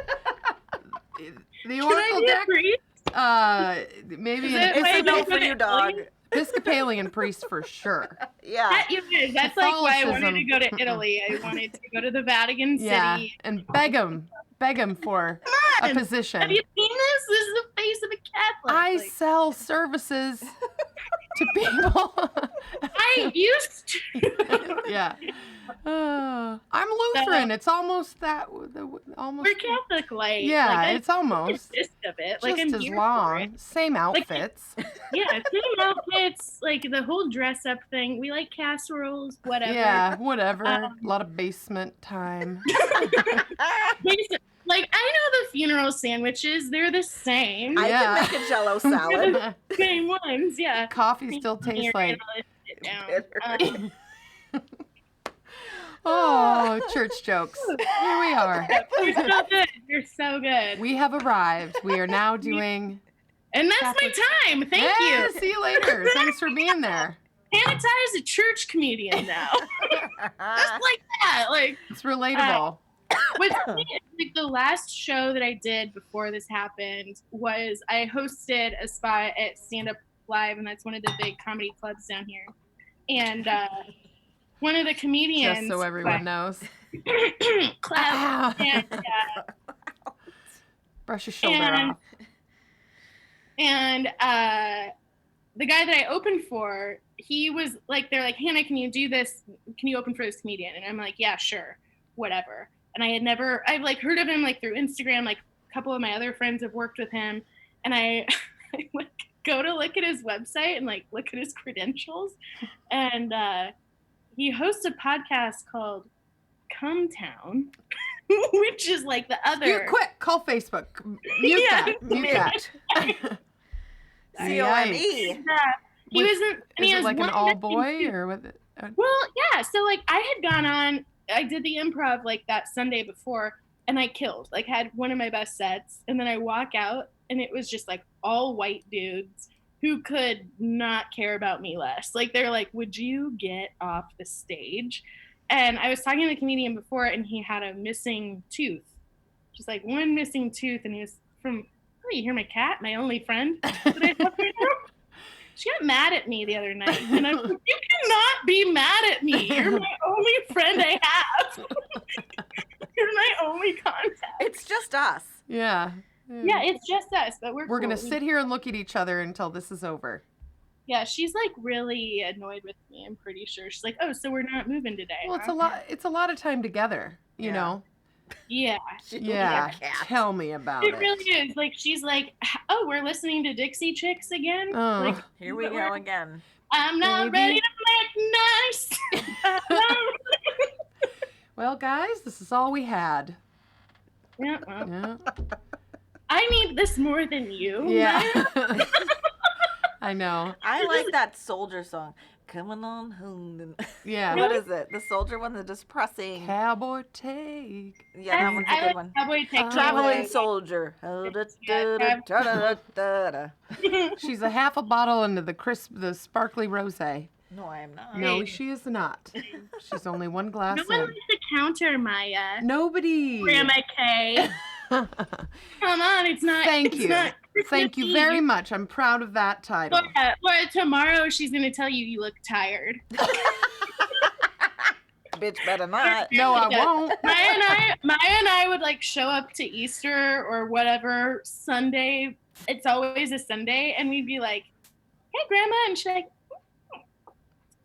[SPEAKER 2] The
[SPEAKER 5] Can I
[SPEAKER 2] Oracle
[SPEAKER 5] be a
[SPEAKER 2] deck,
[SPEAKER 5] priest?
[SPEAKER 2] maybe
[SPEAKER 5] Is
[SPEAKER 2] an
[SPEAKER 5] it-
[SPEAKER 1] It's a
[SPEAKER 5] wait,
[SPEAKER 1] no
[SPEAKER 5] wait,
[SPEAKER 1] for you,
[SPEAKER 5] wait,
[SPEAKER 1] dog.
[SPEAKER 5] wait.
[SPEAKER 2] Episcopalian priest for sure.
[SPEAKER 1] Yeah.
[SPEAKER 5] That, you guys, that's like why I wanted to
[SPEAKER 2] Catholicism.
[SPEAKER 5] go to Italy. I wanted to go to the Vatican City.
[SPEAKER 2] Yeah, and beg him for a
[SPEAKER 5] on.
[SPEAKER 2] position.
[SPEAKER 5] Have you seen this? This is the face of a Catholic.
[SPEAKER 2] I
[SPEAKER 5] Like,
[SPEAKER 2] sell services to people.
[SPEAKER 5] I used to.
[SPEAKER 2] Yeah. I'm Lutheran. It's almost that. Almost.
[SPEAKER 5] We're Catholic light.
[SPEAKER 2] Yeah,
[SPEAKER 5] like,
[SPEAKER 2] it's almost
[SPEAKER 5] the gist of it.
[SPEAKER 2] just
[SPEAKER 5] I'm
[SPEAKER 2] as
[SPEAKER 5] here for
[SPEAKER 2] long.
[SPEAKER 5] it.
[SPEAKER 2] Same outfits.
[SPEAKER 5] Yeah, same outfits, like the whole dress up thing. We like casseroles, whatever.
[SPEAKER 2] Yeah, whatever. A lot of basement time.
[SPEAKER 5] Like, I know the funeral sandwiches, they're the same.
[SPEAKER 1] I
[SPEAKER 2] Yeah.
[SPEAKER 1] can make a Jello salad.
[SPEAKER 5] Same ones, yeah.
[SPEAKER 2] Coffee still tastes like.
[SPEAKER 5] Down.
[SPEAKER 2] Oh, church jokes. Here we are.
[SPEAKER 5] You're so good. You're so good.
[SPEAKER 2] We have arrived. We are now doing.
[SPEAKER 5] And that's my time. Thank
[SPEAKER 2] Yeah,
[SPEAKER 5] you.
[SPEAKER 2] see you later. Thanks for being there.
[SPEAKER 5] Hannah Ty is a church comedian now. Just like that. Like,
[SPEAKER 2] It's relatable.
[SPEAKER 5] what's funny is, like, the last show that I did before this happened was I hosted a spot at Stand Up Live, and that's one of the big comedy clubs down here. And one of the comedians.
[SPEAKER 2] Just so everyone knows.
[SPEAKER 5] Clap.
[SPEAKER 2] Ow.
[SPEAKER 5] And,
[SPEAKER 2] Brush your shoulder
[SPEAKER 5] and
[SPEAKER 2] off.
[SPEAKER 5] And the guy that I opened for, he was like, they're like, Hannah, can you do this? Can you open for this comedian? And I'm like, yeah, sure, whatever. And I've like heard of him like through Instagram. Like a couple of my other friends have worked with him, and I like go to look at his website and like look at his credentials, and he hosts a podcast called Come Town, which is like the other.
[SPEAKER 2] You quick, call Facebook. Mute
[SPEAKER 5] Yeah.
[SPEAKER 2] that. Mute that.
[SPEAKER 1] COME.
[SPEAKER 5] He wasn't. And he
[SPEAKER 2] Is it
[SPEAKER 5] has
[SPEAKER 2] like an
[SPEAKER 5] one
[SPEAKER 2] all
[SPEAKER 5] message
[SPEAKER 2] boy
[SPEAKER 5] too.
[SPEAKER 2] or with it?
[SPEAKER 5] Well, yeah. So like I had gone on. I did the improv like that Sunday before, and I killed. Like had one of my best sets, and then I walk out, and it was just like all white dudes who could not care about me less. Like they're like, "Would you get off the stage?" And I was talking to the comedian before, and he had a missing tooth, just like one missing tooth, and he was from. Oh, you hear my cat, my only friend that I have right now? She got mad at me the other night, and I was like, you cannot be mad at me. You're my only friend I have. You're my only contact.
[SPEAKER 1] It's just us.
[SPEAKER 2] Yeah.
[SPEAKER 5] Yeah, it's just us, but we're
[SPEAKER 2] We're
[SPEAKER 5] cool.
[SPEAKER 2] gonna sit here and look at each other until this is over.
[SPEAKER 5] Yeah, she's like really annoyed with me. I'm pretty sure she's like, "Oh, so we're not moving today?"
[SPEAKER 2] Well, it's
[SPEAKER 5] huh?"
[SPEAKER 2] a lot. It's a lot of time together. You
[SPEAKER 1] Yeah.
[SPEAKER 2] know.
[SPEAKER 5] Yeah,
[SPEAKER 2] Yeah.
[SPEAKER 1] Cat.
[SPEAKER 2] Tell me about
[SPEAKER 5] it
[SPEAKER 2] it.
[SPEAKER 5] really is. Like she's like, "Oh, we're listening to Dixie Chicks again."
[SPEAKER 2] Oh.
[SPEAKER 5] Like,
[SPEAKER 1] Here we go again.
[SPEAKER 5] I'm not
[SPEAKER 2] Baby.
[SPEAKER 5] ready to make nice.
[SPEAKER 2] Well, guys, this is all we had.
[SPEAKER 5] Yeah, well,
[SPEAKER 2] Yeah.
[SPEAKER 5] I need this more than you.
[SPEAKER 2] Yeah. I know.
[SPEAKER 1] I like that soldier song. Coming on home.
[SPEAKER 2] Yeah.
[SPEAKER 1] What is it? The soldier one, the depressing.
[SPEAKER 2] Cowboy take.
[SPEAKER 1] Yeah, that one's a
[SPEAKER 5] I
[SPEAKER 1] good
[SPEAKER 5] like
[SPEAKER 1] one.
[SPEAKER 5] Cowboy Take Me
[SPEAKER 1] Traveling
[SPEAKER 5] Away.
[SPEAKER 1] soldier.
[SPEAKER 2] She's a half a bottle into the sparkly rosé.
[SPEAKER 1] No, I am not.
[SPEAKER 2] No, she is not. She's only one glass
[SPEAKER 5] No one
[SPEAKER 2] in.
[SPEAKER 5] likes to counter Maya.
[SPEAKER 2] Nobody.
[SPEAKER 5] Grandma K. Come on, it's not.
[SPEAKER 2] Thank
[SPEAKER 5] it's
[SPEAKER 2] you.
[SPEAKER 5] not
[SPEAKER 2] Thank you
[SPEAKER 5] Eve.
[SPEAKER 2] very much. I'm proud of that title.
[SPEAKER 5] Or tomorrow she's gonna tell you look tired.
[SPEAKER 1] Bitch better not.
[SPEAKER 2] No, I
[SPEAKER 5] Yeah.
[SPEAKER 2] won't.
[SPEAKER 5] Maya and I would like show up to Easter or whatever Sunday. It's always a Sunday, and we'd be like, "Hey, Grandma," and she's like, "Did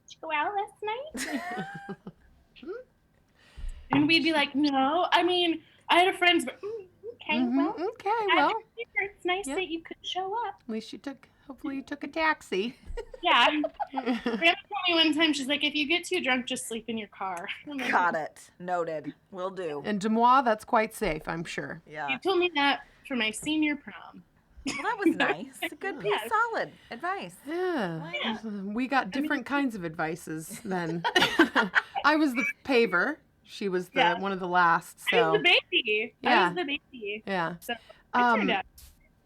[SPEAKER 5] you go out last night?" And we'd be like, "No, I mean, I had a friend's." But, okay, well,
[SPEAKER 2] Okay,
[SPEAKER 5] I
[SPEAKER 2] well,
[SPEAKER 5] figured it's nice
[SPEAKER 2] yeah.
[SPEAKER 5] that you could show up.
[SPEAKER 2] at least hopefully you took a taxi.
[SPEAKER 5] Yeah. Grandma told me one time, she's like, if you get too drunk, just sleep in your car. I'm like,
[SPEAKER 1] Got it. Noted. Will do.
[SPEAKER 2] In Des Moines, that's quite safe, I'm sure.
[SPEAKER 1] Yeah.
[SPEAKER 5] You told me that for my senior prom.
[SPEAKER 1] Well, that was nice. A good piece.
[SPEAKER 5] Yeah.
[SPEAKER 1] Solid advice.
[SPEAKER 2] Yeah.
[SPEAKER 5] Yeah.
[SPEAKER 2] We got different kinds of advices then. I was the paver. She was
[SPEAKER 5] Yeah.
[SPEAKER 2] one of the last.
[SPEAKER 5] I was
[SPEAKER 2] So
[SPEAKER 5] the baby. I
[SPEAKER 2] Yeah.
[SPEAKER 5] was the baby.
[SPEAKER 2] yeah.
[SPEAKER 5] So I turned out.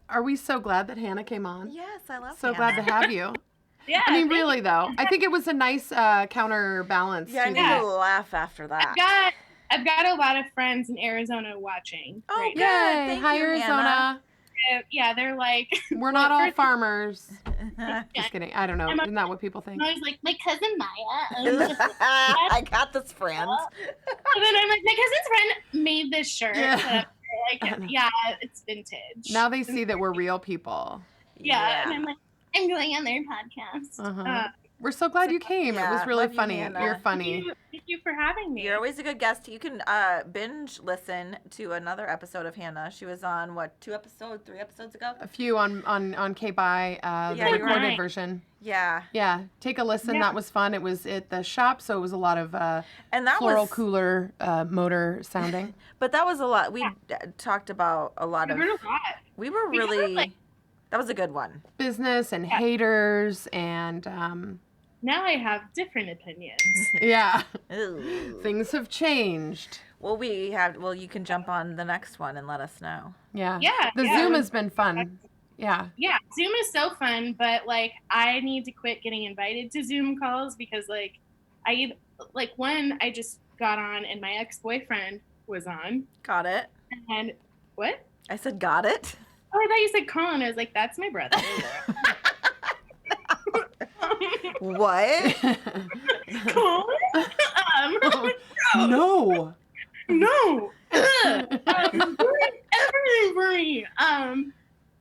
[SPEAKER 2] Are we so glad that Hannah came on?
[SPEAKER 1] Yes, I love
[SPEAKER 2] So glad to have you.
[SPEAKER 5] Yeah.
[SPEAKER 2] I mean,
[SPEAKER 5] thank
[SPEAKER 2] really though, I think it was a nice counterbalance.
[SPEAKER 1] Yeah, I
[SPEAKER 2] to
[SPEAKER 1] need
[SPEAKER 2] the-
[SPEAKER 1] to laugh after that.
[SPEAKER 5] I've got a lot of friends in Arizona watching.
[SPEAKER 1] Oh,
[SPEAKER 5] right
[SPEAKER 1] good.
[SPEAKER 5] now.
[SPEAKER 2] Yay!
[SPEAKER 1] Thank
[SPEAKER 2] Hi,
[SPEAKER 1] you,
[SPEAKER 2] Arizona.
[SPEAKER 5] Yeah, they're like,
[SPEAKER 2] We're not all
[SPEAKER 5] First-
[SPEAKER 2] farmers. Just kidding. I don't know. Isn't that what people think?
[SPEAKER 5] I was like, my cousin Maya.
[SPEAKER 1] I got this friend.
[SPEAKER 5] And then I'm like, my cousin's friend made this shirt.
[SPEAKER 2] Yeah.
[SPEAKER 5] So I'm like, yeah, it's vintage.
[SPEAKER 2] Now they see that we're real people.
[SPEAKER 5] Yeah. And I'm like, I'm going on their podcast.
[SPEAKER 2] Uh-huh. We're so glad you came. It was
[SPEAKER 1] Yeah,
[SPEAKER 2] really
[SPEAKER 1] love you,
[SPEAKER 2] funny.
[SPEAKER 1] Hannah.
[SPEAKER 2] You're funny.
[SPEAKER 5] Thank you for having me.
[SPEAKER 1] You're always a good guest. You can binge listen to another episode of Hannah. She was on, 3 episodes ago?
[SPEAKER 2] A few on K-Buy, the
[SPEAKER 1] Yeah, you're
[SPEAKER 2] recorded
[SPEAKER 5] right.
[SPEAKER 2] version.
[SPEAKER 1] Yeah.
[SPEAKER 2] Yeah, take a listen.
[SPEAKER 5] Yeah.
[SPEAKER 2] That was fun. It was at the shop, so it was a lot of
[SPEAKER 1] And that
[SPEAKER 2] floral
[SPEAKER 1] was,
[SPEAKER 2] cooler motor sounding.
[SPEAKER 1] but that was a lot. We talked about a lot
[SPEAKER 5] I
[SPEAKER 1] of,
[SPEAKER 5] heard a lot.
[SPEAKER 1] we were
[SPEAKER 5] We covered,
[SPEAKER 1] really,
[SPEAKER 5] like-
[SPEAKER 1] that was a good one.
[SPEAKER 2] Business and haters and
[SPEAKER 5] Now I have different opinions.
[SPEAKER 2] yeah,
[SPEAKER 1] Ooh.
[SPEAKER 2] things have changed.
[SPEAKER 1] Well, you can jump on the next one and let us know.
[SPEAKER 2] Yeah.
[SPEAKER 5] Yeah,
[SPEAKER 2] The
[SPEAKER 5] yeah.
[SPEAKER 2] Zoom has been fun. Yeah.
[SPEAKER 5] Yeah, Zoom is so fun, but like I need to quit getting invited to Zoom calls because like I just got on and my ex-boyfriend was on.
[SPEAKER 1] Got it?
[SPEAKER 5] And what?
[SPEAKER 1] I said got it?
[SPEAKER 5] Oh, I thought you said Colin. I was like, that's my brother.
[SPEAKER 1] What?
[SPEAKER 5] Colin?
[SPEAKER 2] No.
[SPEAKER 5] No. Everything for me.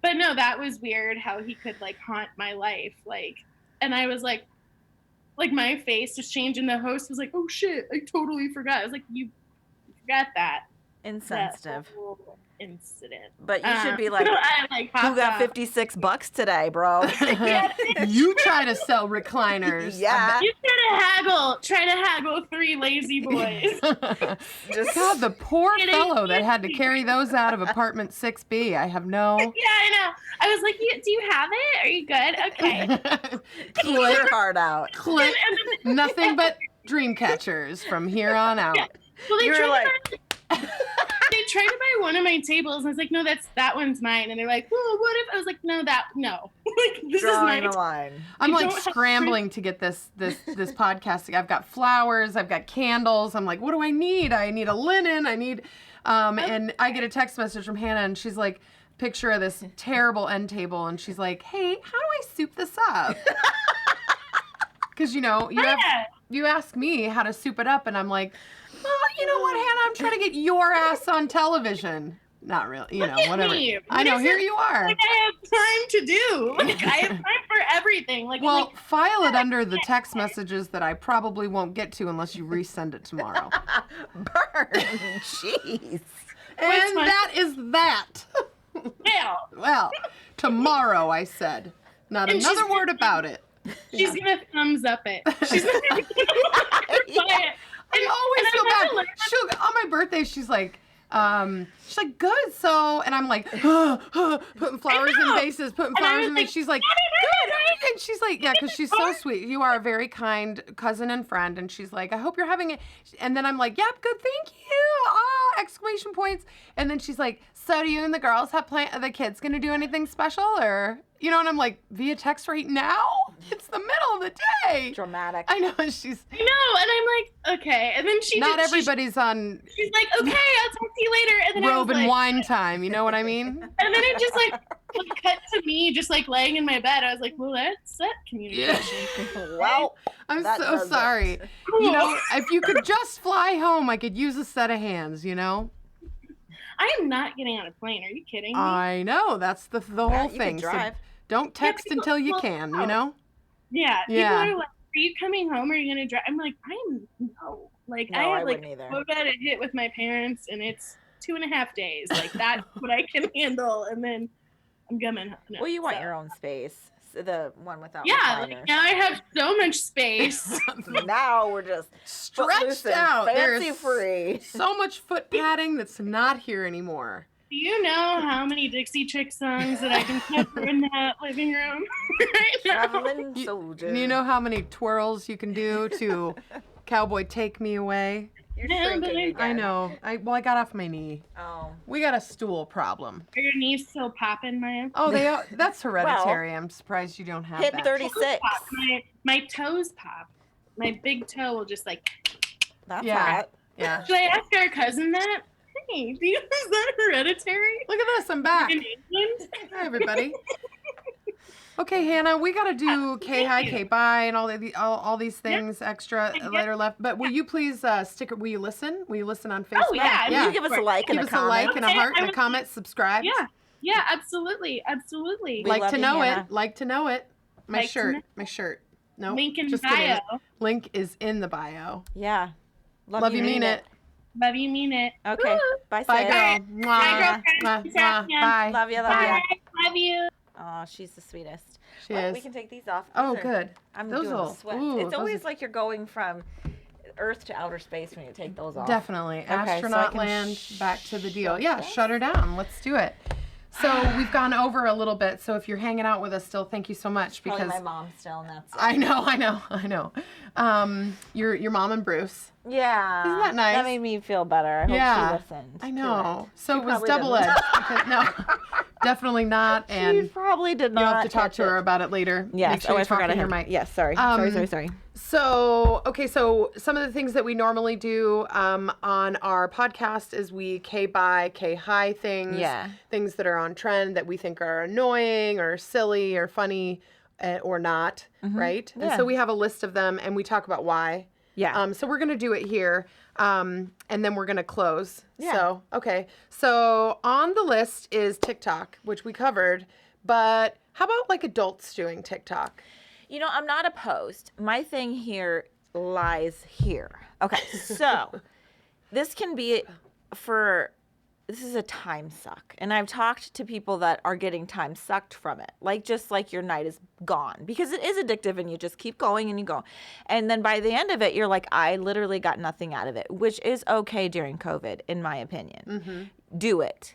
[SPEAKER 5] But no, that was weird how he could like haunt my life. Like, and I was like my face just changed and the host was like, oh shit, I totally forgot. I was like, you forgot that.
[SPEAKER 1] Insensitive.
[SPEAKER 5] That whole incident.
[SPEAKER 1] But you should be like,
[SPEAKER 5] I, like
[SPEAKER 1] who got
[SPEAKER 5] hopped
[SPEAKER 1] $56 today, bro?
[SPEAKER 2] You try to sell recliners.
[SPEAKER 1] Yeah.
[SPEAKER 5] up. You try to haggle 3 lazy boys.
[SPEAKER 1] Just
[SPEAKER 2] God, the poor
[SPEAKER 5] It ain't
[SPEAKER 2] fellow that had to
[SPEAKER 5] easy.
[SPEAKER 2] carry those out of apartment 6B. I have no.
[SPEAKER 5] Yeah, I know. I was like, do you have it? Are you good? Okay.
[SPEAKER 1] keep your heart out.
[SPEAKER 2] Click. Nothing but dream catchers from here on out.
[SPEAKER 5] Well,
[SPEAKER 1] You're like,
[SPEAKER 5] they tried to buy one of my tables, and I was like, no, that one's mine. And they're like, oh, what if? I was like, no. Like, this
[SPEAKER 1] drawing
[SPEAKER 5] is
[SPEAKER 1] a line.
[SPEAKER 2] I'm
[SPEAKER 5] I
[SPEAKER 2] like
[SPEAKER 5] don't have
[SPEAKER 2] scrambling to get this podcasting. I've got flowers, I've got candles. I'm like, what do I need? I need a linen. I need, and I get a text message from Hannah, and she's like, picture of this terrible end table, and she's like, hey, how do I soup this up? Because you ask me how to soup it up, and I'm like, well, you know what, Hannah? I'm trying to get your ass on television. Not really,
[SPEAKER 5] Look at
[SPEAKER 2] whatever.
[SPEAKER 5] me.
[SPEAKER 2] I know,
[SPEAKER 5] What is
[SPEAKER 2] here
[SPEAKER 5] it?
[SPEAKER 2] you are.
[SPEAKER 5] like I have time to do. Like I have time for everything. Like,
[SPEAKER 2] Well,
[SPEAKER 5] I'm like,
[SPEAKER 2] file it under the text messages that I probably won't get to unless you resend it tomorrow.
[SPEAKER 1] Burn. Jeez.
[SPEAKER 2] And
[SPEAKER 5] one?
[SPEAKER 2] that is that.
[SPEAKER 5] hell.
[SPEAKER 2] Well, tomorrow, I said. Not
[SPEAKER 5] And
[SPEAKER 2] another
[SPEAKER 5] she's-
[SPEAKER 2] word about it.
[SPEAKER 5] She's gonna thumbs up it. She's gonna buy it.
[SPEAKER 2] I always
[SPEAKER 5] and
[SPEAKER 2] feel
[SPEAKER 5] I'm
[SPEAKER 2] bad.
[SPEAKER 5] gonna learn-
[SPEAKER 2] She'll, on my birthday, she's like, good, so, and I'm like, putting flowers in
[SPEAKER 5] know.
[SPEAKER 2] vases, putting
[SPEAKER 5] And I
[SPEAKER 2] flowers
[SPEAKER 5] was
[SPEAKER 2] in
[SPEAKER 5] like,
[SPEAKER 2] vases. She's like,
[SPEAKER 5] "Happy
[SPEAKER 2] good. And she's like, yeah, because she's so sweet. You are a very kind cousin and friend. And she's like, I hope you're having it. And then I'm like, yep, good, thank you. Oh, exclamation points. And then she's like, so do you and the girls have are the kids going to do anything special or, and I'm like, via text right now? It's the middle of the day.
[SPEAKER 1] Dramatic.
[SPEAKER 2] I know, she's,
[SPEAKER 5] I know, and I'm like, okay. And then
[SPEAKER 2] not everybody's on
[SPEAKER 5] she's like, okay, I'll talk to you later. And then I
[SPEAKER 2] robe
[SPEAKER 5] was
[SPEAKER 2] and
[SPEAKER 5] like,
[SPEAKER 2] wine time. You know what I mean?
[SPEAKER 5] and then it just like cut to me just like laying in my bed. I was like, well, that's that communication.
[SPEAKER 1] Well,
[SPEAKER 2] I'm
[SPEAKER 1] that
[SPEAKER 2] so
[SPEAKER 1] does it.
[SPEAKER 2] sorry.
[SPEAKER 5] Cool.
[SPEAKER 2] You know, if you could just fly home, I could use a set of hands, you know?
[SPEAKER 5] I am not getting on a plane. Are you kidding me?
[SPEAKER 2] I know. That's the whole
[SPEAKER 1] you
[SPEAKER 2] thing.
[SPEAKER 1] can
[SPEAKER 2] So
[SPEAKER 1] drive.
[SPEAKER 2] don't text
[SPEAKER 5] people-
[SPEAKER 2] until you
[SPEAKER 5] well,
[SPEAKER 2] can,
[SPEAKER 5] no.
[SPEAKER 2] you know?
[SPEAKER 5] Yeah.
[SPEAKER 2] Yeah.
[SPEAKER 5] People are like, are you coming home or are you going to drive? I'm like, no. Like,
[SPEAKER 1] No,
[SPEAKER 5] I
[SPEAKER 1] I
[SPEAKER 5] have like
[SPEAKER 1] wouldn't either.
[SPEAKER 5] quota to hit with my parents and it's 2.5 days. Like, that's what I can handle. And then I'm coming home. No,
[SPEAKER 1] Well, you want
[SPEAKER 5] so-
[SPEAKER 1] your own space. The one without
[SPEAKER 5] Yeah.
[SPEAKER 1] recliners.
[SPEAKER 5] Like, now I have so much space.
[SPEAKER 1] Now we're just
[SPEAKER 2] Stretched
[SPEAKER 1] footloose and
[SPEAKER 2] out.
[SPEAKER 1] fancy
[SPEAKER 2] There's
[SPEAKER 1] free.
[SPEAKER 2] so much foot padding that's not here anymore.
[SPEAKER 5] Do you know how many Dixie Chick songs that I can cover in that living room right now?
[SPEAKER 1] Traveling soldier.
[SPEAKER 2] You know how many twirls you can do to Cowboy Take Me Away?
[SPEAKER 1] You're
[SPEAKER 5] Yeah,
[SPEAKER 1] shrinking
[SPEAKER 5] but
[SPEAKER 1] again.
[SPEAKER 2] I know. I got off my knee.
[SPEAKER 1] Oh.
[SPEAKER 2] We got a stool problem.
[SPEAKER 5] Are your knees still popping, Maya?
[SPEAKER 2] Oh, they are, that's hereditary. I'm surprised you don't have
[SPEAKER 1] Hit
[SPEAKER 2] that.
[SPEAKER 1] 36.
[SPEAKER 5] Pop. My toes pop. My big toe will just like.
[SPEAKER 1] That's
[SPEAKER 2] Yeah.
[SPEAKER 1] hot.
[SPEAKER 2] Yeah.
[SPEAKER 5] Should I ask our cousin that? Hey, is that hereditary?
[SPEAKER 2] Look at this. I'm back.
[SPEAKER 5] In England?
[SPEAKER 2] Hi, everybody. Okay, Hannah, we got to do K-Hi, K-Bye, and all these things extra later left. But will you please stick? Will you listen? Will you listen on Facebook?
[SPEAKER 5] Oh, yeah.
[SPEAKER 1] Will you give us a like
[SPEAKER 2] Give
[SPEAKER 1] and
[SPEAKER 2] us
[SPEAKER 1] a
[SPEAKER 2] a
[SPEAKER 1] comment?
[SPEAKER 2] like and a
[SPEAKER 5] Okay,
[SPEAKER 2] heart
[SPEAKER 5] I
[SPEAKER 2] and a
[SPEAKER 5] will-
[SPEAKER 2] comment. Subscribe.
[SPEAKER 5] Yeah, absolutely.
[SPEAKER 1] We
[SPEAKER 2] Like
[SPEAKER 1] love
[SPEAKER 2] to
[SPEAKER 1] you,
[SPEAKER 2] know
[SPEAKER 1] Hannah.
[SPEAKER 2] it. Like to know it. My
[SPEAKER 5] Like to
[SPEAKER 2] shirt.
[SPEAKER 5] know-
[SPEAKER 2] My shirt. Nope.
[SPEAKER 5] Link in
[SPEAKER 2] Just
[SPEAKER 5] bio.
[SPEAKER 2] kidding. Link is in the bio.
[SPEAKER 1] Yeah.
[SPEAKER 2] Love you, mean it.
[SPEAKER 5] Love you, mean it.
[SPEAKER 1] Okay.
[SPEAKER 5] Woo!
[SPEAKER 1] Bye,
[SPEAKER 2] Bye,
[SPEAKER 1] sis.
[SPEAKER 2] girl.
[SPEAKER 5] Bye,
[SPEAKER 2] Mwah.
[SPEAKER 5] girlfriend.
[SPEAKER 2] Mwah.
[SPEAKER 5] Peace
[SPEAKER 2] Mwah.
[SPEAKER 5] out, man.
[SPEAKER 2] Bye.
[SPEAKER 1] Love you. Love
[SPEAKER 5] Bye.
[SPEAKER 1] you.
[SPEAKER 5] Love you.
[SPEAKER 1] Oh, she's the sweetest.
[SPEAKER 2] She
[SPEAKER 1] Well,
[SPEAKER 2] is.
[SPEAKER 1] we can take these off.
[SPEAKER 2] Oh,
[SPEAKER 1] These are-
[SPEAKER 2] good.
[SPEAKER 1] I'm
[SPEAKER 2] Those
[SPEAKER 1] doing
[SPEAKER 2] will-
[SPEAKER 1] the sweat.
[SPEAKER 2] ooh,
[SPEAKER 1] It's
[SPEAKER 2] those
[SPEAKER 1] always
[SPEAKER 2] are-
[SPEAKER 1] like you're going from Earth to outer space when you take those off.
[SPEAKER 2] Definitely.
[SPEAKER 1] so I
[SPEAKER 2] Astronaut
[SPEAKER 1] can
[SPEAKER 2] land, back to the deal.
[SPEAKER 1] shut
[SPEAKER 2] Yeah,
[SPEAKER 1] this?
[SPEAKER 2] shut her down. Let's do it. So we've gone over a little bit. So if you're hanging out with us still, thank you so much.
[SPEAKER 1] Probably
[SPEAKER 2] Because
[SPEAKER 1] my mom still, and that's
[SPEAKER 2] I know. Your mom and Bruce.
[SPEAKER 1] yeah.
[SPEAKER 2] Isn't that nice?
[SPEAKER 1] That made me feel better. I hope
[SPEAKER 2] Yeah.
[SPEAKER 1] she listened.
[SPEAKER 2] I
[SPEAKER 1] to
[SPEAKER 2] know.
[SPEAKER 1] it.
[SPEAKER 2] So
[SPEAKER 1] She
[SPEAKER 2] it was
[SPEAKER 1] probably
[SPEAKER 2] double
[SPEAKER 1] didn't.
[SPEAKER 2] edged. Because, no, definitely not.
[SPEAKER 1] She
[SPEAKER 2] And
[SPEAKER 1] probably did not.
[SPEAKER 2] you'll have to talk
[SPEAKER 1] catch
[SPEAKER 2] to her
[SPEAKER 1] it.
[SPEAKER 2] about it later.
[SPEAKER 1] Yes.
[SPEAKER 2] Make sure
[SPEAKER 1] I
[SPEAKER 2] you talk
[SPEAKER 1] forgot
[SPEAKER 2] in
[SPEAKER 1] I
[SPEAKER 2] your
[SPEAKER 1] had.
[SPEAKER 2] mic.
[SPEAKER 1] Yes. Sorry. Sorry.
[SPEAKER 2] So, okay, so some of the things that we normally do on our podcast is we K-bye, K-hi things.
[SPEAKER 1] Yeah.
[SPEAKER 2] Things that are on trend that we think are annoying or silly or funny or not, right? And
[SPEAKER 1] Yeah.
[SPEAKER 2] so we have a list of them and we talk about why.
[SPEAKER 1] Yeah.
[SPEAKER 2] So we're going to do it here and then we're going to close.
[SPEAKER 1] Yeah.
[SPEAKER 2] So, okay. So on the list is TikTok, which we covered, but how about like adults doing TikTok?
[SPEAKER 1] You know, I'm not opposed. My thing here lies here. Okay, so this can be this is a time suck. And I've talked to people that are getting time sucked from it. Like, just like your night is gone. Because it is addictive and you just keep going and you go. And then by the end of it, you're like, I literally got nothing out of it, which is okay during COVID, in my opinion. Do it.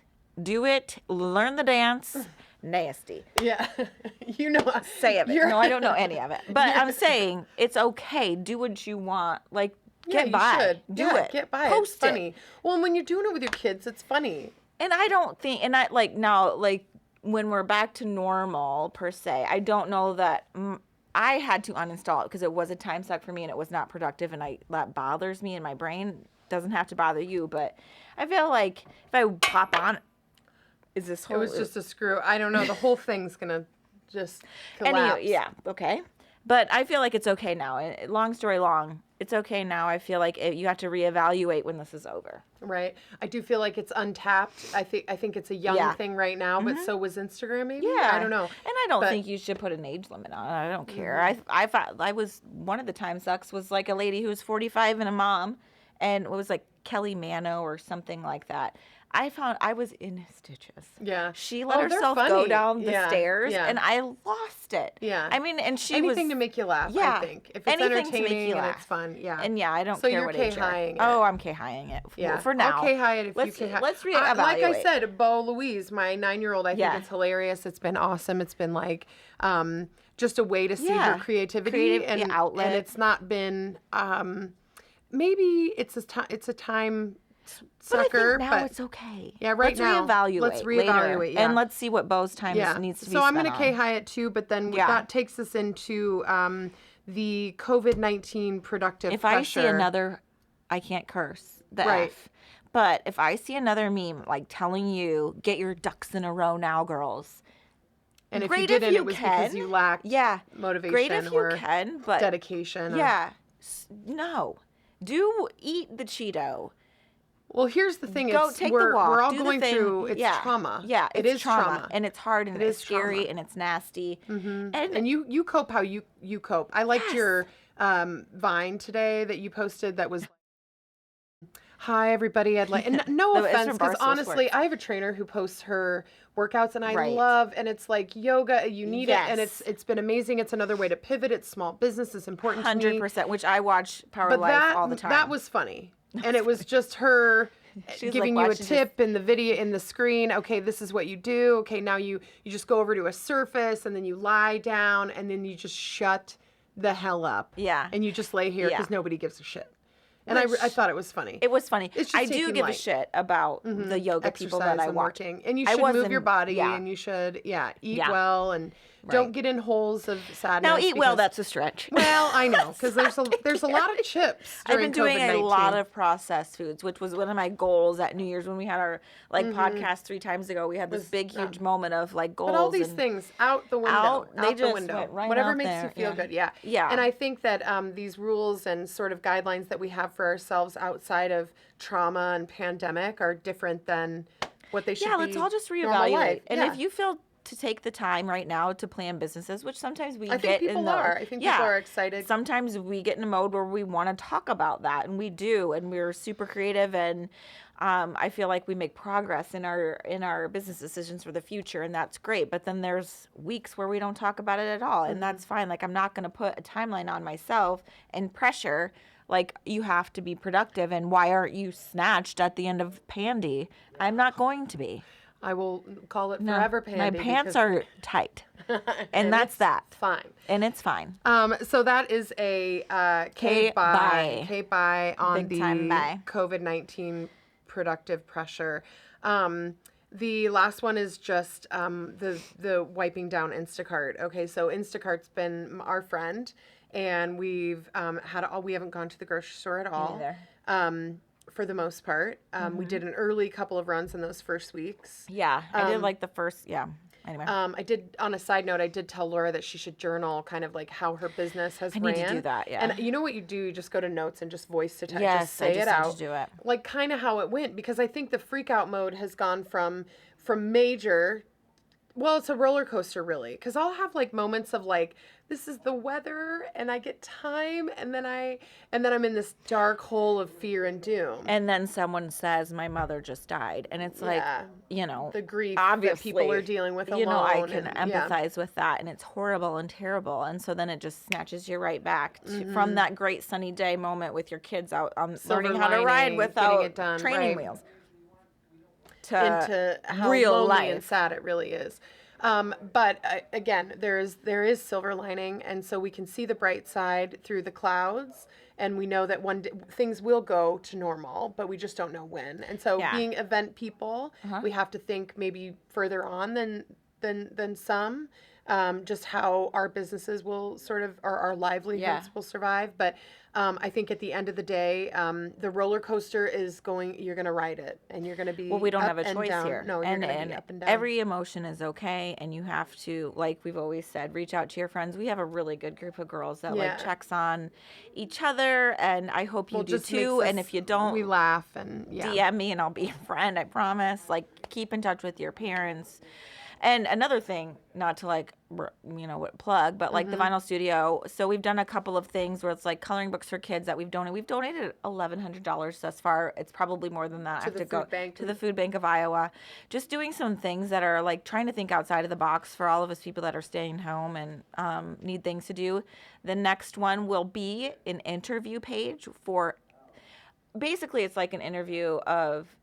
[SPEAKER 1] Learn the dance. Nasty.
[SPEAKER 2] Yeah. You know,
[SPEAKER 1] Say of it. No, I don't know any of it. But I'm saying it's okay. Do what you want. Like, get by.
[SPEAKER 2] You should.
[SPEAKER 1] Do
[SPEAKER 2] Yeah,
[SPEAKER 1] it.
[SPEAKER 2] Get by.
[SPEAKER 1] Post
[SPEAKER 2] It's funny. Well, and when you're doing it with your kids, it's funny.
[SPEAKER 1] And I don't think, and I like now, like when we're back to normal per se, I don't know that I had to uninstall it because it was a time suck for me and it was not productive, and that bothers me in my brain. Doesn't have to bother you, but I feel like if I pop on. Is this whole?
[SPEAKER 2] It was just a screw. I don't know. The whole thing's gonna just collapse.
[SPEAKER 1] Yeah. Okay. But I feel like it's okay now. And long story long, it's okay now. I feel like you have to reevaluate when this is over.
[SPEAKER 2] Right. I do feel like it's untapped. I think it's a young thing right now, but so was Instagram maybe.
[SPEAKER 1] Yeah.
[SPEAKER 2] I don't know.
[SPEAKER 1] And I don't think you should put an age limit on it. I don't care. I thought I was one of the time sucks was like a lady who was 45 and a mom, and it was like Kelly Mano or something like that. I found I was in stitches.
[SPEAKER 2] Yeah.
[SPEAKER 1] She let
[SPEAKER 2] they're
[SPEAKER 1] herself go
[SPEAKER 2] funny.
[SPEAKER 1] down the
[SPEAKER 2] Yeah,
[SPEAKER 1] stairs,
[SPEAKER 2] yeah.
[SPEAKER 1] and I lost it.
[SPEAKER 2] Yeah.
[SPEAKER 1] I mean, and she
[SPEAKER 2] Anything
[SPEAKER 1] was
[SPEAKER 2] to make you laugh,
[SPEAKER 1] Yeah.
[SPEAKER 2] I think. If it's
[SPEAKER 1] Anything to make
[SPEAKER 2] entertaining
[SPEAKER 1] you
[SPEAKER 2] and
[SPEAKER 1] laugh.
[SPEAKER 2] it's fun, yeah.
[SPEAKER 1] And yeah, I don't
[SPEAKER 2] So
[SPEAKER 1] care
[SPEAKER 2] you're
[SPEAKER 1] what age you're.
[SPEAKER 2] K-hiing it.
[SPEAKER 1] Oh, I'm K-hiing it
[SPEAKER 2] Yeah.
[SPEAKER 1] for now.
[SPEAKER 2] I'll K-hi it if
[SPEAKER 1] let's,
[SPEAKER 2] you K-hi.
[SPEAKER 1] Let's reevaluate.
[SPEAKER 2] Like I said, Bo Louise, my 9-year-old, I think
[SPEAKER 1] Yeah.
[SPEAKER 2] it's hilarious. It's been awesome. It's been like just a way to see
[SPEAKER 1] Yeah.
[SPEAKER 2] her creativity
[SPEAKER 1] Creative
[SPEAKER 2] and
[SPEAKER 1] outlet.
[SPEAKER 2] And it's not been maybe it's a time
[SPEAKER 1] But I
[SPEAKER 2] sucker,
[SPEAKER 1] think now it's okay.
[SPEAKER 2] Yeah, right
[SPEAKER 1] let's
[SPEAKER 2] now.
[SPEAKER 1] Reevaluate
[SPEAKER 2] Let's
[SPEAKER 1] later,
[SPEAKER 2] reevaluate, yeah.
[SPEAKER 1] and let's see what Bo's time needs to be
[SPEAKER 2] So I'm
[SPEAKER 1] spent
[SPEAKER 2] going to
[SPEAKER 1] on.
[SPEAKER 2] K-hi it too, but then
[SPEAKER 1] Yeah.
[SPEAKER 2] that takes us into the COVID-19 productive
[SPEAKER 1] If
[SPEAKER 2] pressure.
[SPEAKER 1] I see another, I can't curse the
[SPEAKER 2] Right.
[SPEAKER 1] F. But if I see another meme like telling you, get your ducks in a row now, girls.
[SPEAKER 2] and if
[SPEAKER 1] great
[SPEAKER 2] you
[SPEAKER 1] if
[SPEAKER 2] didn't,
[SPEAKER 1] you
[SPEAKER 2] it was
[SPEAKER 1] can.
[SPEAKER 2] because you lacked motivation
[SPEAKER 1] Great if you
[SPEAKER 2] or
[SPEAKER 1] can, but
[SPEAKER 2] dedication.
[SPEAKER 1] no. Do eat the Cheeto.
[SPEAKER 2] Well, here's the thing.
[SPEAKER 1] Go
[SPEAKER 2] It's,
[SPEAKER 1] take
[SPEAKER 2] we're,
[SPEAKER 1] the walk.
[SPEAKER 2] we're all
[SPEAKER 1] do the
[SPEAKER 2] going
[SPEAKER 1] thing.
[SPEAKER 2] through, it's
[SPEAKER 1] yeah.
[SPEAKER 2] trauma.
[SPEAKER 1] Yeah,
[SPEAKER 2] it
[SPEAKER 1] it's
[SPEAKER 2] is
[SPEAKER 1] trauma. And it's hard and
[SPEAKER 2] It
[SPEAKER 1] it's
[SPEAKER 2] is
[SPEAKER 1] scary
[SPEAKER 2] trauma.
[SPEAKER 1] and it's nasty.
[SPEAKER 2] And you cope how you cope. I liked
[SPEAKER 1] Yes.
[SPEAKER 2] your Vine today that you posted that was, hi, everybody. I'd like, and no
[SPEAKER 1] No, it's
[SPEAKER 2] offense,
[SPEAKER 1] from
[SPEAKER 2] because
[SPEAKER 1] Barstool
[SPEAKER 2] honestly,
[SPEAKER 1] Sports.
[SPEAKER 2] I have a trainer who posts her workouts and I
[SPEAKER 1] Right.
[SPEAKER 2] love, and it's like yoga, you need it. And
[SPEAKER 1] Yes.
[SPEAKER 2] it's been amazing. It's another way to pivot. It's small business. It's important to me.
[SPEAKER 1] 100%, which I watch Power
[SPEAKER 2] But
[SPEAKER 1] Life all the time.
[SPEAKER 2] that was funny. And it was just her
[SPEAKER 1] She's
[SPEAKER 2] giving
[SPEAKER 1] like
[SPEAKER 2] you a
[SPEAKER 1] watching
[SPEAKER 2] tip in the video, in the screen. Okay, this is what you do. Okay, now you just go over to a surface and then you lie down and then you just shut the hell up.
[SPEAKER 1] Yeah.
[SPEAKER 2] And you just lay here
[SPEAKER 1] Yeah.
[SPEAKER 2] because nobody gives a shit. And I
[SPEAKER 1] Which-
[SPEAKER 2] thought it was funny.
[SPEAKER 1] It was funny.
[SPEAKER 2] It's just
[SPEAKER 1] I do
[SPEAKER 2] taking
[SPEAKER 1] give a
[SPEAKER 2] light.
[SPEAKER 1] shit about the yoga people that
[SPEAKER 2] Exercise
[SPEAKER 1] I
[SPEAKER 2] and
[SPEAKER 1] watch.
[SPEAKER 2] working. And you
[SPEAKER 1] I
[SPEAKER 2] should move
[SPEAKER 1] wasn't-
[SPEAKER 2] your body
[SPEAKER 1] yeah.
[SPEAKER 2] and you should, eat
[SPEAKER 1] Yeah.
[SPEAKER 2] well and don't get in holes of sadness.
[SPEAKER 1] Now, eat well,
[SPEAKER 2] because-
[SPEAKER 1] that's a stretch.
[SPEAKER 2] Well, I know, because there's a lot of chips.
[SPEAKER 1] I've been
[SPEAKER 2] during
[SPEAKER 1] doing a
[SPEAKER 2] COVID-19.
[SPEAKER 1] lot of processed foods, which was one of my goals at New Year's when we had our podcast 3 times ago. We had this big, huge moment of like goals.
[SPEAKER 2] But all these
[SPEAKER 1] and
[SPEAKER 2] things out the window.
[SPEAKER 1] out, they
[SPEAKER 2] the
[SPEAKER 1] just
[SPEAKER 2] window.
[SPEAKER 1] went right
[SPEAKER 2] Whatever
[SPEAKER 1] out
[SPEAKER 2] makes
[SPEAKER 1] there,
[SPEAKER 2] you feel
[SPEAKER 1] yeah.
[SPEAKER 2] good. Yeah.
[SPEAKER 1] Yeah.
[SPEAKER 2] And I think that these rules and sort of guidelines that we have for ourselves outside of trauma and pandemic are different than what they should be.
[SPEAKER 1] yeah, let's all just
[SPEAKER 2] normal
[SPEAKER 1] reevaluate.
[SPEAKER 2] life.
[SPEAKER 1] And
[SPEAKER 2] Yeah.
[SPEAKER 1] if you feel to take the time right now to plan businesses, which sometimes we
[SPEAKER 2] I think
[SPEAKER 1] get
[SPEAKER 2] people
[SPEAKER 1] in the
[SPEAKER 2] are. I think people are excited.
[SPEAKER 1] Sometimes we get in a mode where we want to talk about that, and we do, and we're super creative, and I feel like we make progress in our business decisions for the future, and that's great. But then there's weeks where we don't talk about it at all, and that's fine. Like, I'm not going to put a timeline on myself and pressure. Like, you have to be productive, and why aren't you snatched at the end of Pandy? I'm not going to be.
[SPEAKER 2] I will call it
[SPEAKER 1] No,
[SPEAKER 2] forever Pandy.
[SPEAKER 1] my pants are tight, and that's
[SPEAKER 2] it's
[SPEAKER 1] that.
[SPEAKER 2] Fine.
[SPEAKER 1] And it's fine.
[SPEAKER 2] So that is a
[SPEAKER 1] K-bye.
[SPEAKER 2] K-bye on
[SPEAKER 1] Big time
[SPEAKER 2] the
[SPEAKER 1] bye.
[SPEAKER 2] COVID-19 productive pressure. The last one is just the wiping down Instacart. Okay, so Instacart's been our friend, and we've we haven't gone to the grocery store at all.
[SPEAKER 1] Neither.
[SPEAKER 2] For the most part. We did an early couple of runs in those first weeks.
[SPEAKER 1] Yeah, I did like the first. Yeah. Anyway,
[SPEAKER 2] I did, on a side note, I did tell Laura that she should journal kind of like how her business has ran.
[SPEAKER 1] I need to do that, yeah.
[SPEAKER 2] And you know what you do? You just go to notes and just voice to text.
[SPEAKER 1] Yes,
[SPEAKER 2] just say
[SPEAKER 1] I just
[SPEAKER 2] it
[SPEAKER 1] had
[SPEAKER 2] out.
[SPEAKER 1] to do it.
[SPEAKER 2] Like kind of how it went, because I think the freak out mode has gone from major. Well, it's a roller coaster, really, because I'll have like moments of like, this is the weather, and I get time, and then I'm in this dark hole of fear and doom.
[SPEAKER 1] And then someone says, "My mother just died," and it's like,
[SPEAKER 2] the grief
[SPEAKER 1] obviously,
[SPEAKER 2] that people are dealing with alone.
[SPEAKER 1] I can empathize with that, and it's horrible and terrible. And so then it just snatches you right back from that great sunny day moment with your kids out learning how to ride without
[SPEAKER 2] it done,
[SPEAKER 1] training
[SPEAKER 2] right.
[SPEAKER 1] wheels.
[SPEAKER 2] Into how
[SPEAKER 1] real
[SPEAKER 2] lonely
[SPEAKER 1] life.
[SPEAKER 2] and sad it really is. But again, there is silver lining, and so we can see the bright side through the clouds, and we know that one day things will go to normal, but we just don't know when. And so, being event people, we have to think maybe further on than some. Just how our businesses will sort of, or our livelihoods will survive. But I think at the end of the day, the roller coaster is you're going to ride it, and you're going to be
[SPEAKER 1] we don't
[SPEAKER 2] up
[SPEAKER 1] have a
[SPEAKER 2] and
[SPEAKER 1] choice
[SPEAKER 2] down.
[SPEAKER 1] here.
[SPEAKER 2] No, you're going to be up and down.
[SPEAKER 1] Every emotion is okay, and you have to, like we've always said, reach out to your friends. We have a really good group of girls that like checks on each other, and I hope you do too. And if you don't,
[SPEAKER 2] we laugh and
[SPEAKER 1] DM me, and I'll be a friend. I promise. Like, keep in touch with your parents. And another thing, not to like, plug, but like the Vinyl Studio. So we've done a couple of things where it's like coloring books for kids that we've donated. We've donated $1,100 thus far. It's probably more than that. I have to go to the Food Bank of Iowa. Just doing some things that are like trying to think outside of the box for all of us people that are staying home and need things to do. The next one will be an interview page for, basically it's like an interview of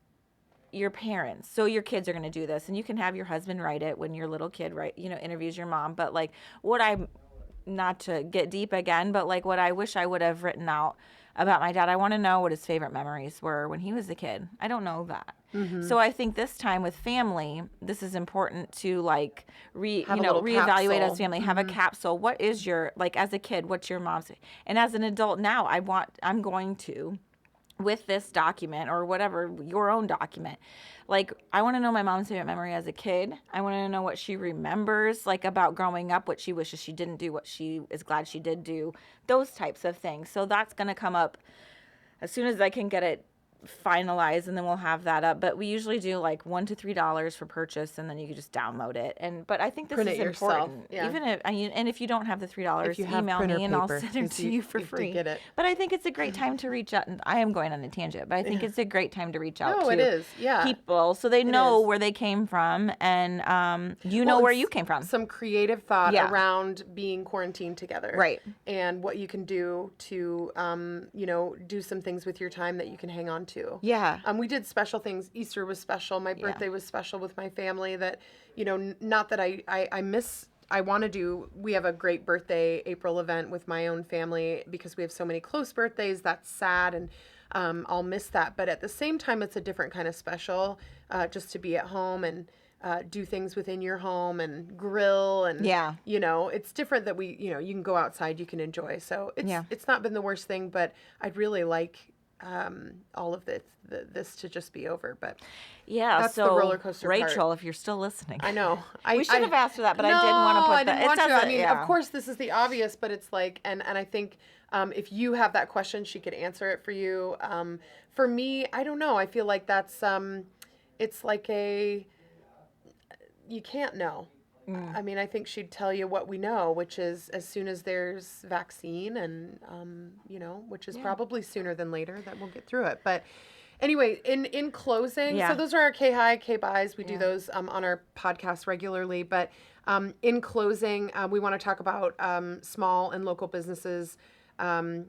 [SPEAKER 1] your parents. So your kids are going to do this, and you can have your husband write it when your little kid interviews your mom. But like not to get deep again, but like what I wish I would have written out about my dad. I want to know what his favorite memories were when he was a kid. I don't know that. So I think this time with family, this is important to like reevaluate as family. Have a capsule. What is your, like, as a kid, what's your mom's, and as an adult now, I'm going to, with this document or whatever, your own document, like, I want to know my mom's favorite memory as a kid. I want to know what she remembers, like, about growing up, what she wishes she didn't do, what she is glad she did do, those types of things. So that's going to come up as soon as I can get it finalized, and then we'll have that up. But we usually do like $1 to $3 for purchase, and then you can just download it. But I think this
[SPEAKER 2] Print
[SPEAKER 1] is
[SPEAKER 2] it yourself.
[SPEAKER 1] important.
[SPEAKER 2] Yeah.
[SPEAKER 1] Even if you don't have the $3,
[SPEAKER 2] you have
[SPEAKER 1] email
[SPEAKER 2] printer
[SPEAKER 1] me and I'll
[SPEAKER 2] paper,
[SPEAKER 1] send it to you for
[SPEAKER 2] you
[SPEAKER 1] free.
[SPEAKER 2] get it.
[SPEAKER 1] But I think it's a great time to reach out. And I am going on a tangent, but I think it's a great time to reach out
[SPEAKER 2] it is. Yeah.
[SPEAKER 1] people so they know
[SPEAKER 2] is.
[SPEAKER 1] where they came from, and know where you came from.
[SPEAKER 2] Some creative thought around being quarantined together.
[SPEAKER 1] Right.
[SPEAKER 2] And what you can do to, do some things with your time that you can hang on to.
[SPEAKER 1] Yeah.
[SPEAKER 2] We did special things. Easter was special. My birthday was special with my family that, not that I miss. I want to do, we have a great birthday April event with my own family because we have so many close birthdays. That's sad, and I'll miss that. But at the same time, it's a different kind of special, just to be at home and do things within your home and grill. And, it's different that you can go outside, you can enjoy. So it's not been the worst thing, but I'd really like all of this to just be over, but that's
[SPEAKER 1] so
[SPEAKER 2] the roller coaster
[SPEAKER 1] Rachel,
[SPEAKER 2] part.
[SPEAKER 1] If you're still listening,
[SPEAKER 2] I know
[SPEAKER 1] we should have asked for that, but I didn't want to put that.
[SPEAKER 2] I didn't want to. I mean, of course, this is the obvious, but it's like, and I think if you have that question, she could answer it for you. For me, I don't know. I feel like that's it's like you can't know. I mean, I think she'd tell you what we know, which is as soon as there's vaccine and, which is probably sooner than later, that we'll get through it. But anyway, in closing, so those are our K-high, K-buys. We do those on our podcast regularly. But in closing, we want to talk about small and local businesses.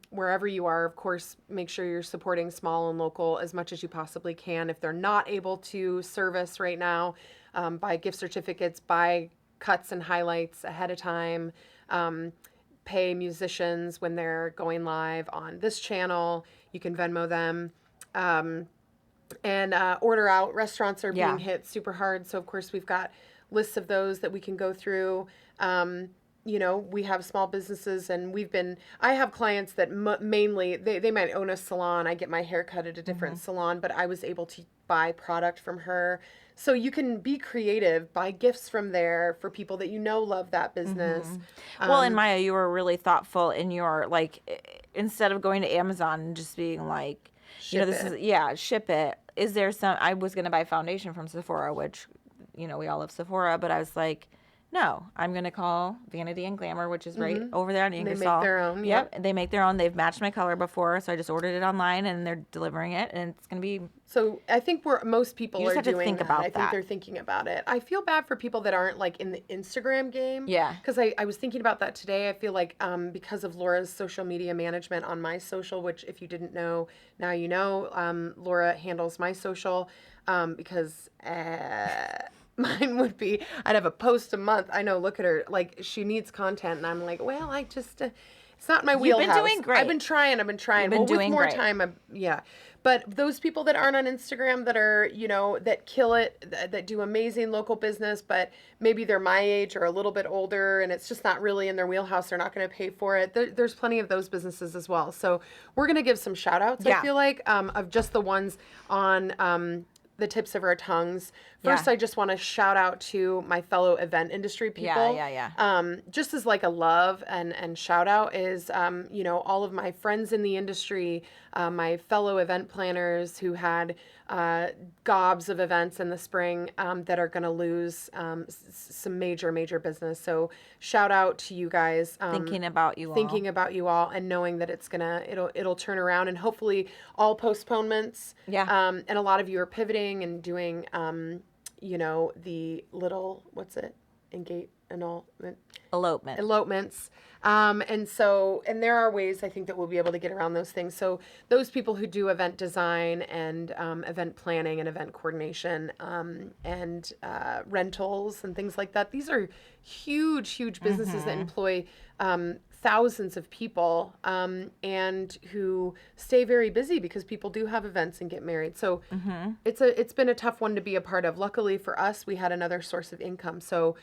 [SPEAKER 2] Wherever you are, of course, make sure you're supporting small and local as much as you possibly can. If they're not able to service right now, buy gift certificates, buy cuts and highlights ahead of time, pay musicians when they're going live on this channel. You can Venmo them. And order out. Restaurants are being hit super hard. So, of course, we've got lists of those that we can go through. We have small businesses, and I have clients that mainly, they might own a salon. I get my hair cut at a different salon, but I was able to buy product from her. So you can be creative, buy gifts from there for people that love that business.
[SPEAKER 1] Well, and Maya, you were really thoughtful in your, instead of going to Amazon and just being like, ship it. Is there I was going to buy foundation from Sephora, which, we all love Sephora, but I was like, no, I'm going to call Vanity and Glamour, which is right over there on Ingersoll.
[SPEAKER 2] They make their own.
[SPEAKER 1] Yep. They make their own. They've matched my color before, so I just ordered it online, and they're delivering it, and it's going to be...
[SPEAKER 2] So I think most people
[SPEAKER 1] you just
[SPEAKER 2] are
[SPEAKER 1] have to
[SPEAKER 2] doing
[SPEAKER 1] think
[SPEAKER 2] that.
[SPEAKER 1] about
[SPEAKER 2] I think they're thinking about it. I feel bad for people that aren't in the Instagram game.
[SPEAKER 1] Yeah.
[SPEAKER 2] Because I was thinking about that today. I feel like because of Laura's social media management on my social, which if you didn't know, now you know, Laura handles my social because... mine would be, I'd have a post a month. I know, look at her, she needs content. And I'm like, well, I just, it's not my wheelhouse.
[SPEAKER 1] You've been doing great.
[SPEAKER 2] I've been trying.
[SPEAKER 1] You've been doing
[SPEAKER 2] with more
[SPEAKER 1] great.
[SPEAKER 2] time, But those people that aren't on Instagram that are, that kill it, that do amazing local business, but maybe they're my age or a little bit older and it's just not really in their wheelhouse. They're not going to pay for it. There's plenty of those businesses as well. So we're going to give some shout outs, I feel like, of just the ones on, the tips of our tongues. First, I just want to shout out to my fellow event industry people. Just as a love and shout out is, all of my friends in the industry, my fellow event planners who had gobs of events in the spring that are going to lose some major business. So shout out to you guys.
[SPEAKER 1] Thinking about you all
[SPEAKER 2] And knowing that it'll turn around, and hopefully all postponements. And a lot of you are pivoting and doing, the little, elopements. And there are ways I think that we'll be able to get around those things. So those people who do event design and event planning and event coordination and rentals and things like that, these are huge businesses that employ thousands of people and who stay very busy because people do have events and get married. So it's been a tough one to be a part of. Luckily for us, we had another source of income. So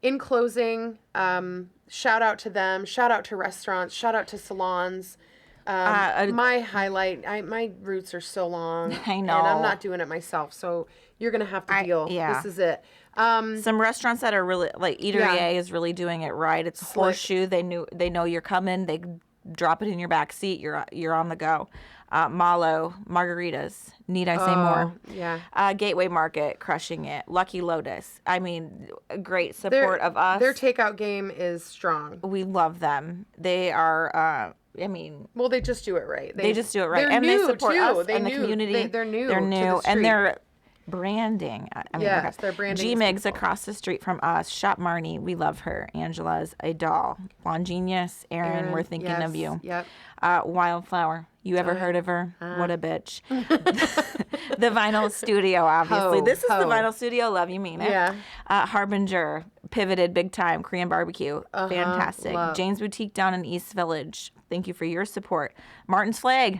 [SPEAKER 2] in closing, shout out to them, shout out to restaurants, shout out to salons. My highlight, my roots are so long.
[SPEAKER 1] I know.
[SPEAKER 2] And I'm not doing it myself. So you're going to have to deal. This is it.
[SPEAKER 1] Some restaurants that are really Eatery A is really doing it right. It's Horseshoe. They know you're coming. They drop it in your back seat. You're on the go. Malo, margaritas. Need I say more?
[SPEAKER 2] Yeah.
[SPEAKER 1] Gateway Market, crushing it. Lucky Lotus. I mean, great support of us.
[SPEAKER 2] Their takeout game is strong.
[SPEAKER 1] We love them. They are.
[SPEAKER 2] Well, they just do it right.
[SPEAKER 1] They just do it right,
[SPEAKER 2] and
[SPEAKER 1] they
[SPEAKER 2] new
[SPEAKER 1] support
[SPEAKER 2] too.
[SPEAKER 1] us
[SPEAKER 2] They
[SPEAKER 1] and the
[SPEAKER 2] new.
[SPEAKER 1] community.
[SPEAKER 2] They're new.
[SPEAKER 1] They're new,
[SPEAKER 2] to the
[SPEAKER 1] and
[SPEAKER 2] street.
[SPEAKER 1] they're branding.
[SPEAKER 2] Yes, their branding.
[SPEAKER 1] G Migs
[SPEAKER 2] is beautiful.
[SPEAKER 1] across the street from us. Shop Marnie, we love her. Angela's a doll. Blonde Genius, Erin, we're thinking of you.
[SPEAKER 2] Yep.
[SPEAKER 1] Wildflower, you ever heard of her? What a bitch. The Vinyl Studio, obviously. This is the Vinyl Studio. Love you, mean it.
[SPEAKER 2] Yeah.
[SPEAKER 1] Harbinger, pivoted big time. Korean barbecue, fantastic.
[SPEAKER 2] Love.
[SPEAKER 1] Jane's Boutique down in East Village. Thank you for your support. Martin's Flag,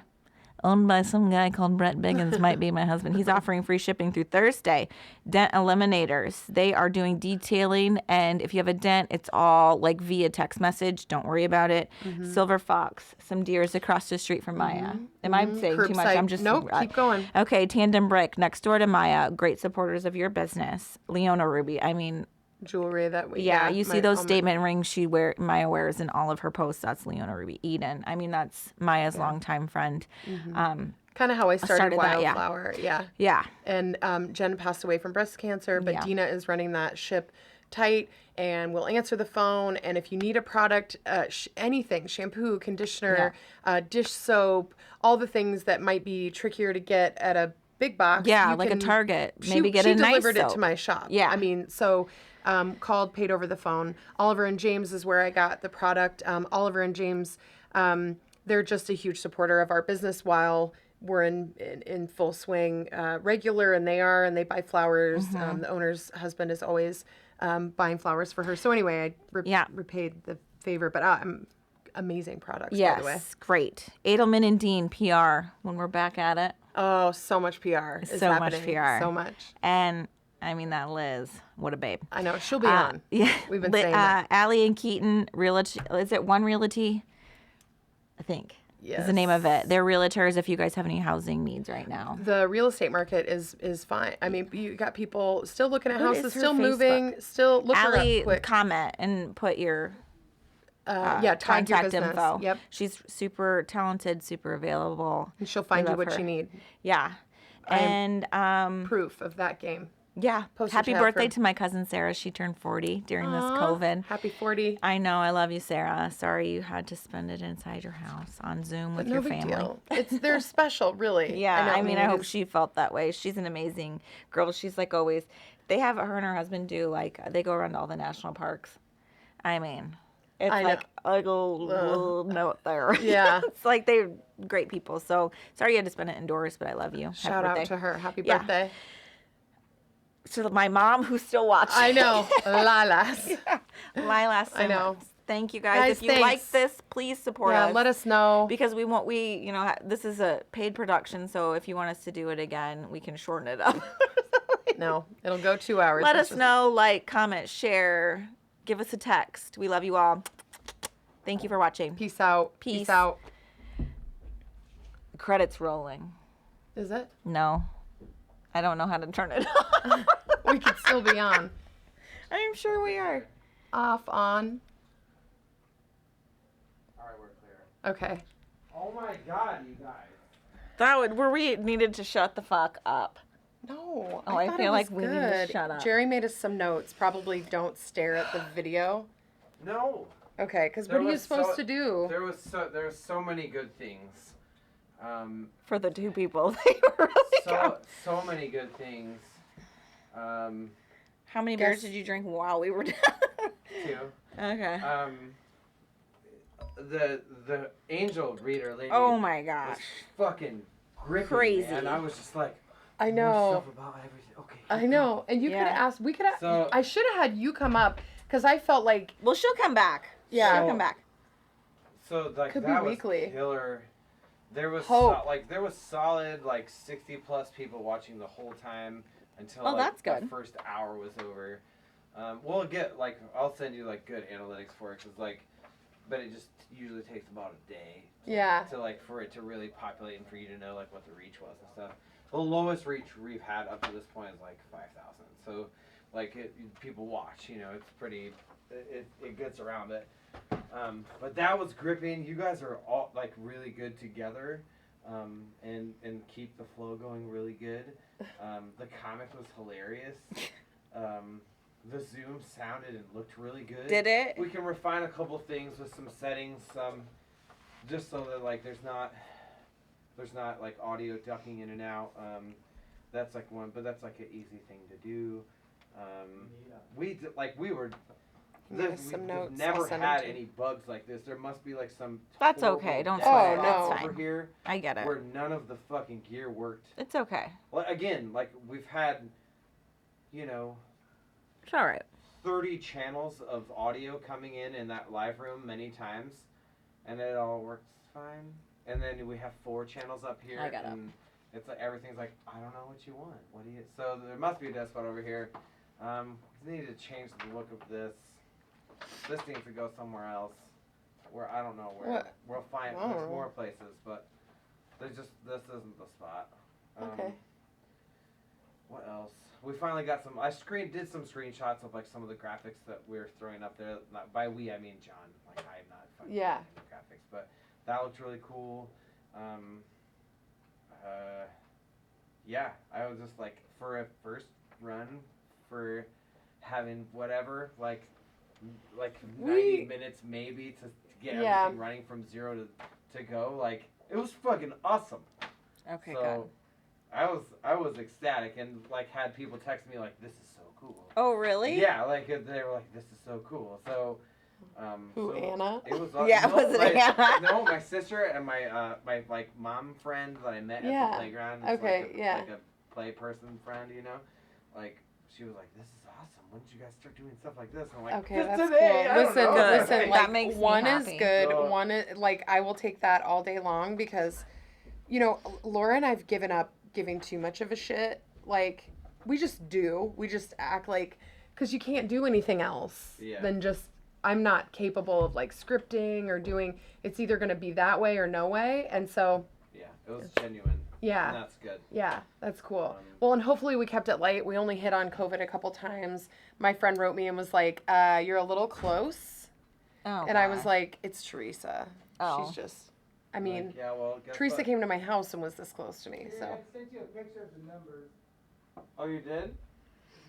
[SPEAKER 1] owned by some guy called Brett Biggins, might be my husband. He's offering free shipping through Thursday. Dent Eliminators, they are doing detailing, and if you have a dent, it's all via text message. Don't worry about it. Silver Fox, some deers across the street from Maya. Am I saying too much? I'm just
[SPEAKER 2] nope. Keep going.
[SPEAKER 1] Okay, Tandem Brick, next door to Maya, great supporters of your business. Leona Ruby,
[SPEAKER 2] Jewelry that we
[SPEAKER 1] you see those statement rings Maya wears in all of her posts. That's Leona Ruby. Eden, that's Maya's longtime friend.
[SPEAKER 2] Kind of how I started Wildflower.
[SPEAKER 1] Yeah.
[SPEAKER 2] And Jen passed away from breast cancer, but Dina is running that ship tight, and we'll answer the phone. And if you need a product, anything, shampoo, conditioner, dish soap, all the things that might be trickier to get at a big box.
[SPEAKER 1] Yeah,
[SPEAKER 2] you
[SPEAKER 1] like a
[SPEAKER 2] can-
[SPEAKER 1] Target.
[SPEAKER 2] She,
[SPEAKER 1] Maybe get
[SPEAKER 2] she
[SPEAKER 1] a nice
[SPEAKER 2] delivered it to
[SPEAKER 1] soap.
[SPEAKER 2] my shop.
[SPEAKER 1] Yeah.
[SPEAKER 2] I mean, so called, paid over the phone. Oliver and James is where I got the product. Oliver and James, they're just a huge supporter of our business while we're in full swing regular, and they buy flowers. The owner's husband is always buying flowers for her. So anyway, I repaid the favor, but amazing products, by the way.
[SPEAKER 1] Yes, great. Edelman and Dean PR when we're back at it.
[SPEAKER 2] Oh, so much PR is
[SPEAKER 1] So much
[SPEAKER 2] happening.
[SPEAKER 1] PR.
[SPEAKER 2] So much.
[SPEAKER 1] And I mean, that Liz, what a babe.
[SPEAKER 2] I know. She'll be on.
[SPEAKER 1] Yeah.
[SPEAKER 2] We've been saying that.
[SPEAKER 1] Allie and Keaton, Realty. Is it One Realty? I think. Is the name of it. They're realtors if you guys have any housing needs right now.
[SPEAKER 2] The real estate market is fine. I mean, you got people still looking at
[SPEAKER 1] What
[SPEAKER 2] houses,
[SPEAKER 1] is her
[SPEAKER 2] still
[SPEAKER 1] Facebook?
[SPEAKER 2] moving, still look her
[SPEAKER 1] Allie,
[SPEAKER 2] up quick.
[SPEAKER 1] comment and put your
[SPEAKER 2] Tag your
[SPEAKER 1] contact
[SPEAKER 2] business.
[SPEAKER 1] info.
[SPEAKER 2] Yep.
[SPEAKER 1] She's super talented, super available.
[SPEAKER 2] And she'll find
[SPEAKER 1] We
[SPEAKER 2] you
[SPEAKER 1] love
[SPEAKER 2] what
[SPEAKER 1] her.
[SPEAKER 2] you need.
[SPEAKER 1] Yeah. And
[SPEAKER 2] Proof of that game.
[SPEAKER 1] yeah,
[SPEAKER 2] Poster
[SPEAKER 1] happy
[SPEAKER 2] child
[SPEAKER 1] birthday
[SPEAKER 2] for-
[SPEAKER 1] to my cousin Sarah. She turned 40 during this COVID.
[SPEAKER 2] Happy 40.
[SPEAKER 1] I know, I love you, Sarah. Sorry you had to spend it inside your house on Zoom with
[SPEAKER 2] No
[SPEAKER 1] your
[SPEAKER 2] big
[SPEAKER 1] family.
[SPEAKER 2] deal. They're special, really.
[SPEAKER 1] Yeah, I mean, I hope
[SPEAKER 2] it is-
[SPEAKER 1] she felt that way. She's an amazing girl. She's like always. They have her and her husband do like they go around to all the national parks. I mean, it's
[SPEAKER 2] I know.
[SPEAKER 1] like a little note there.
[SPEAKER 2] Yeah.
[SPEAKER 1] It's like they're great people. So sorry you had to spend it indoors, but I love you. Happy
[SPEAKER 2] Shout out
[SPEAKER 1] birthday.
[SPEAKER 2] to her. Happy
[SPEAKER 1] Yeah.
[SPEAKER 2] birthday.
[SPEAKER 1] To my mom who's still watching.
[SPEAKER 2] I know. Lilas.
[SPEAKER 1] Lilas. So
[SPEAKER 2] I know.
[SPEAKER 1] much. Thank you guys.
[SPEAKER 2] Guys,
[SPEAKER 1] If you like
[SPEAKER 2] thanks.
[SPEAKER 1] this, please support
[SPEAKER 2] Yeah,
[SPEAKER 1] us.
[SPEAKER 2] let us know.
[SPEAKER 1] Because this is a paid production, so if you want us to do it again, we can shorten it up.
[SPEAKER 2] No, it'll go 2 hours.
[SPEAKER 1] Let
[SPEAKER 2] That's
[SPEAKER 1] us
[SPEAKER 2] just-
[SPEAKER 1] know, like, comment, share, give us a text. We love you all. Thank you for watching.
[SPEAKER 2] Peace out.
[SPEAKER 1] Peace.
[SPEAKER 2] Peace out.
[SPEAKER 1] Credits rolling.
[SPEAKER 2] Is it?
[SPEAKER 1] No. I don't know how to turn it on.
[SPEAKER 2] We could still be on.
[SPEAKER 1] I'm sure we are.
[SPEAKER 2] Off, on.
[SPEAKER 6] All right, we're clear.
[SPEAKER 2] Okay.
[SPEAKER 6] Oh my God, you guys.
[SPEAKER 1] We needed to shut the fuck up.
[SPEAKER 2] No.
[SPEAKER 1] Oh, I
[SPEAKER 2] thought
[SPEAKER 1] feel
[SPEAKER 2] it
[SPEAKER 1] like
[SPEAKER 2] was
[SPEAKER 1] we need to
[SPEAKER 2] good.
[SPEAKER 1] shut up.
[SPEAKER 2] Jerry made us some notes. Probably don't stare at the video.
[SPEAKER 6] No.
[SPEAKER 2] Okay, because
[SPEAKER 6] There
[SPEAKER 2] what are you
[SPEAKER 6] was
[SPEAKER 2] supposed to do?
[SPEAKER 6] There was so many good things.
[SPEAKER 1] For the two people, they were really good.
[SPEAKER 6] So many good things.
[SPEAKER 1] How many beers did you drink while we were down?
[SPEAKER 6] Too.
[SPEAKER 1] Okay.
[SPEAKER 6] The angel reader lady.
[SPEAKER 1] Oh my
[SPEAKER 6] was
[SPEAKER 1] gosh.
[SPEAKER 6] fucking gripping,
[SPEAKER 1] Crazy.
[SPEAKER 6] And I was just like,
[SPEAKER 2] I
[SPEAKER 6] more
[SPEAKER 2] know.
[SPEAKER 6] stuff about everything. Okay.
[SPEAKER 2] I know. And you
[SPEAKER 1] Yeah.
[SPEAKER 2] could have asked, we could have,
[SPEAKER 6] So-
[SPEAKER 2] I should have had you come up because I felt like,
[SPEAKER 1] Well, she'll come back.
[SPEAKER 2] Yeah.
[SPEAKER 1] She'll come back.
[SPEAKER 6] So like
[SPEAKER 2] Could be
[SPEAKER 6] that was
[SPEAKER 2] weekly.
[SPEAKER 6] killer. There was
[SPEAKER 2] Hope.
[SPEAKER 6] there was solid like 60+ people watching the whole time until
[SPEAKER 1] Oh,
[SPEAKER 6] like,
[SPEAKER 1] that's good.
[SPEAKER 6] the first hour was over. We'll get I'll send you like good analytics for it but it just usually takes about a day
[SPEAKER 2] yeah.
[SPEAKER 6] to for it to really populate and for you to know like what the reach was and stuff. The lowest reach we've had up to this point is like 5,000. So people watch, it's pretty. It gets around it. But that was gripping. You guys are all like really good together, and keep the flow going really good. The comic was hilarious. The Zoom sounded and looked really good.
[SPEAKER 1] Did it?
[SPEAKER 6] We can refine a couple things with some settings, just so that like there's not like audio ducking in and out. That's like one, but that's like an easy thing to do. We've
[SPEAKER 2] some notes.
[SPEAKER 6] never
[SPEAKER 2] I'll send
[SPEAKER 6] had
[SPEAKER 2] them to you.
[SPEAKER 6] any bugs like this. There must be like some.
[SPEAKER 1] That's
[SPEAKER 6] horrible
[SPEAKER 1] okay. Don't
[SPEAKER 6] dead
[SPEAKER 2] sweat it.
[SPEAKER 6] spots
[SPEAKER 2] Oh, no.
[SPEAKER 1] It's
[SPEAKER 6] over
[SPEAKER 1] fine.
[SPEAKER 6] here
[SPEAKER 1] I get it.
[SPEAKER 6] where none of the fucking gear worked.
[SPEAKER 1] It's okay.
[SPEAKER 6] Well, again, like we've had,
[SPEAKER 1] It's all right.
[SPEAKER 6] 30 channels of audio coming in that live room many times, and it all works fine. And then we have 4 channels up here,
[SPEAKER 1] I got it.
[SPEAKER 6] and it's like everything's like, I don't know what you want. What do you? So there must be a dead spot over here. We need to change the look of this. This needs to go somewhere else. Where I don't know where.
[SPEAKER 2] What?
[SPEAKER 6] We'll find
[SPEAKER 2] I don't
[SPEAKER 6] there's
[SPEAKER 2] know.
[SPEAKER 6] more places, but this isn't the spot.
[SPEAKER 2] Okay.
[SPEAKER 6] What else? We finally got some. Did some screenshots of like some of the graphics that we're throwing up there. Not by we, I mean John. Like I'm not fucking
[SPEAKER 2] Yeah.
[SPEAKER 6] doing the graphics, but that looked really cool. Yeah, I was just like for a first run for having whatever, like 90 minutes maybe to get everything running from zero to go. Like, it was fucking awesome.
[SPEAKER 1] Okay,
[SPEAKER 6] So I was ecstatic and like had people text me like, this is so cool.
[SPEAKER 1] Oh, really?
[SPEAKER 6] Yeah, like they were like, this is so cool. So
[SPEAKER 2] Who, Anna?
[SPEAKER 6] It was
[SPEAKER 1] Yeah, was it Anna?
[SPEAKER 6] No, my sister and my like mom friend that I met at the playground. It's like a play person friend, you know, like she was like, this is awesome. When did you guys start doing stuff like this? And I'm like,
[SPEAKER 2] Okay, that's
[SPEAKER 6] today.
[SPEAKER 2] cool. Listen,
[SPEAKER 1] That
[SPEAKER 2] like
[SPEAKER 1] makes me
[SPEAKER 2] one is
[SPEAKER 1] happy.
[SPEAKER 2] good.
[SPEAKER 6] So-
[SPEAKER 2] One is like I will take that all day long because, you know, Laura and I've given up giving too much of a shit. Like we just do. We just act like because you can't do anything else than just. I'm not capable of like scripting or doing. It's either going to be that way or no way, and so.
[SPEAKER 6] Yeah, it was genuine.
[SPEAKER 2] Yeah.
[SPEAKER 6] And that's good.
[SPEAKER 2] Yeah, that's cool. Well, and hopefully we kept it light. We only hit on COVID a couple times. My friend wrote me and was like, you're a little close.
[SPEAKER 1] Oh,
[SPEAKER 2] And I was like, it's Teresa.
[SPEAKER 1] Oh.
[SPEAKER 2] She's just, I mean,
[SPEAKER 6] Like, yeah, well, guess
[SPEAKER 2] Teresa
[SPEAKER 6] what?
[SPEAKER 2] came to my house and was this close to me, so.
[SPEAKER 7] I sent you a picture of the numbers.
[SPEAKER 6] Oh, you did?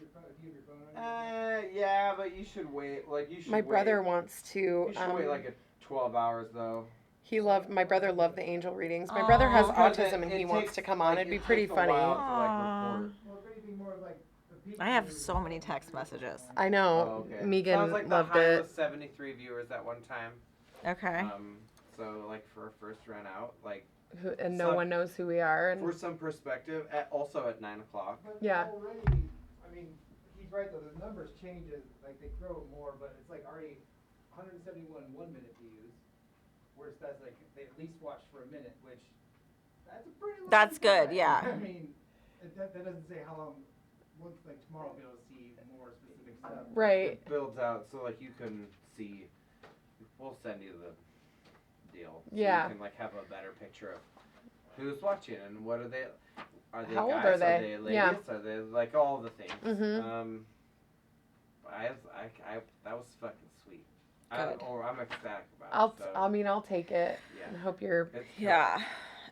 [SPEAKER 7] Do you have your phone on you?
[SPEAKER 6] Yeah, but you should wait. Like, you should
[SPEAKER 2] My
[SPEAKER 6] wait.
[SPEAKER 2] brother wants to,
[SPEAKER 6] You should wait like 12 hours, though.
[SPEAKER 2] my brother loved the angel readings. My brother has
[SPEAKER 6] Aw.
[SPEAKER 2] autism and he wants to come on. It'd be pretty funny.
[SPEAKER 6] To, like, record.
[SPEAKER 7] Well, if anything more like the people
[SPEAKER 1] I have
[SPEAKER 7] who-
[SPEAKER 1] so many text messages.
[SPEAKER 2] I know.
[SPEAKER 6] Oh, okay.
[SPEAKER 2] Megan
[SPEAKER 6] Sounds like
[SPEAKER 2] loved
[SPEAKER 6] the high
[SPEAKER 2] it.
[SPEAKER 6] was 73 viewers at one time.
[SPEAKER 1] Okay.
[SPEAKER 6] So like for a first run out, like
[SPEAKER 2] And no one knows who we are.
[SPEAKER 6] for
[SPEAKER 2] And
[SPEAKER 6] some perspective, also at 9 o'clock.
[SPEAKER 7] But
[SPEAKER 2] Yeah.
[SPEAKER 7] already, I mean, he's right though. The numbers change as like they grow more, but it's like already 171 1-minute views, whereas that's like they at least watched for a minute, which that's a pretty. Long
[SPEAKER 1] That's good,
[SPEAKER 7] time.
[SPEAKER 1] yeah.
[SPEAKER 7] I mean, that doesn't say how long. Once like tomorrow, I'll be able to see more specific stuff.
[SPEAKER 2] right.
[SPEAKER 6] It builds out so like you can see. We'll send you the deal. So
[SPEAKER 2] Yeah.
[SPEAKER 6] You can like have a better picture of who's watching and what are they. Are they
[SPEAKER 2] How old
[SPEAKER 6] guys?
[SPEAKER 2] are they?
[SPEAKER 6] Are they ladies?
[SPEAKER 2] Yeah.
[SPEAKER 6] Are they like all the things?
[SPEAKER 2] Mhm.
[SPEAKER 6] I that was fucking sweet.
[SPEAKER 1] Good.
[SPEAKER 6] I'm ecstatic about it. So,
[SPEAKER 2] I'll take it.
[SPEAKER 6] Yeah.
[SPEAKER 2] And hope you're.
[SPEAKER 6] it's
[SPEAKER 1] Yeah.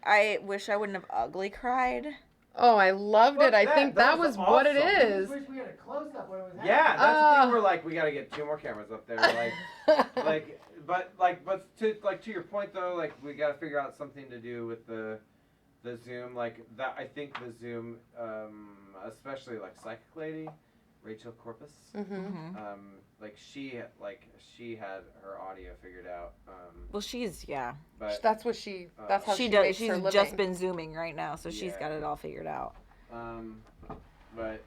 [SPEAKER 1] I wish I wouldn't have ugly cried.
[SPEAKER 2] Oh, I loved
[SPEAKER 6] Fuck
[SPEAKER 2] it. I
[SPEAKER 6] that.
[SPEAKER 2] think
[SPEAKER 6] That
[SPEAKER 2] that
[SPEAKER 6] was
[SPEAKER 2] was what it
[SPEAKER 6] awesome.
[SPEAKER 7] I
[SPEAKER 2] is.
[SPEAKER 7] just wish we had a close up when it was happening.
[SPEAKER 6] Yeah, that's the
[SPEAKER 2] Ah.
[SPEAKER 6] thing. We're like, we gotta get 2 more cameras up there. But to your point though, like we gotta figure out something to do with the Zoom. Like that, I think the Zoom, especially like Psychic Lady, Rachel Corpus.
[SPEAKER 2] Mm-hmm.
[SPEAKER 6] She had her audio figured out.
[SPEAKER 1] Well, she's
[SPEAKER 6] But
[SPEAKER 2] That's what she. That's how she,
[SPEAKER 1] she does.
[SPEAKER 2] makes
[SPEAKER 1] She's
[SPEAKER 2] her living.
[SPEAKER 1] just been zooming right now, so she's
[SPEAKER 6] Yeah.
[SPEAKER 1] got it all figured out.
[SPEAKER 6] but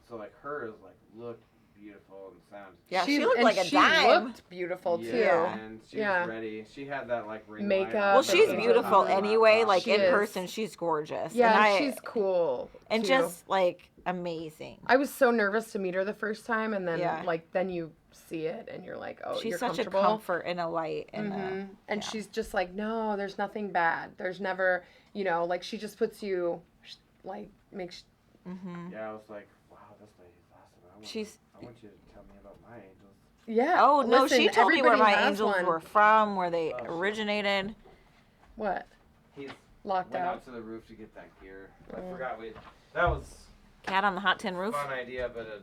[SPEAKER 6] so like hers like looked beautiful and sounded.
[SPEAKER 1] Yeah, she looked
[SPEAKER 2] and
[SPEAKER 1] like a
[SPEAKER 2] she
[SPEAKER 1] dime.
[SPEAKER 2] looked beautiful too.
[SPEAKER 6] Yeah, and she
[SPEAKER 2] Yeah.
[SPEAKER 6] was ready. She had that like ring
[SPEAKER 2] Makeup
[SPEAKER 6] light on.
[SPEAKER 1] Well,
[SPEAKER 2] and
[SPEAKER 1] she's
[SPEAKER 2] things
[SPEAKER 1] beautiful
[SPEAKER 2] like that.
[SPEAKER 1] anyway. Like
[SPEAKER 2] She
[SPEAKER 1] in
[SPEAKER 2] is.
[SPEAKER 1] person, she's gorgeous.
[SPEAKER 2] Yeah,
[SPEAKER 1] and
[SPEAKER 2] and she's cool.
[SPEAKER 1] and
[SPEAKER 2] too.
[SPEAKER 1] just like amazing.
[SPEAKER 2] I was so nervous to meet her the first time, and then
[SPEAKER 1] Yeah.
[SPEAKER 2] then you see it, and you're like, oh,
[SPEAKER 1] She's
[SPEAKER 2] you're
[SPEAKER 1] such a
[SPEAKER 2] comfortable.
[SPEAKER 1] comfort and a light. And
[SPEAKER 2] Mhm. And
[SPEAKER 1] yeah.
[SPEAKER 2] she's just like, no, there's nothing bad. There's never, like she just puts you, like makes.
[SPEAKER 6] Yeah, I was like, wow, this lady's awesome. I want you to tell me about my angels.
[SPEAKER 2] Yeah.
[SPEAKER 1] Oh no,
[SPEAKER 2] listen,
[SPEAKER 1] she told me where
[SPEAKER 2] everybody
[SPEAKER 1] my
[SPEAKER 2] has
[SPEAKER 1] angels
[SPEAKER 2] one.
[SPEAKER 1] were from, where they
[SPEAKER 6] Oh, shit.
[SPEAKER 1] originated.
[SPEAKER 2] What?
[SPEAKER 6] He's
[SPEAKER 2] Locked
[SPEAKER 6] went
[SPEAKER 2] out.
[SPEAKER 6] out to the roof to get that gear. I forgot that was
[SPEAKER 1] Cat on the hot tin
[SPEAKER 6] a
[SPEAKER 1] roof.
[SPEAKER 6] fun idea, but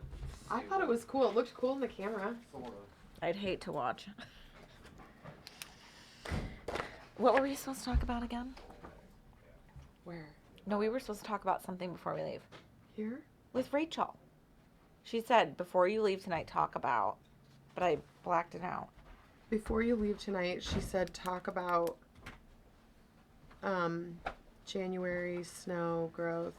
[SPEAKER 2] I thought it was cool. It looked cool in the camera.
[SPEAKER 6] sort of.
[SPEAKER 1] I'd hate to watch. What were we supposed to talk about again?
[SPEAKER 2] Where?
[SPEAKER 1] No, we were supposed to talk about something before we leave.
[SPEAKER 2] Here?
[SPEAKER 1] With Rachel. She said, before you leave tonight, talk about, but I blacked it out.
[SPEAKER 2] Before you leave tonight, she said talk about January snow growth,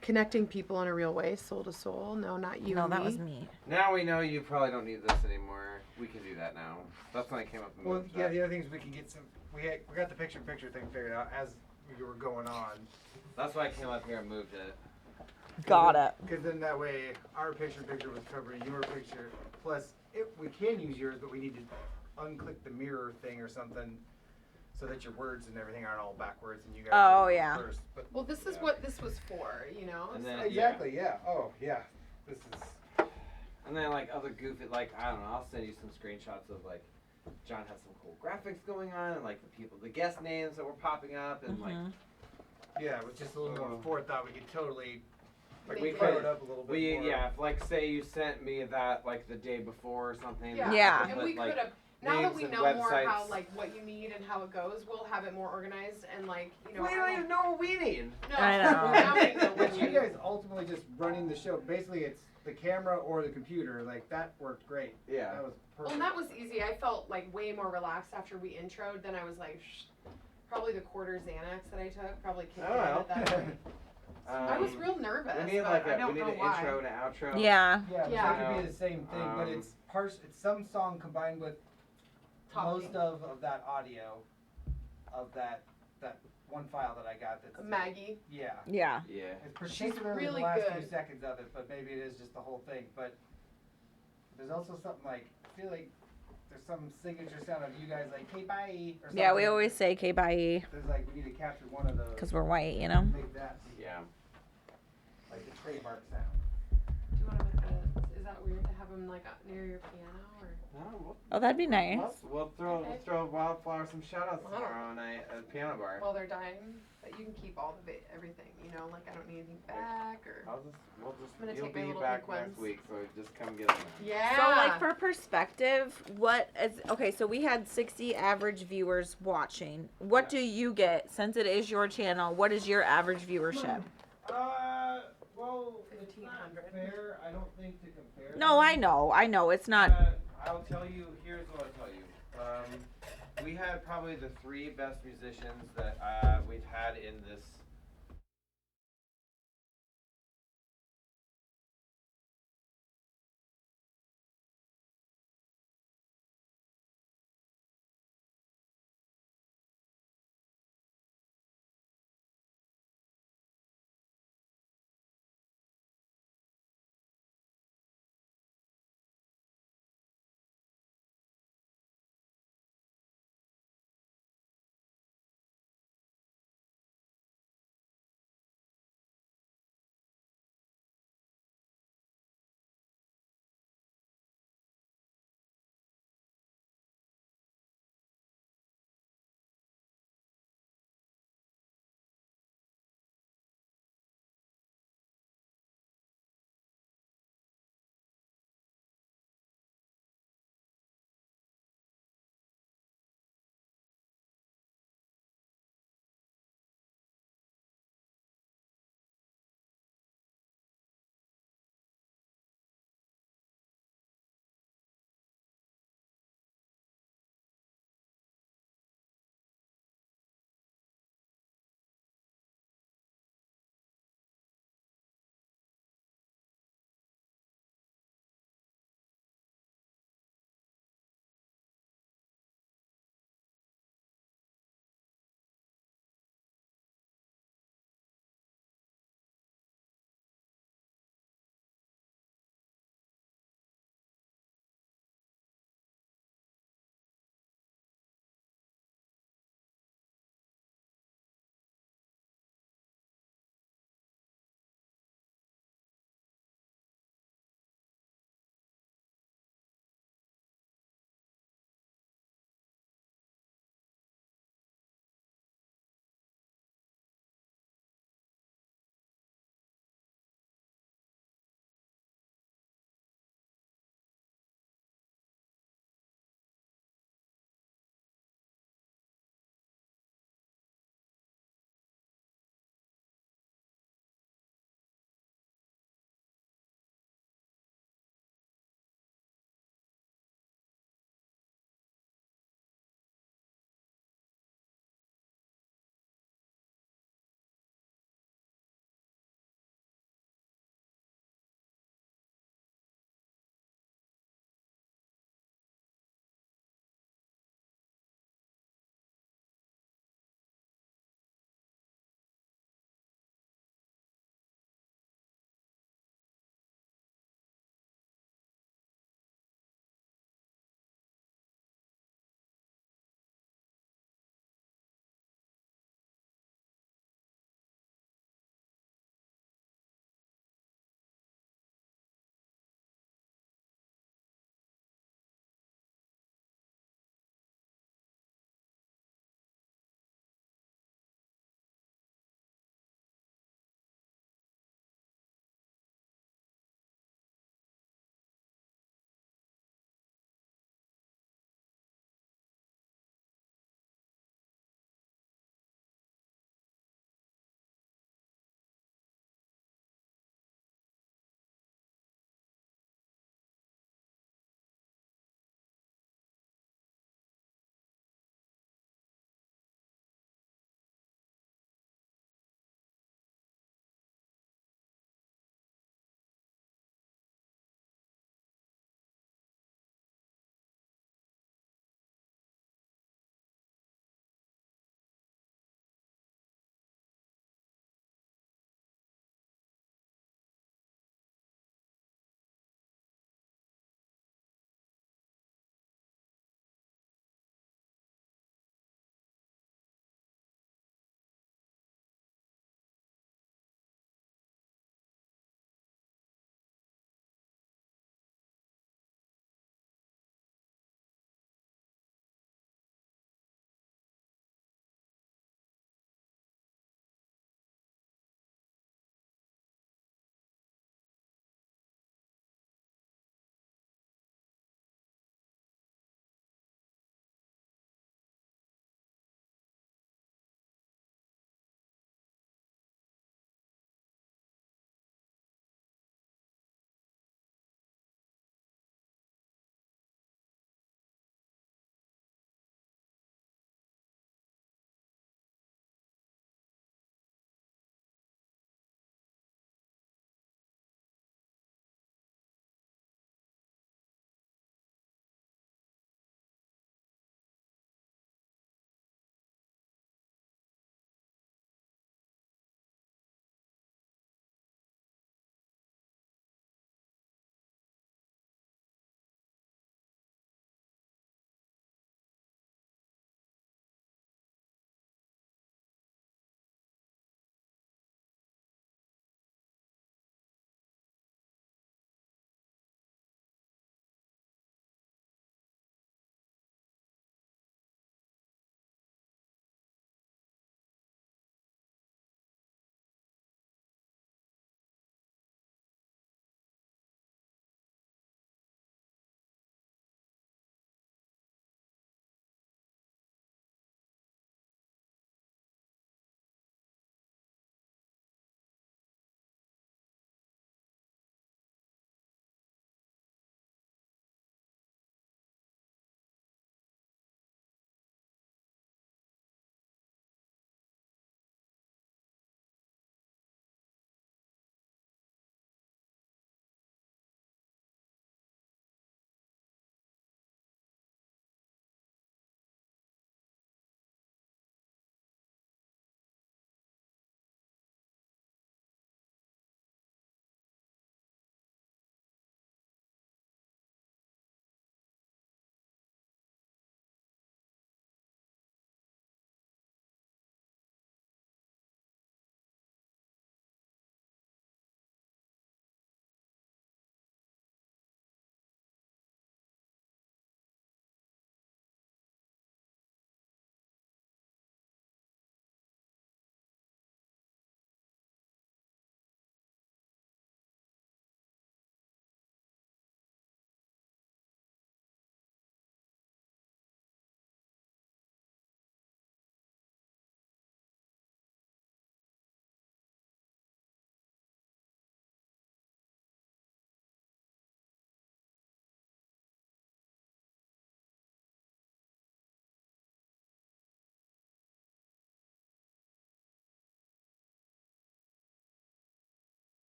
[SPEAKER 2] connecting people in a real way, soul to soul. No, not you.
[SPEAKER 1] No,
[SPEAKER 2] and
[SPEAKER 1] that
[SPEAKER 2] me.
[SPEAKER 1] was me.
[SPEAKER 6] Now we know you probably don't need this anymore. We can do that now. That's when I came up with
[SPEAKER 7] Well, yeah.
[SPEAKER 6] that.
[SPEAKER 7] The other thing is we can get some. We got the picture thing figured out as we were going on.
[SPEAKER 6] That's why I came up here and moved it.
[SPEAKER 1] Got it.
[SPEAKER 7] Because then that way our picture was covering your picture. Plus, we can use yours, but we need to unclick the mirror thing or something, so that your words and everything aren't all backwards and you guys.
[SPEAKER 1] Oh,
[SPEAKER 7] are
[SPEAKER 1] yeah.
[SPEAKER 7] First. But
[SPEAKER 2] Well, this is
[SPEAKER 6] Yeah.
[SPEAKER 2] what this was for,
[SPEAKER 6] And then
[SPEAKER 7] exactly. Yeah. Oh, yeah. This is.
[SPEAKER 6] And then like other goofy, like I don't know. I'll send you some screenshots of like John has some cool graphics going on and like the guest names that were popping up and like
[SPEAKER 7] Yeah, with just a little more forethought, we could totally
[SPEAKER 6] Like
[SPEAKER 2] make
[SPEAKER 6] we
[SPEAKER 2] it-
[SPEAKER 7] Throw
[SPEAKER 6] could,
[SPEAKER 7] it up a little bit
[SPEAKER 6] we
[SPEAKER 7] more.
[SPEAKER 6] yeah. If, like say you sent me that like the day before or something.
[SPEAKER 2] Yeah.
[SPEAKER 1] Yeah.
[SPEAKER 6] I could
[SPEAKER 2] And
[SPEAKER 6] put,
[SPEAKER 2] we
[SPEAKER 6] like,
[SPEAKER 2] could have. Now that
[SPEAKER 6] names
[SPEAKER 2] we
[SPEAKER 6] and
[SPEAKER 2] know more
[SPEAKER 6] websites.
[SPEAKER 2] how like what you need and how it goes, we'll have it more organized and like you know.
[SPEAKER 6] We don't even know what we need.
[SPEAKER 2] No,
[SPEAKER 1] I know.
[SPEAKER 2] now we know what
[SPEAKER 7] But
[SPEAKER 2] you
[SPEAKER 7] you guys ultimately just running the show. Basically, it's the camera or the computer. Like that worked great.
[SPEAKER 6] Yeah.
[SPEAKER 7] That was
[SPEAKER 2] Well,
[SPEAKER 7] perfect.
[SPEAKER 2] and that was easy. I felt like way more relaxed after we introed than I was like. Probably the quarter Xanax that I took probably kicked in at that point. I was real nervous.
[SPEAKER 6] We need
[SPEAKER 2] but
[SPEAKER 6] like
[SPEAKER 2] I
[SPEAKER 6] a
[SPEAKER 2] don't
[SPEAKER 6] we need
[SPEAKER 2] know
[SPEAKER 6] an
[SPEAKER 2] why.
[SPEAKER 6] intro and an outro.
[SPEAKER 1] Yeah.
[SPEAKER 7] Yeah, but
[SPEAKER 2] Yeah.
[SPEAKER 7] that could be the same thing, but it's parts. It's some song combined with
[SPEAKER 2] Talking.
[SPEAKER 7] most of that audio of that one file that I got. That's
[SPEAKER 2] Maggie.
[SPEAKER 7] Yeah.
[SPEAKER 1] Yeah.
[SPEAKER 6] Yeah.
[SPEAKER 7] It's particularly
[SPEAKER 2] really
[SPEAKER 7] the last
[SPEAKER 2] good.
[SPEAKER 7] few seconds of it, but maybe it is just the whole thing. But there's also something like I feel like there's some signature sound of you guys like "Hey, bye" or something.
[SPEAKER 1] Yeah, we always say "Okay, bye"
[SPEAKER 7] There's like we need to capture one of those.
[SPEAKER 1] because we're white, you know.
[SPEAKER 7] Make that
[SPEAKER 6] Yeah.
[SPEAKER 7] like the trademark sound.
[SPEAKER 2] Do you want to make a, is that weird to have them like near your piano or?
[SPEAKER 6] No,
[SPEAKER 1] Oh, that'd be nice.
[SPEAKER 6] we'll throw Wildflower some shout outs
[SPEAKER 2] Wow.
[SPEAKER 6] tomorrow night at the piano bar.
[SPEAKER 2] While they're dying, but you can keep all the everything. You know, like I don't need anything back or.
[SPEAKER 6] We'll
[SPEAKER 2] I'm gonna
[SPEAKER 6] you'll
[SPEAKER 2] take my
[SPEAKER 6] be
[SPEAKER 2] little
[SPEAKER 6] back
[SPEAKER 2] pink
[SPEAKER 6] next
[SPEAKER 2] ones.
[SPEAKER 6] week, so just come get them.
[SPEAKER 2] Yeah.
[SPEAKER 1] So, like, for perspective, what is okay? So we had 60 average viewers watching. What do you get since it is your channel? What is your average viewership?
[SPEAKER 7] Well, it's not
[SPEAKER 2] 1,500.
[SPEAKER 7] fair. I don't think to compare.
[SPEAKER 1] No, I know it's not.
[SPEAKER 6] I'll tell you. Here's what I'll tell you. We had probably the 3 best musicians that we've had in this